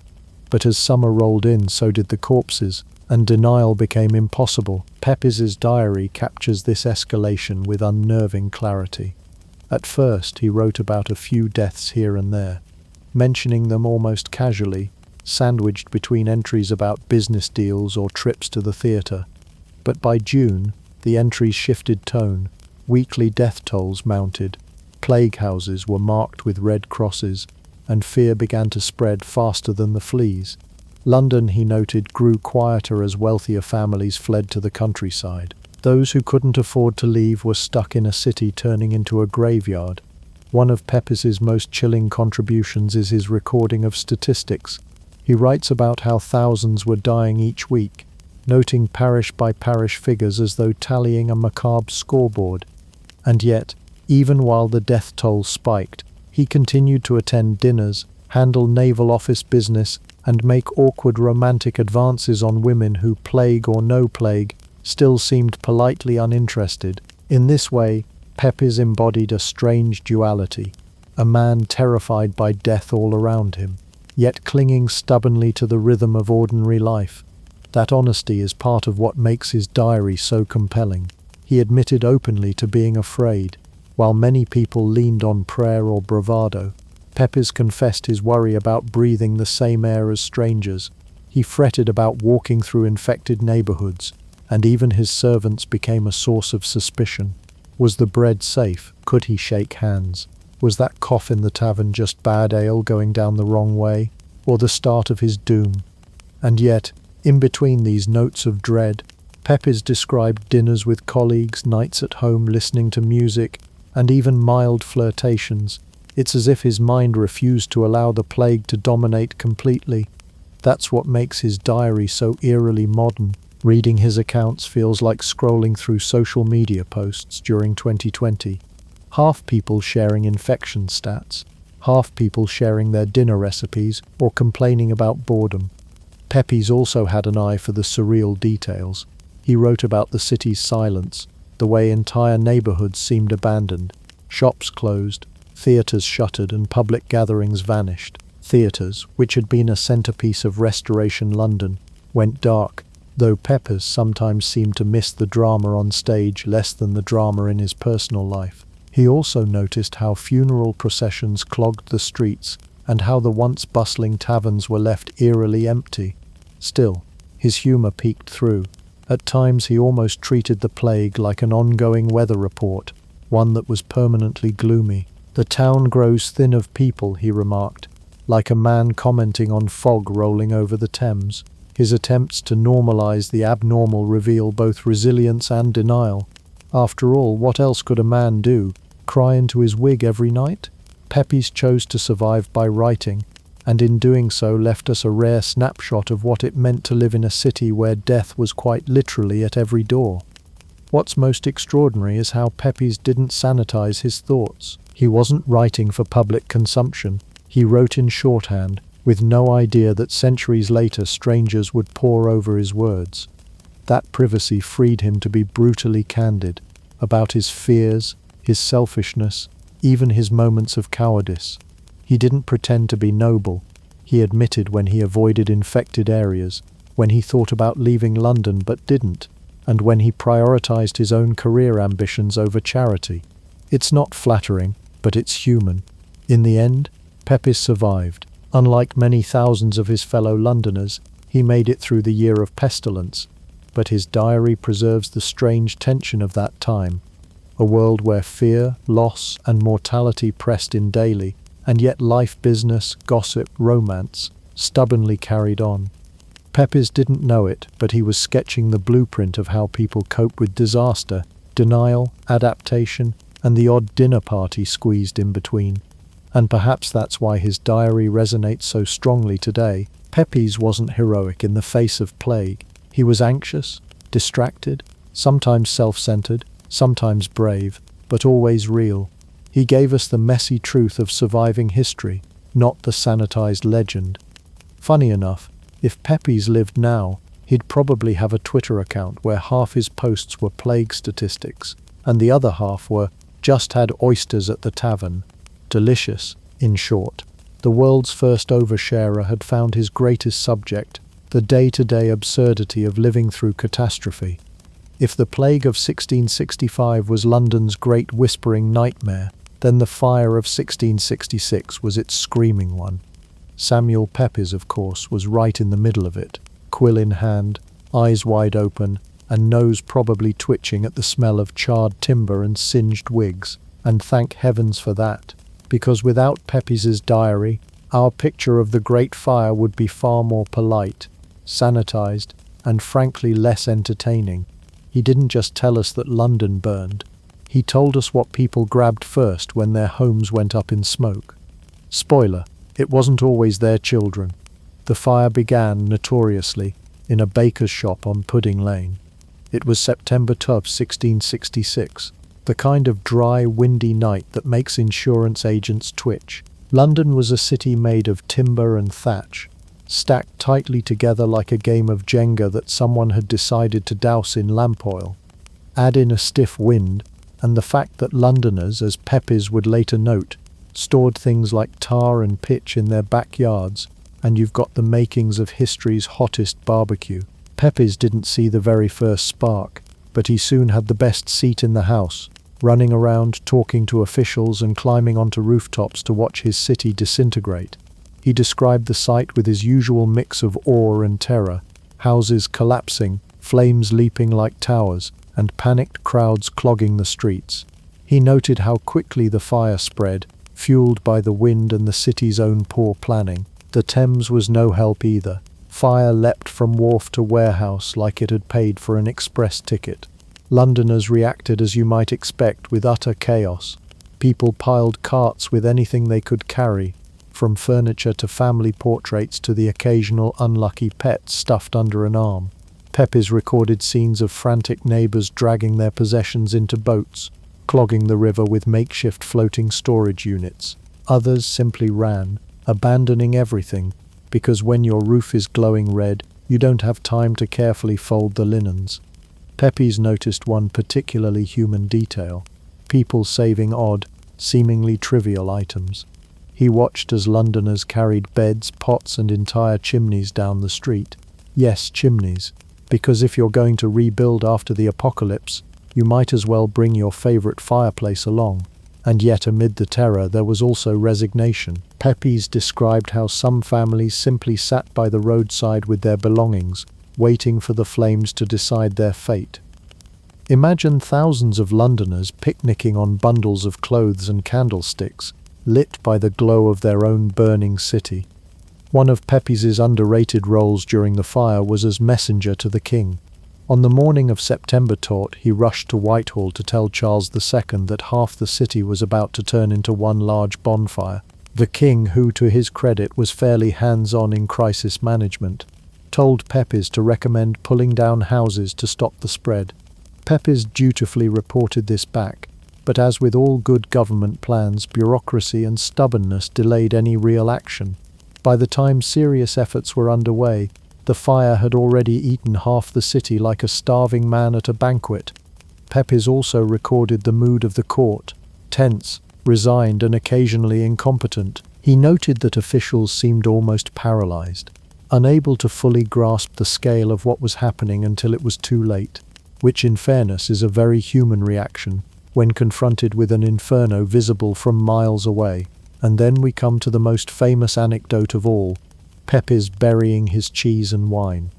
but as summer rolled in, so did the corpses, and denial became impossible. Pepys's diary captures this escalation with unnerving clarity. At first, he wrote about a few deaths here and there, mentioning them almost casually, sandwiched between entries about business deals or trips to the theatre. But by June, the entries shifted tone. Weekly death tolls mounted, plague houses were marked with red crosses, and fear began to spread faster than the fleas. London, he noted, grew quieter as wealthier families fled to the countryside. Those who couldn't afford to leave were stuck in a city turning into a graveyard. One of Pepys's most chilling contributions is his recording of statistics. He writes about how thousands were dying each week, noting parish-by-parish figures as though tallying a macabre scoreboard. And yet, even while the death toll spiked, he continued to attend dinners, handle naval office business, and make awkward romantic advances on women who, plague or no plague, still seemed politely uninterested. In this way, Pepys embodied a strange duality, a man terrified by death all around him, yet clinging stubbornly to the rhythm of ordinary life. That honesty is part of what makes his diary so compelling. He admitted openly to being afraid, while many people leaned on prayer or bravado. Pepys confessed his worry about breathing the same air as strangers. He fretted about walking through infected neighbourhoods, and even his servants became a source of suspicion. Was the bread safe? Could he shake hands? Was that cough in the tavern just bad ale going down the wrong way, or the start of his doom? And yet, in between these notes of dread, Pepys described dinners with colleagues, nights at home listening to music, and even mild flirtations. It's as if his mind refused to allow the plague to dominate completely. That's what makes his diary so eerily modern. Reading his accounts feels like scrolling through social media posts during 2020. Half people sharing infection stats, half people sharing their dinner recipes or complaining about boredom. Pepys also had an eye for the surreal details. He wrote about the city's silence, the way entire neighborhoods seemed abandoned. Shops closed, theaters shuttered, and public gatherings vanished. Theaters, which had been a centerpiece of Restoration London, went dark, though Pepys sometimes seemed to miss the drama on stage less than the drama in his personal life. He also noticed how funeral processions clogged the streets and how the once bustling taverns were left eerily empty. Still, his humor peeked through. At times he almost treated the plague like an ongoing weather report, one that was permanently gloomy. "The town grows thin of people," he remarked, like a man commenting on fog rolling over the Thames. His attempts to normalize the abnormal reveal both resilience and denial. After all, what else could a man do? Cry into his wig every night? Pepys chose to survive by writing, and in doing so left us a rare snapshot of what it meant to live in a city where death was quite literally at every door. What's most extraordinary is how Pepys didn't sanitize his thoughts. He wasn't writing for public consumption. He wrote in shorthand, with no idea that centuries later strangers would pore over his words. That privacy freed him to be brutally candid about his fears, his selfishness, even his moments of cowardice. He didn't pretend to be noble. He admitted when he avoided infected areas, when he thought about leaving London but didn't, and when he prioritized his own career ambitions over charity. It's not flattering, but it's human. In the end, Pepys survived. Unlike many thousands of his fellow Londoners, he made it through the year of pestilence, but his diary preserves the strange tension of that time. A world where fear, loss, and mortality pressed in daily, and yet life, business, gossip, romance stubbornly carried on. Pepys didn't know it, but he was sketching the blueprint of how people cope with disaster, denial, adaptation, and the odd dinner party squeezed in between. And perhaps that's why his diary resonates so strongly today. Pepys wasn't heroic in the face of plague. He was anxious, distracted, sometimes self-centered, sometimes brave, but always real. He gave us the messy truth of surviving history, not the sanitized legend. Funny enough, if Pepys lived now, he'd probably have a Twitter account where half his posts were plague statistics, and the other half were "just had oysters at the tavern." Delicious, in short. The world's first oversharer had found his greatest subject, the day-to-day absurdity of living through catastrophe. If the plague of 1665 was London's great whispering nightmare, then the fire of 1666 was its screaming one. Samuel Pepys, of course, was right in the middle of it, quill in hand, eyes wide open, and nose probably twitching at the smell of charred timber and singed wigs. And thank heavens for that, because without Pepys's diary, our picture of the Great Fire would be far more polite, sanitized, and frankly less entertaining. He didn't just tell us that London burned. He told us what people grabbed first when their homes went up in smoke. Spoiler, it wasn't always their children. The fire began, notoriously, in a baker's shop on Pudding Lane. It was September 12, 1666, the kind of dry, windy night that makes insurance agents twitch. London was a city made of timber and thatch, stacked tightly together like a game of Jenga that someone had decided to douse in lamp oil. Add in a stiff wind, and the fact that Londoners, as Pepys would later note, stored things like tar and pitch in their backyards, and you've got the makings of history's hottest barbecue. Pepys didn't see the very first spark, but he soon had the best seat in the house, running around talking to officials and climbing onto rooftops to watch his city disintegrate. He described the sight with his usual mix of awe and terror, houses collapsing, flames leaping like towers, and panicked crowds clogging the streets. He noted how quickly the fire spread, fueled by the wind and the city's own poor planning. The Thames was no help either. Fire leapt from wharf to warehouse like it had paid for an express ticket. Londoners reacted as you might expect, with utter chaos. People piled carts with anything they could carry, from furniture to family portraits to the occasional unlucky pet stuffed under an arm. Pepys recorded scenes of frantic neighbours dragging their possessions into boats, clogging the river with makeshift floating storage units. Others simply ran, abandoning everything, because when your roof is glowing red, you don't have time to carefully fold the linens. Pepys noticed one particularly human detail: people saving odd, seemingly trivial items. He watched as Londoners carried beds, pots, and entire chimneys down the street. Yes, chimneys, because if you're going to rebuild after the apocalypse, you might as well bring your favourite fireplace along. And yet amid the terror there was also resignation. Pepys described how some families simply sat by the roadside with their belongings, waiting for the flames to decide their fate. Imagine thousands of Londoners picnicking on bundles of clothes and candlesticks, lit by the glow of their own burning city. One of Pepys's underrated roles during the fire was as messenger to the king. On the morning of September taut, he rushed to Whitehall to tell Charles II that half the city was about to turn into one large bonfire. The king, who to his credit was fairly hands-on in crisis management, told Pepys to recommend pulling down houses to stop the spread. Pepys dutifully reported this back, but as with all good government plans, bureaucracy and stubbornness delayed any real action. By the time serious efforts were underway, the fire had already eaten half the city like a starving man at a banquet. Pepys also recorded the mood of the court: tense, resigned, and occasionally incompetent. He noted that officials seemed almost paralyzed, unable to fully grasp the scale of what was happening until it was too late, which in fairness is a very human reaction when confronted with an inferno visible from miles away. And then we come to the most famous anecdote of all: Pepys burying his cheese and wine.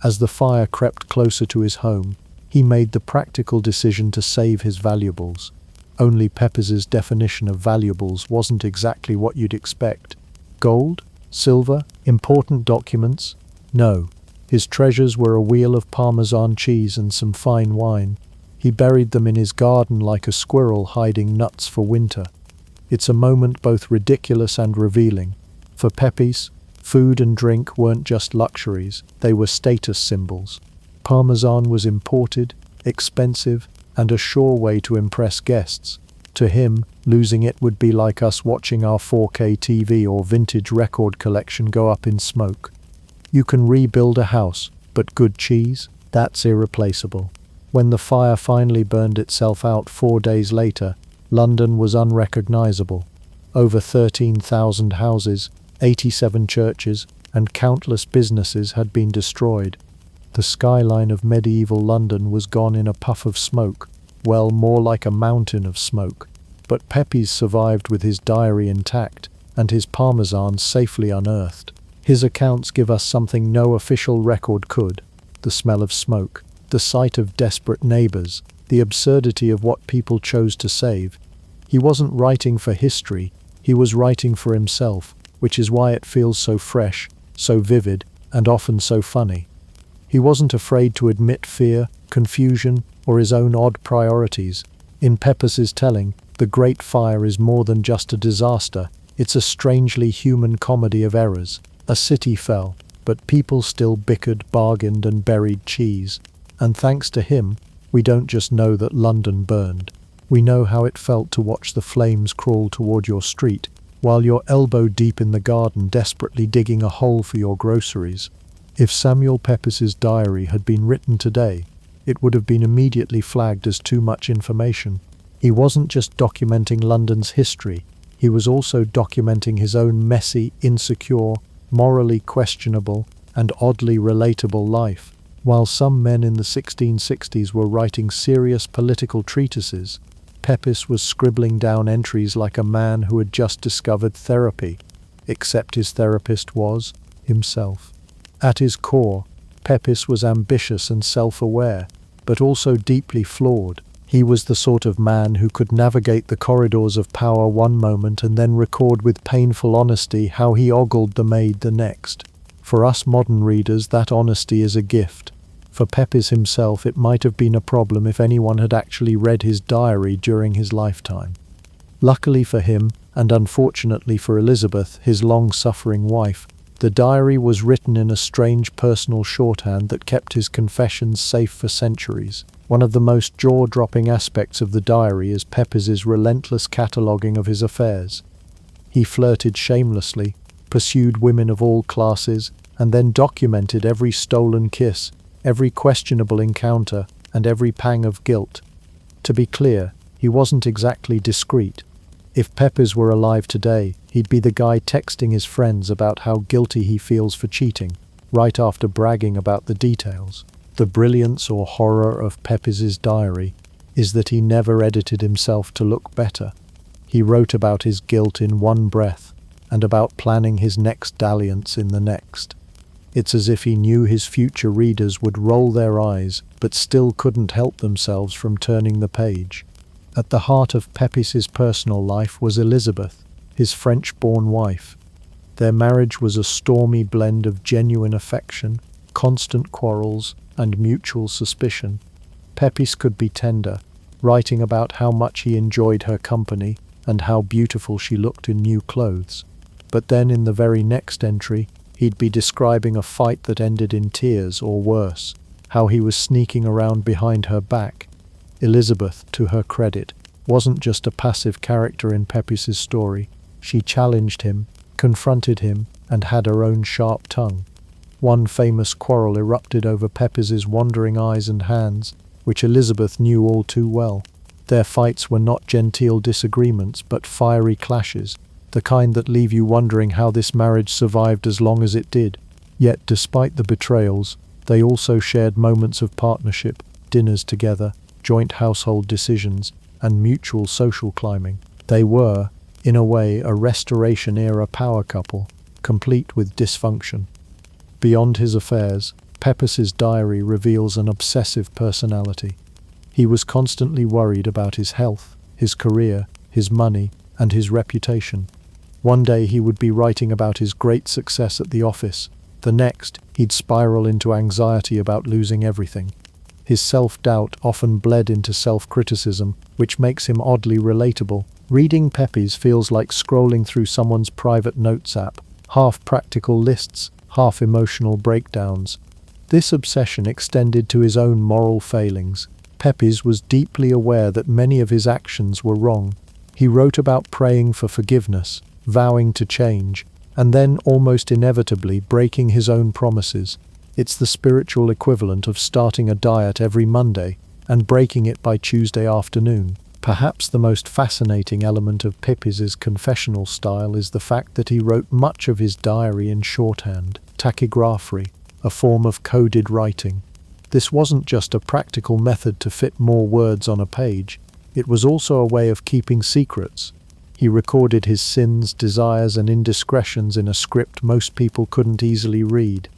As the fire crept closer to his home, he made the practical decision to save his valuables. Only Pepys's definition of valuables wasn't exactly what you'd expect. Gold? Silver? Important documents? No. His treasures were a wheel of Parmesan cheese and some fine wine. He buried them in his garden like a squirrel hiding nuts for winter. It's a moment both ridiculous and revealing. For Pepys, food and drink weren't just luxuries, they were status symbols. Parmesan was imported, expensive, and a sure way to impress guests. To him, losing it would be like us watching our 4K TV or vintage record collection go up in smoke. You can rebuild a house, but good cheese? That's irreplaceable. When the fire finally burned itself out 4 days later, London was unrecognizable. Over 13,000 houses, 87 churches, and countless businesses had been destroyed. The skyline of medieval London was gone in a puff of smoke, well, more like a mountain of smoke. But Pepys survived with his diary intact and his Parmesan safely unearthed. His accounts give us something no official record could: the smell of smoke, the sight of desperate neighbours, the absurdity of what people chose to save. He wasn't writing for history, he was writing for himself, which is why it feels so fresh, so vivid, and often so funny. He wasn't afraid to admit fear, confusion, or his own odd priorities. In Pepys's telling, the Great Fire is more than just a disaster, it's a strangely human comedy of errors. A city fell, but people still bickered, bargained, and buried cheese. And thanks to him, we don't just know that London burned. We know how it felt to watch the flames crawl toward your street, while you're elbow deep in the garden desperately digging a hole for your groceries. If Samuel Pepys's diary had been written today, it would have been immediately flagged as too much information. He wasn't just documenting London's history, he was also documenting his own messy, insecure, morally questionable, and oddly relatable life. While some men in the 1660s were writing serious political treatises, Pepys was scribbling down entries like a man who had just discovered therapy, except his therapist was himself. At his core, Pepys was ambitious and self-aware, but also deeply flawed. He was the sort of man who could navigate the corridors of power one moment and then record with painful honesty how he ogled the maid the next. For us modern readers, that honesty is a gift. For Pepys himself, it might have been a problem if anyone had actually read his diary during his lifetime. Luckily for him, and unfortunately for Elizabeth, his long-suffering wife, the diary was written in a strange personal shorthand that kept his confessions safe for centuries. One of the most jaw-dropping aspects of the diary is Pepys's relentless cataloguing of his affairs. He flirted shamelessly, pursued women of all classes, and then documented every stolen kiss, every questionable encounter, and every pang of guilt. To be clear, he wasn't exactly discreet. If Pepys were alive today, he'd be the guy texting his friends about how guilty he feels for cheating, right after bragging about the details. The brilliance or horror of Pepys's diary is that he never edited himself to look better. He wrote about his guilt in one breath, and about planning his next dalliance in the next. It's as if he knew his future readers would roll their eyes, but still couldn't help themselves from turning the page. At the heart of Pepys's personal life was Elizabeth, his French-born wife. Their marriage was a stormy blend of genuine affection, constant quarrels, and mutual suspicion. Pepys could be tender, writing about how much he enjoyed her company and how beautiful she looked in new clothes. But then in the very next entry, he'd be describing a fight that ended in tears or worse, how he was sneaking around behind her back. Elizabeth, to her credit, wasn't just a passive character in Pepys's story. She challenged him, confronted him, and had her own sharp tongue. One famous quarrel erupted over Pepys's wandering eyes and hands, which Elizabeth knew all too well. Their fights were not genteel disagreements, but fiery clashes, the kind that leave you wondering how this marriage survived as long as it did. Yet, despite the betrayals, they also shared moments of partnership, dinners together, joint household decisions, and mutual social climbing. They were, in a way, a Restoration-era power couple, complete with dysfunction. Beyond his affairs, Pepys's diary reveals an obsessive personality. He was constantly worried about his health, his career, his money, and his reputation. One day he would be writing about his great success at the office. The next, he'd spiral into anxiety about losing everything. His self-doubt often bled into self-criticism, which makes him oddly relatable. Reading Pepys feels like scrolling through someone's private notes app, half practical lists, half emotional breakdowns. This obsession extended to his own moral failings. Pepys was deeply aware that many of his actions were wrong. He wrote about praying for forgiveness, vowing to change, and then almost inevitably breaking his own promises. It's the spiritual equivalent of starting a diet every Monday and breaking it by Tuesday afternoon. Perhaps the most fascinating element of Pepys's confessional style is the fact that he wrote much of his diary in shorthand, tachygraphy, a form of coded writing. This wasn't just a practical method to fit more words on a page, it was also a way of keeping secrets. He recorded his sins, desires, and indiscretions in a script most people couldn't easily read.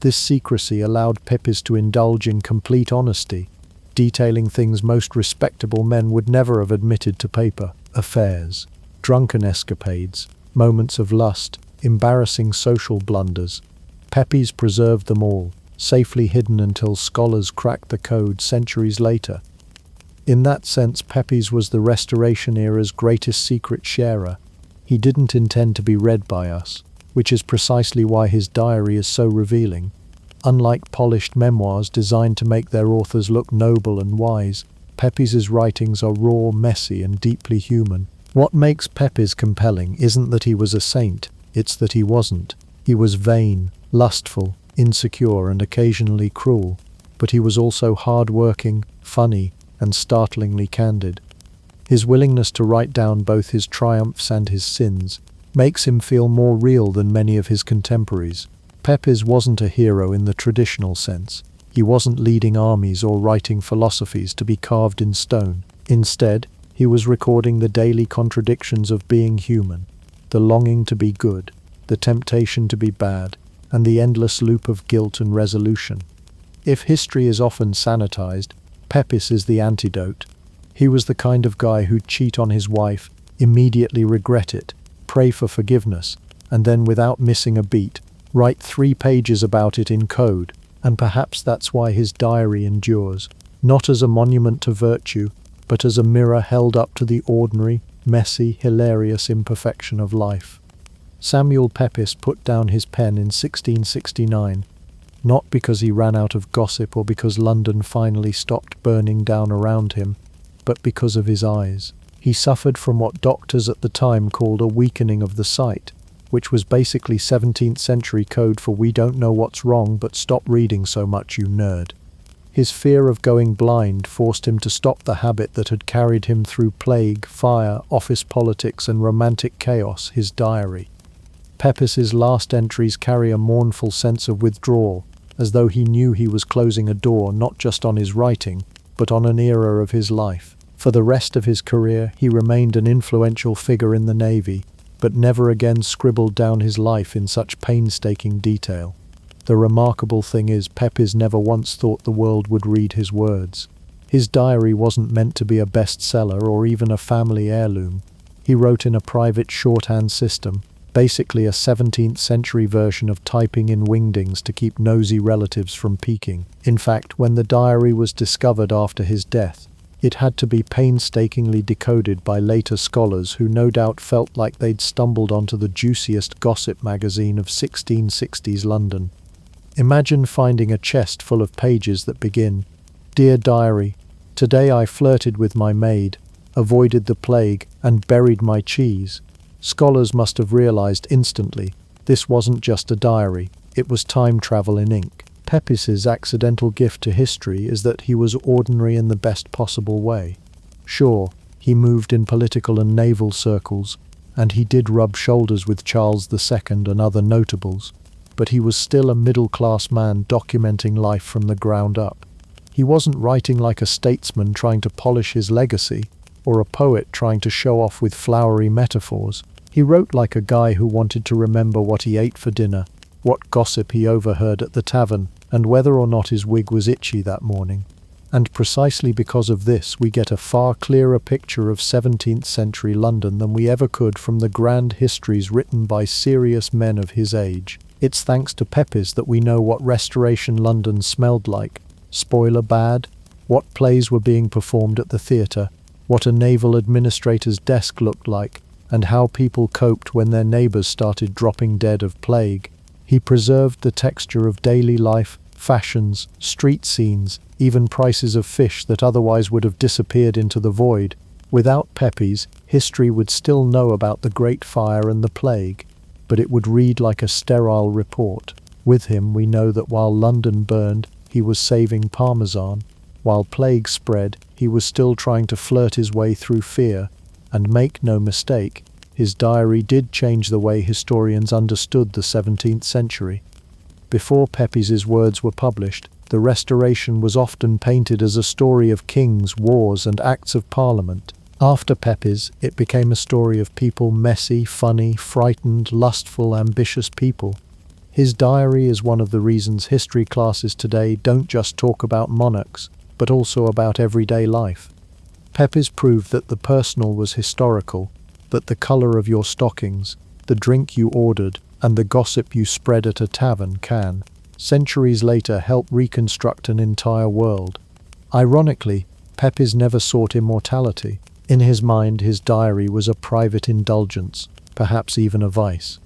This secrecy allowed Pepys to indulge in complete honesty, detailing things most respectable men would never have admitted to paper: affairs, drunken escapades, moments of lust, embarrassing social blunders. Pepys preserved them all, safely hidden until scholars cracked the code centuries later. In that sense, Pepys was the Restoration era's greatest secret sharer. He didn't intend to be read by us, which is precisely why his diary is so revealing. Unlike polished memoirs designed to make their authors look noble and wise, Pepys's writings are raw, messy, and deeply human. What makes Pepys compelling isn't that he was a saint, it's that he wasn't. He was vain, lustful, insecure, and occasionally cruel, but he was also hard-working, funny, and startlingly candid. His willingness to write down both his triumphs and his sins makes him feel more real than many of his contemporaries. Pepys wasn't a hero in the traditional sense. He wasn't leading armies or writing philosophies to be carved in stone. Instead, he was recording the daily contradictions of being human, the longing to be good, the temptation to be bad, and the endless loop of guilt and resolution. If history is often sanitized, Pepys is the antidote. He was the kind of guy who'd cheat on his wife, immediately regret it, pray for forgiveness, and then without missing a beat, write 3 pages about it in code, and perhaps that's why his diary endures, not as a monument to virtue, but as a mirror held up to the ordinary, messy, hilarious imperfection of life. Samuel Pepys put down his pen in 1669, not because he ran out of gossip or because London finally stopped burning down around him, but because of his eyes. He suffered from what doctors at the time called a weakening of the sight, which was basically 17th century code for "we don't know what's wrong, but stop reading so much, you nerd." His fear of going blind forced him to stop the habit that had carried him through plague, fire, office politics, and romantic chaos, his diary. Pepys's last entries carry a mournful sense of withdrawal, as though he knew he was closing a door not just on his writing, but on an era of his life. For the rest of his career, he remained an influential figure in the Navy, but never again scribbled down his life in such painstaking detail. The remarkable thing is, Pepys never once thought the world would read his words. His diary wasn't meant to be a bestseller or even a family heirloom. He wrote in a private shorthand system, basically a 17th century version of typing in wingdings to keep nosy relatives from peeking. In fact, when the diary was discovered after his death, it had to be painstakingly decoded by later scholars who no doubt felt like they'd stumbled onto the juiciest gossip magazine of 1660s London. Imagine finding a chest full of pages that begin, "Dear Diary, today I flirted with my maid, avoided the plague, and buried my cheese." Scholars must have realized instantly this wasn't just a diary, it was time travel in ink. Pepys's accidental gift to history is that he was ordinary in the best possible way. Sure, he moved in political and naval circles, and he did rub shoulders with Charles II and other notables, but he was still a middle-class man documenting life from the ground up. He wasn't writing like a statesman trying to polish his legacy, or a poet trying to show off with flowery metaphors. He wrote like a guy who wanted to remember what he ate for dinner, what gossip he overheard at the tavern, and whether or not his wig was itchy that morning. And precisely because of this, we get a far clearer picture of 17th century London than we ever could from the grand histories written by serious men of his age. It's thanks to Pepys that we know what Restoration London smelled like. Spoiler bad? What plays were being performed at the theatre, what a naval administrator's desk looked like, and how people coped when their neighbours started dropping dead of plague. He preserved the texture of daily life, fashions, street scenes, even prices of fish that otherwise would have disappeared into the void. Without Pepys, history would still know about the Great Fire and the plague, but it would read like a sterile report. With him, we know that while London burned, he was saving Parmesan. While plague spread, he was still trying to flirt his way through fear. And make no mistake, his diary did change the way historians understood the 17th century. Before Pepys's words were published, the Restoration was often painted as a story of kings, wars, and acts of parliament. After Pepys, it became a story of people, messy, funny, frightened, lustful, ambitious people. His diary is one of the reasons history classes today don't just talk about monarchs, but also about everyday life. Pepys proved that the personal was historical, that the colour of your stockings, the drink you ordered, and the gossip you spread at a tavern can, centuries later, help reconstruct an entire world. Ironically, Pepys never sought immortality. In his mind, his diary was a private indulgence, perhaps even a vice.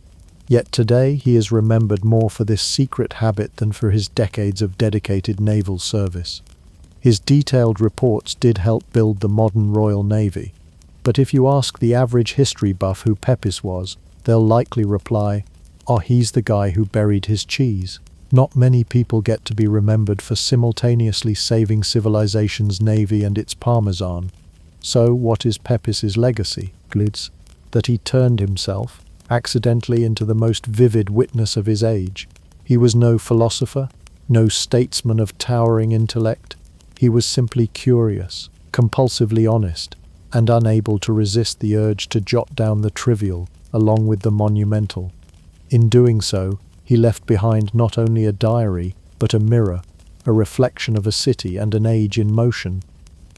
Yet today, he is remembered more for this secret habit than for his decades of dedicated naval service. His detailed reports did help build the modern Royal Navy. But if you ask the average history buff who Pepys was, they'll likely reply, "Oh, he's the guy who buried his cheese." Not many people get to be remembered for simultaneously saving civilization's navy and its Parmesan. So what is Pepys's legacy? Glitz, that he turned himself, accidentally, into the most vivid witness of his age. He was no philosopher, no statesman of towering intellect. He was simply curious, compulsively honest, and unable to resist the urge to jot down the trivial along with the monumental. In doing so, he left behind not only a diary, but a mirror, a reflection of a city and an age in motion.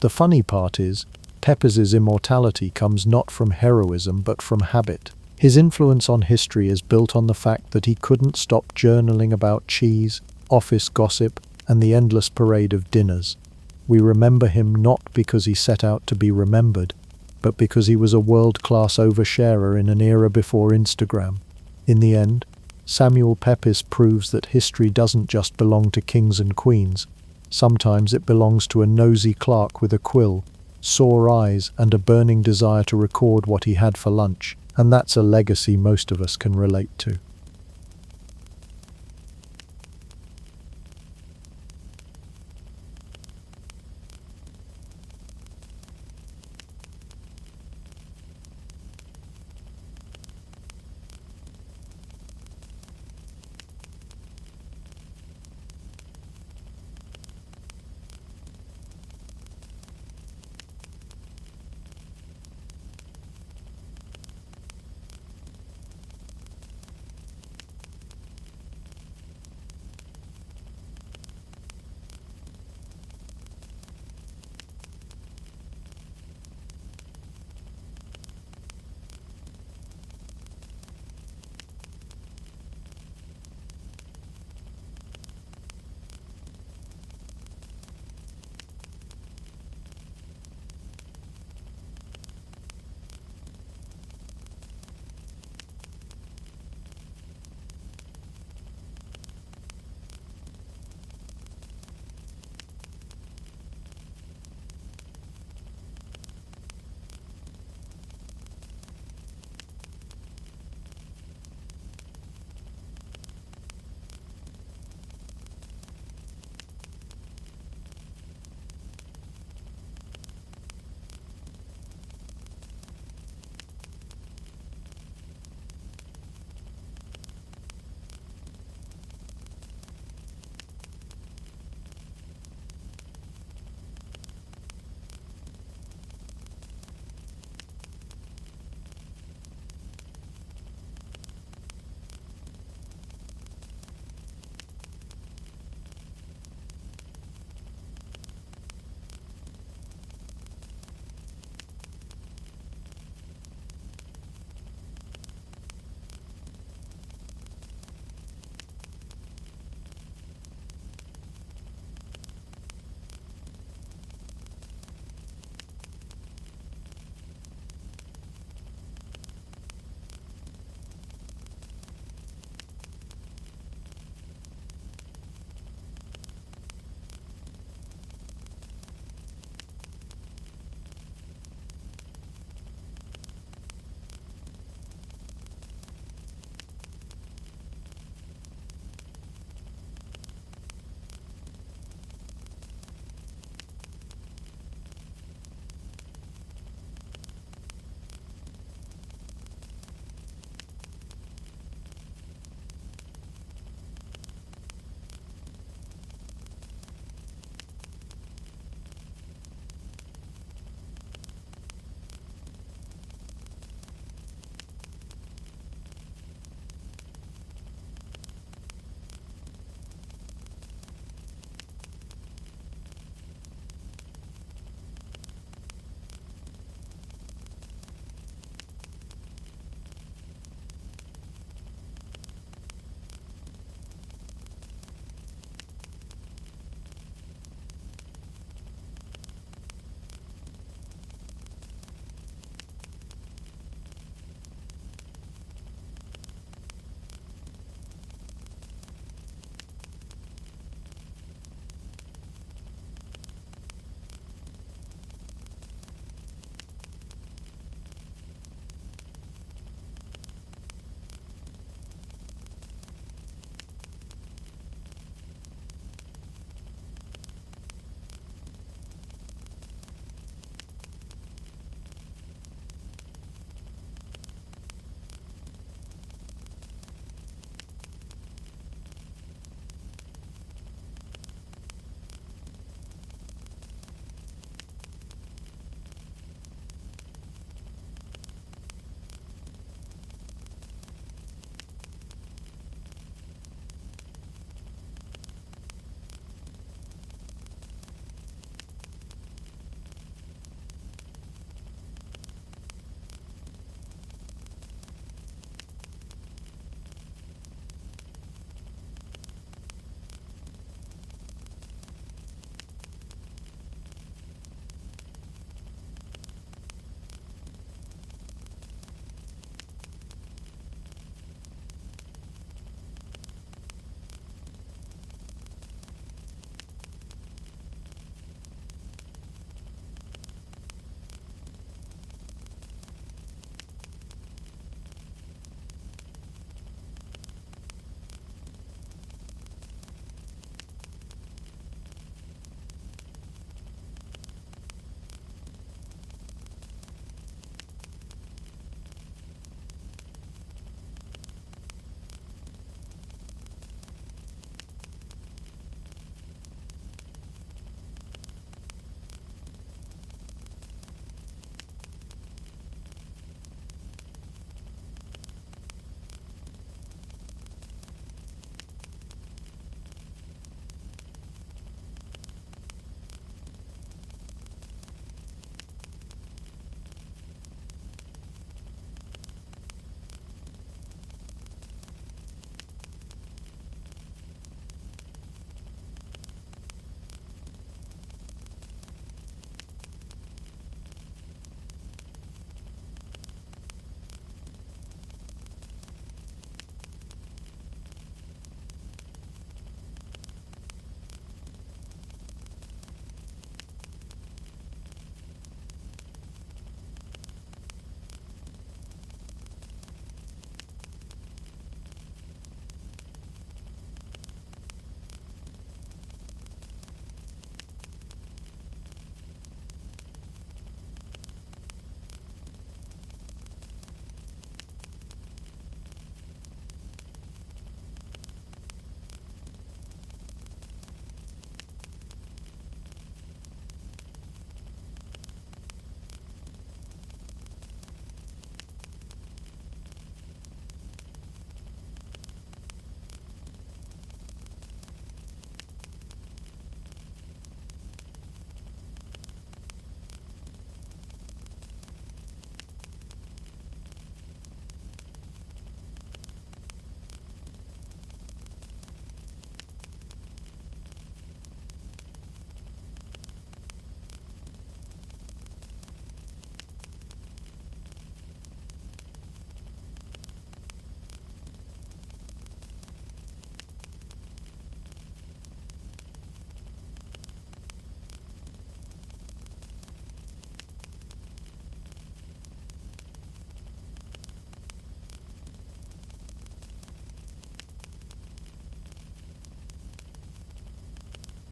The funny part is, Pepys's immortality comes not from heroism but from habit. His influence on history is built on the fact that he couldn't stop journaling about cheese, office gossip, and the endless parade of dinners. We remember him not because he set out to be remembered, but because he was a world-class oversharer in an era before Instagram. In the end, Samuel Pepys proves that history doesn't just belong to kings and queens. Sometimes it belongs to a nosy clerk with a quill, sore eyes, and a burning desire to record what he had for lunch. And that's a legacy most of us can relate to.